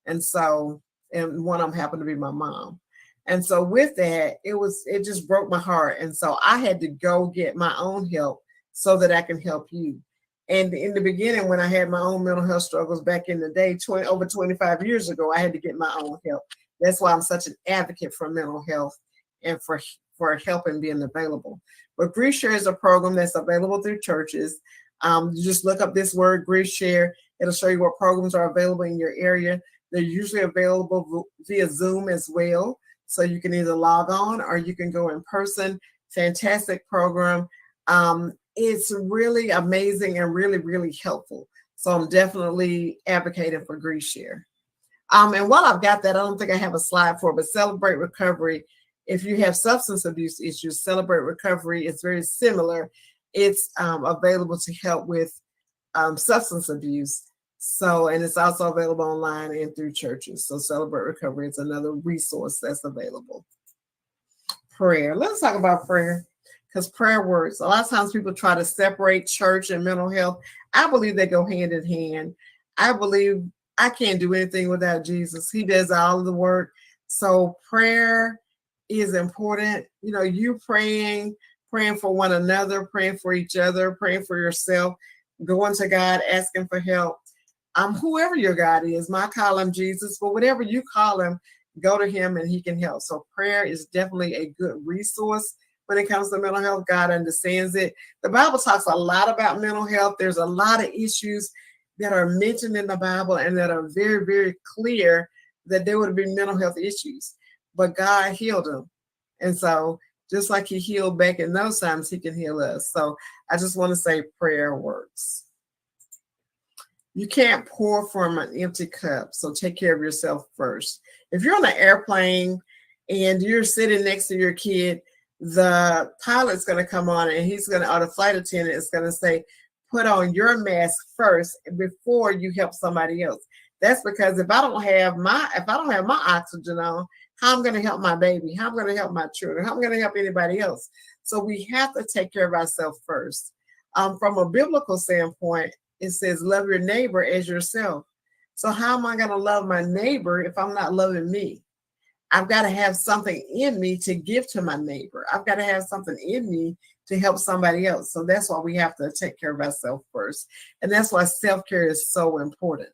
Speaker 7: And so, and one of them happened to be my mom. And so with that, it just broke my heart. And so I had to go get my own help so that I can help you. And in the beginning, when I had my own mental health struggles back in the day, over 25 years ago, I had to get my own help. That's why I'm such an advocate for mental health and for help and being available. But Grief Share is a program that's available through churches. You just look up this word, Grief Share. It'll show you what programs are available in your area. They're usually available via Zoom as well. So you can either log on or you can go in person. Fantastic program. It's really amazing and really, really helpful. So I'm definitely advocating for Grief Share. And while I've got that, I don't think I have a slide for it, but Celebrate Recovery. If you have substance abuse issues, Celebrate Recovery is very similar. It's available to help with substance abuse. So, and it's also available online and through churches. So Celebrate Recovery is another resource that's available. Prayer. Let's talk about prayer, because prayer works. A lot of times people try to separate church and mental health. I believe they go hand in hand. I believe I can't do anything without Jesus. He does all of the work. So prayer is important. You know, you praying for one another, praying for each other, praying for yourself, going to God, asking for help. Whoever your God is, I call him Jesus, but whatever you call him, go to him and he can help. So prayer is definitely a good resource when it comes to mental health. God understands it. The Bible talks a lot about mental health. There's a lot of issues that are mentioned in the Bible and that are very, very clear that there would be mental health issues, but God healed them. And so just like he healed back in those times, he can heal us. So I just want to say prayer works. You can't pour from an empty cup, so take care of yourself first. If you're on an airplane and you're sitting next to your kid, the pilot's going to come on and he's going to, or the flight attendant is going to say, put on your mask first before you help somebody else. That's because if I don't have my oxygen on, how I'm going to help my baby, how I'm going to help my children, how I'm going to help anybody else. So we have to take care of ourselves first. From a biblical standpoint, it says, love your neighbor as yourself. So how am I going to love my neighbor if I'm not loving me? I've got to have something in me to give to my neighbor. I've got to have something in me to help somebody else. So that's why we have to take care of ourselves first. And that's why self-care is so important.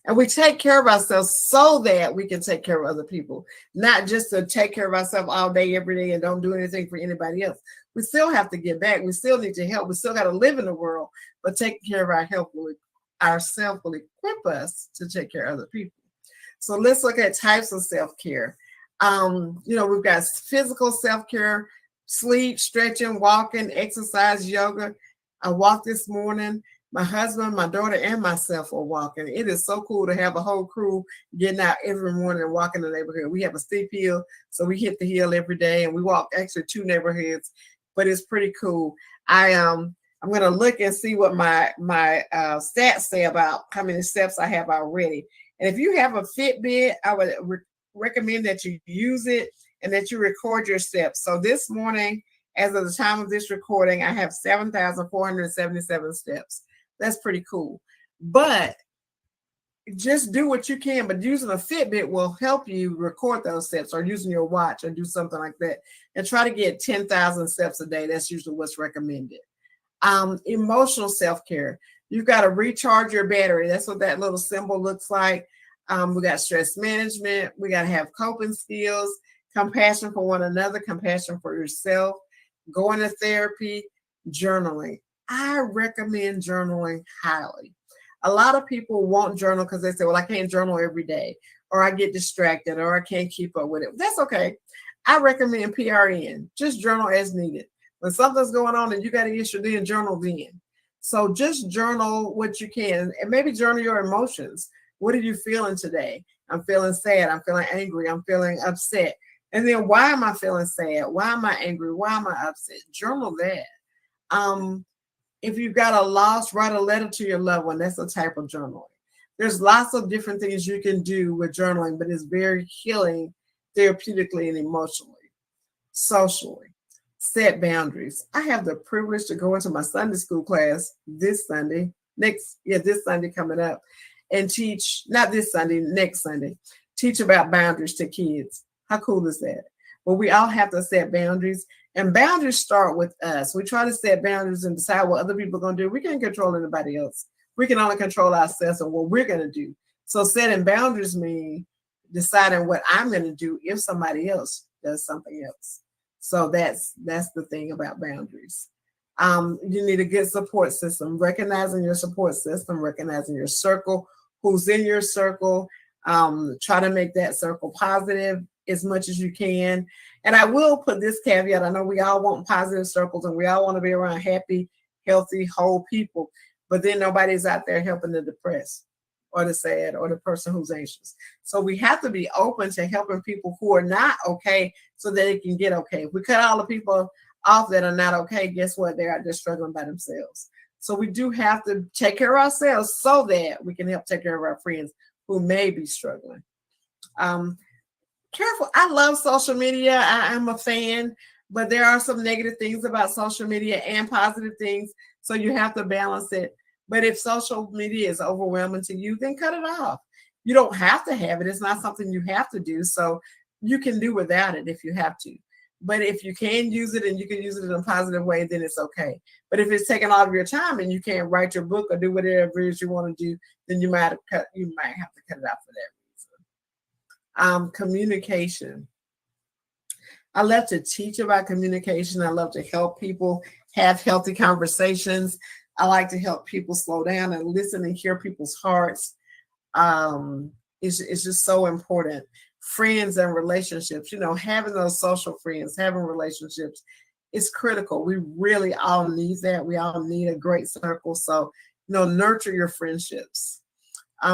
Speaker 7: And we take care of ourselves so that we can take care of other people, not just to take care of ourselves all day, every day, and don't do anything for anybody else. We still have to give back. We still need to help. We still got to live in the world, but taking care of our health ourselves will equip us to take care of other people. So let's look at types of self-care. We've got physical self-care, sleep, stretching, walking, exercise, yoga. I walked this morning. My husband, my daughter, and myself are walking. It is so cool to have a whole crew getting out every morning and walking the neighborhood. We have a steep hill, so we hit the hill every day, and we walk actually 2 neighborhoods, but it's pretty cool. I'm going to look and see what my stats say about how many steps I have already. And if you have a Fitbit, I would recommend that you use it and that you record your steps. So this morning, as of the time of this recording, I have 7,477 steps. That's pretty cool. But just do what you can. But using a Fitbit will help you record those steps, or using your watch or do something like that. And try to get 10,000 steps a day. That's usually what's recommended. Emotional self-care. You've got to recharge your battery. That's what that little symbol looks like. We got stress management. We got to have coping skills, compassion for one another, compassion for yourself, going to therapy, journaling. I recommend journaling highly. A lot of people won't journal because they say, well, I can't journal every day, or I get distracted, or I can't keep up with it. That's okay. I recommend PRN. Just journal as needed. When something's going on and you got an issue, then journal then. So just journal what you can, and maybe journal your emotions. What are you feeling today? I'm feeling sad. I'm feeling angry. I'm feeling upset. And then why am I feeling sad? Why am I angry? Why am I upset? Journal that. If you've got a loss, write a letter to your loved one. That's a type of journaling. There's lots of different things you can do with journaling, but it's very healing therapeutically and emotionally. Socially, set boundaries. I have the privilege to go into my Sunday school class this Sunday, this Sunday coming up, and teach, not this Sunday, next Sunday, teach about boundaries to kids. How cool is that? Well, we all have to set boundaries, and boundaries start with us. We try to set boundaries and decide what other people are going to do. We can't control anybody else. We can only control ourselves and what we're going to do. So setting boundaries means deciding what I'm going to do if somebody else does something else. So that's the thing about boundaries. You need a good support system, recognizing your support system, recognizing your circle, who's in your circle. Try to make that circle positive as much as you can. And I will put this caveat. I know we all want positive circles and we all want to be around happy, healthy, whole people, but then nobody's out there helping the depressed or the sad or the person who's anxious. So we have to be open to helping people who are not okay so that they can get okay. If we cut all the people off that are not okay, guess what? They're out there struggling by themselves. So we do have to take care of ourselves so that we can help take care of our friends who may be struggling. Careful. I love social media. I am a fan, but there are some negative things about social media and positive things. So you have to balance it. But if social media is overwhelming to you, then cut it off. You don't have to have it. It's not something you have to do. So you can do without it if you have to. But if you can use it and you can use it in a positive way, then it's okay. But if it's taking all of your time and you can't write your book or do whatever it is you want to do, then you might have to cut it out for that reason. Communication. I love to teach about communication. I love to help people have healthy conversations. I like to help people slow down and listen and hear people's hearts. It's just so important. Friends and relationships, having those social friends, having relationships is critical. We really all need that. We all need a great circle. So, nurture your friendships.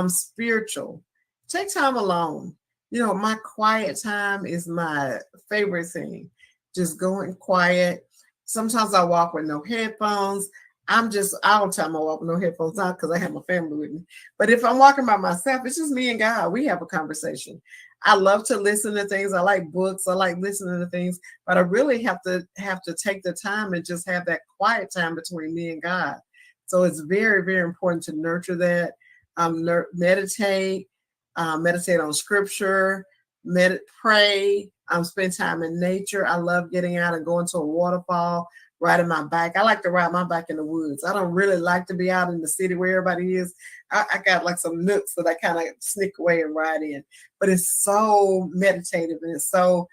Speaker 7: Spiritual. Take time alone. My quiet time is my favorite thing. Just going quiet. Sometimes I walk with no headphones. All the time I walk with no headphones on because I have my family with me. But if I'm walking by myself, it's just me and God. We have a conversation. I love to listen to things. I like books. I like listening to things. But I really have to take the time and just have that quiet time between me and God. So it's very, very important to nurture that. Meditate. Meditate on scripture. Pray. Spend time in nature. I love getting out and going to a waterfall. Riding my bike. I like to ride my bike in the woods. I don't really like to be out in the city where everybody is. I got like some nooks that I kind of sneak away and ride in. But it's so meditative and it's so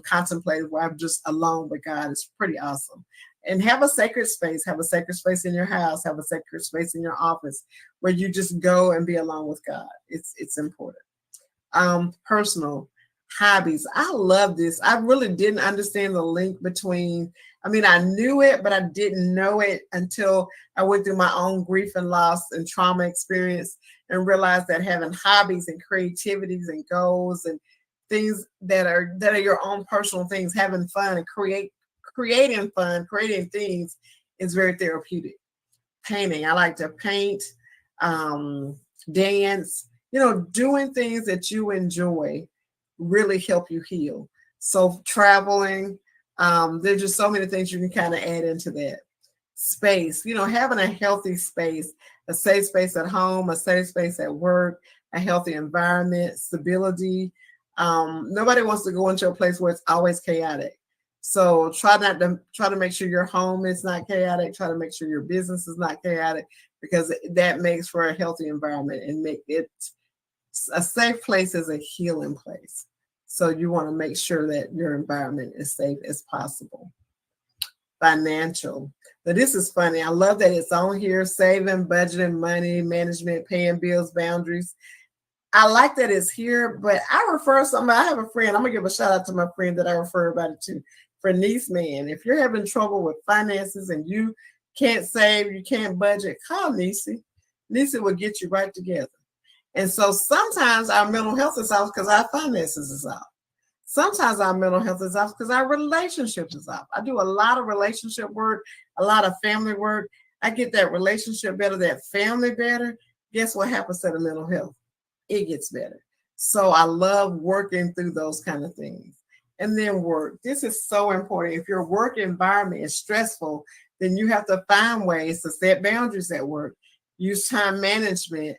Speaker 7: contemplative where I'm just alone with God. It's pretty awesome. And have a sacred space. Have a sacred space in your house. Have a sacred space in your office where you just go and be alone with God. It's important. Personal hobbies. I love this. I really didn't understand the link between, I knew it, but I didn't know it until I went through my own grief and loss and trauma experience and realized that having hobbies and creativities and goals and things that are your own personal things, having fun and creating things is very therapeutic. Painting. I like to paint, dance, doing things that you enjoy really help you heal. So traveling, there's just so many things you can kind of add into that. Space, having a healthy space, a safe space at home, a safe space at work, a healthy environment, stability. Nobody wants to go into a place where it's always chaotic. So try to make sure your home is not chaotic. Try to make sure your business is not chaotic because that makes for a healthy environment and make it a safe place is a healing place. So you want to make sure that your environment is safe as possible. Financial. Now this is funny. I love that it's on here, saving, budgeting, money, management, paying bills, boundaries. I like that it's here, but I refer somebody. I have a friend. I'm going to give a shout out to my friend that I refer about it to. Bernice, man, if you're having trouble with finances and you can't save, you can't budget, call Nisi. Nisi will get you right together. And so sometimes our mental health is off because our finances is off. Sometimes our mental health is off because our relationships is off. I do a lot of relationship work, a lot of family work. I get that relationship better, that family better. Guess what happens to the mental health? It gets better. So I love working through those kind of things. And then work. This is so important. If your work environment is stressful, then you have to find ways to set boundaries at work. Use time management.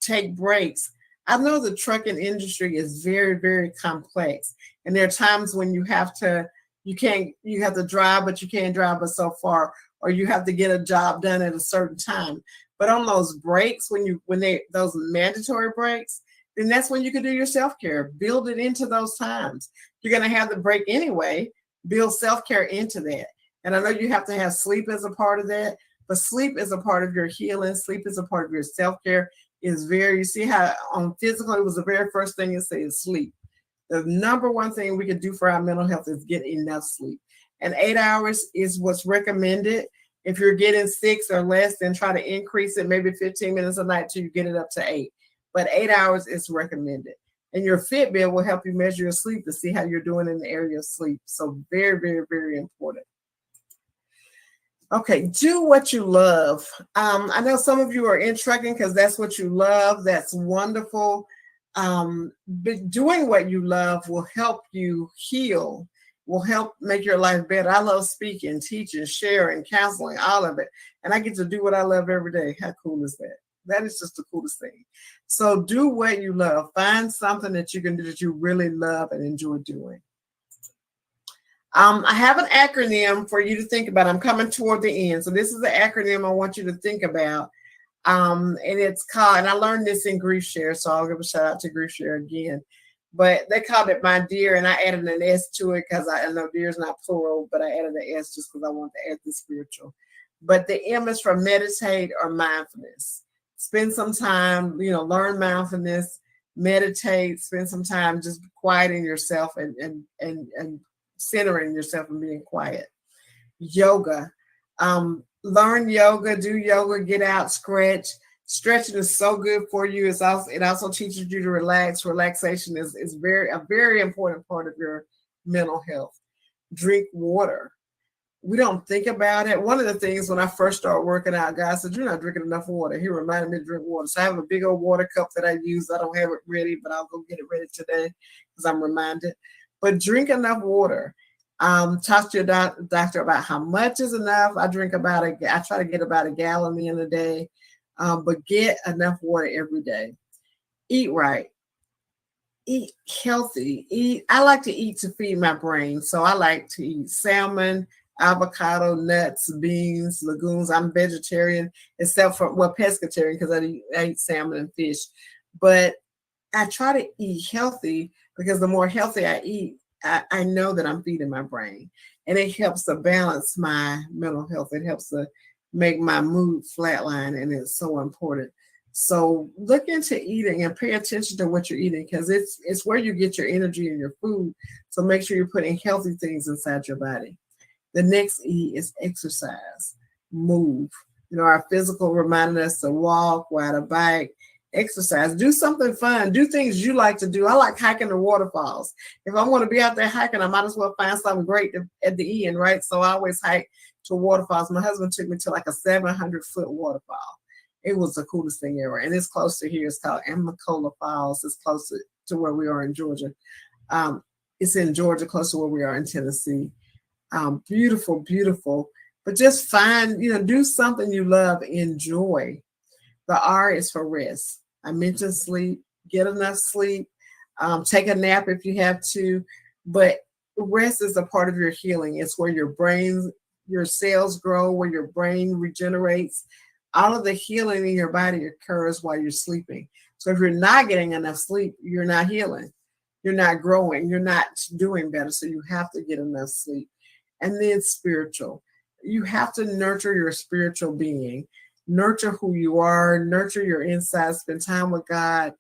Speaker 7: Take breaks. I know the trucking industry is very, very complex. And there are times when you have to drive, but you can't drive but so far, or you have to get a job done at a certain time. But on those breaks, those mandatory breaks, then that's when you can do your self-care. Build it into those times. You're going to have the break anyway. Build self-care into that. And I know you have to have sleep as a part of that, but sleep is a part of your healing. Sleep is a part of your self-care. is very, you see how on physical, it was the very first thing it says sleep. The number one thing we can do for our mental health is get enough sleep. And 8 hours is what's recommended. If you're getting 6 or less, then try to increase it, maybe 15 minutes a night till you get it up to 8. But 8 hours is recommended. And your Fitbit will help you measure your sleep to see how you're doing in the area of sleep. So very, very, very important. Okay, do what you love. I know some of you are in trucking because that's what you love. That's wonderful. But doing what you love will help you heal, will help make your life better. I love speaking, teaching, sharing, counseling, all of it. And I get to do what I love every day. How cool is that? That is just the coolest thing. So do what you love. Find something that you can do that you really love and enjoy doing. I have an acronym for you to think about. I'm coming toward the end. So this is the acronym I want you to think about. And it's called, and I learned this in Grief Share, so I'll give a shout out to Grief Share again. But they called it My Dear, and I added an S to it because I know dear is not plural, but I added an S just because I wanted to add the spiritual. But the M is for meditate or mindfulness. Spend some time, learn mindfulness, meditate, spend some time just quieting yourself and centering yourself and being quiet. Yoga. Learn yoga, do yoga, get out, stretch. Stretching is so good for you. It also teaches you to relax. Relaxation is a very important part of your mental health. Drink water. We don't think about it. One of the things when I first started working out, guys said, "You're not drinking enough water." He reminded me to drink water. So I have a big old water cup that I use. I don't have it ready, but I'll go get it ready today because I'm reminded. But drink enough water. Talk to your doctor about how much is enough. I try to get about a gallon in a day, but get enough water every day. Eat right. Eat healthy. I like to eat to feed my brain. So I like to eat salmon, avocado, nuts, beans, legumes. I'm vegetarian, except for, pescatarian because I eat salmon and fish. But I try to eat healthy because the more healthy I eat, I know that I'm feeding my brain, and it helps to balance my mental health. It helps to make my mood flatline, and it's so important. So look into eating and pay attention to what you're eating because it's where you get your energy and your food. So make sure you're putting healthy things inside your body. The next E is exercise, move. Our physical reminding us to walk, ride a bike, exercise, do something fun, do things you like to do. I like hiking the waterfalls. If I want to be out there hiking, I might as well find something great at the end, right? So I always hike to waterfalls. My husband took me to like a 700-foot waterfall. It was the coolest thing ever. And it's close to here. It's called Amnicola Falls. It's close to where we are in Georgia. It's in Georgia, close to where we are in Tennessee. Beautiful, beautiful. But just find, do something you love, enjoy. The R is for rest. I mentioned sleep, get enough sleep, take a nap if you have to, but rest is a part of your healing. It's where your cells grow, where your brain regenerates. All of the healing in your body occurs while you're sleeping. So if you're not getting enough sleep, you're not healing. You're not growing. You're not doing better. So you have to get enough sleep. And then spiritual. You have to nurture your spiritual being. Nurture who you are, nurture your insides, spend time with God,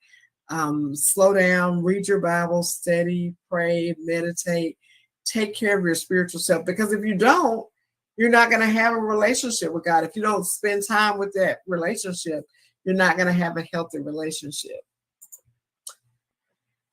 Speaker 7: slow down, read your Bible, study, pray, meditate, take care of your spiritual self. Because if you don't, you're not going to have a relationship with God. If you don't spend time with that relationship, you're not going to have a healthy relationship.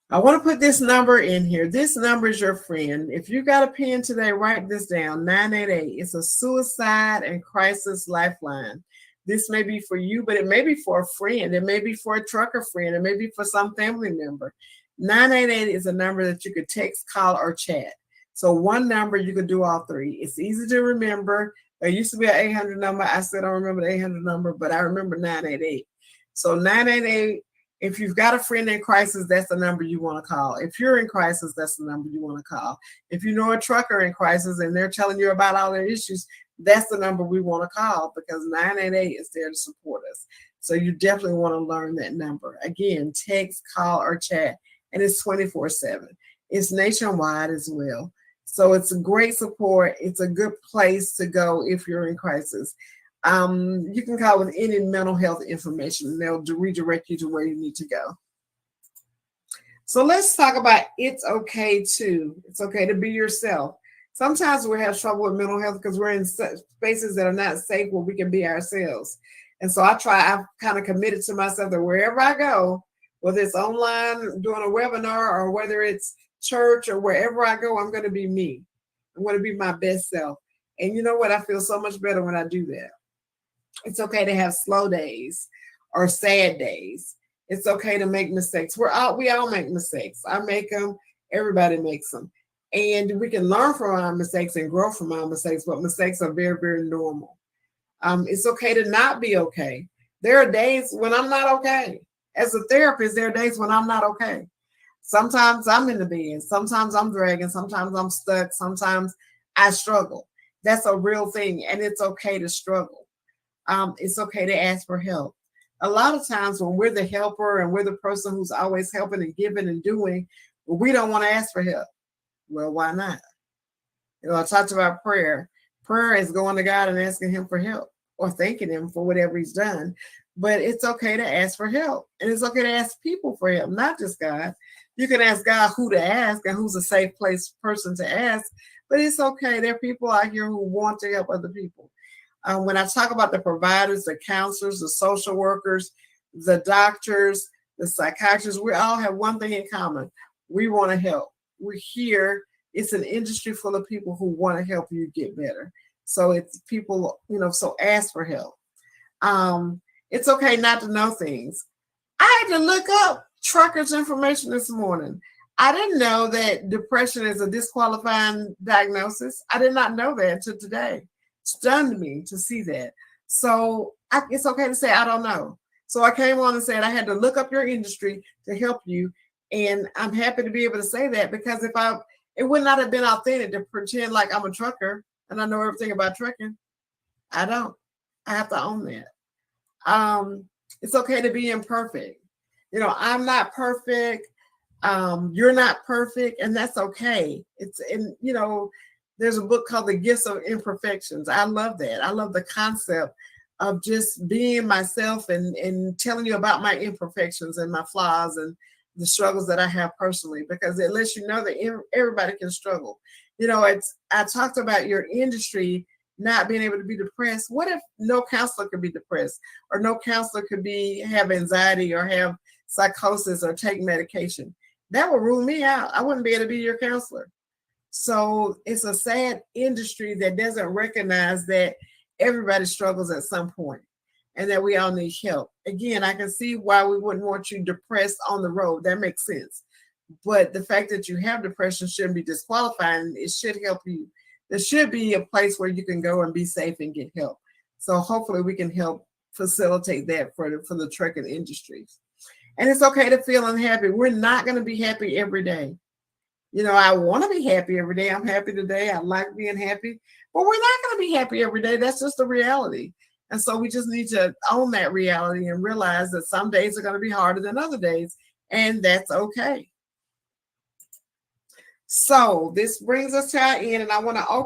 Speaker 7: I want to put this number in here. This number is your friend. If you got a pen today, write this down, 988. It's a suicide and crisis lifeline. This may be for you, but it may be for a friend. It may be for a trucker friend. It may be for some family member. 988 is a number that you could text, call, or chat. So one number, you could do all three. It's easy to remember. There used to be an 800 number. I still don't remember the 800 number, but I remember 988. So 988, if you've got a friend in crisis, that's the number you want to call. If you're in crisis, that's the number you want to call. If you know a trucker in crisis and they're telling you about all their issues, that's the number we want to call because 988 is there to support us. So you definitely want to learn that number. Again, text, call, or chat, and it's 24/7. It's nationwide as well. So it's a great support. It's a good place to go if you're in crisis. You can call with any mental health information, and they'll redirect you to where you need to go. So let's talk about it's okay to be yourself. Sometimes we have trouble with mental health because we're in spaces that are not safe where we can be ourselves. And so I've kind of committed to myself that wherever I go, whether it's online doing a webinar or whether it's church or wherever I go, I'm going to be me. I'm going to be my best self. And you know what? I feel so much better when I do that. It's okay to have slow days or sad days. It's okay to make mistakes. We all make mistakes. I make them. Everybody makes them. And we can learn from our mistakes and grow from our mistakes, but mistakes are very, very normal. It's okay to not be okay. There are days when I'm not okay. As a therapist, there are days when I'm not okay. Sometimes I'm in the bed. Sometimes I'm dragging. Sometimes I'm stuck. Sometimes I struggle. That's a real thing. And it's okay to struggle. It's okay to ask for help. A lot of times when we're the helper and we're the person who's always helping and giving and doing, we don't want to ask for help. Well, why not? I talked about prayer. Prayer is going to God and asking him for help or thanking him for whatever he's done. But it's okay to ask for help. And it's okay to ask people for help, not just God. You can ask God who to ask and who's a safe person to ask. But it's okay. There are people out here who want to help other people. When I talk about the providers, the counselors, the social workers, the doctors, the psychiatrists, we all have one thing in common. We want to help. We're here. It's an industry full of people who want to help you get better. So it's people, so ask for help. It's okay not to know things. I had to look up truckers' information this morning. I didn't know that depression is a disqualifying diagnosis. I did not know that until today. Stunned me to see that. So it's okay to say, I don't know. So I came on and said, I had to look up your industry to help you. And I'm happy to be able to say that because it would not have been authentic to pretend like I'm a trucker and I know everything about trucking. I don't. I have to own that. It's okay to be imperfect. I'm not perfect. You're not perfect, and that's okay. There's a book called The Gifts of Imperfections. I love that. I love the concept of just being myself and telling you about my imperfections and my flaws and the struggles that I have personally, because it lets you know that everybody can struggle. I talked about your industry not being able to be depressed. What if no counselor could be depressed, or no counselor could have anxiety or have psychosis or take medication? That would rule me out. I wouldn't be able to be your counselor. So it's a sad industry that doesn't recognize that everybody struggles at some point and that we all need help. Again, I can see why we wouldn't want you depressed on the road. That makes sense. But the fact that you have depression shouldn't be disqualifying. It should help you. There should be a place where you can go and be safe and get help. So hopefully we can help facilitate that for the trucking industries. And it's okay to feel unhappy. We're not going to be happy every day. I want to be happy every day. I'm happy today. I like being happy. But we're not going to be happy every day. That's just the reality. And so we just need to own that reality and realize that some days are going to be harder than other days. And that's okay. So this brings us to our end. And I want to open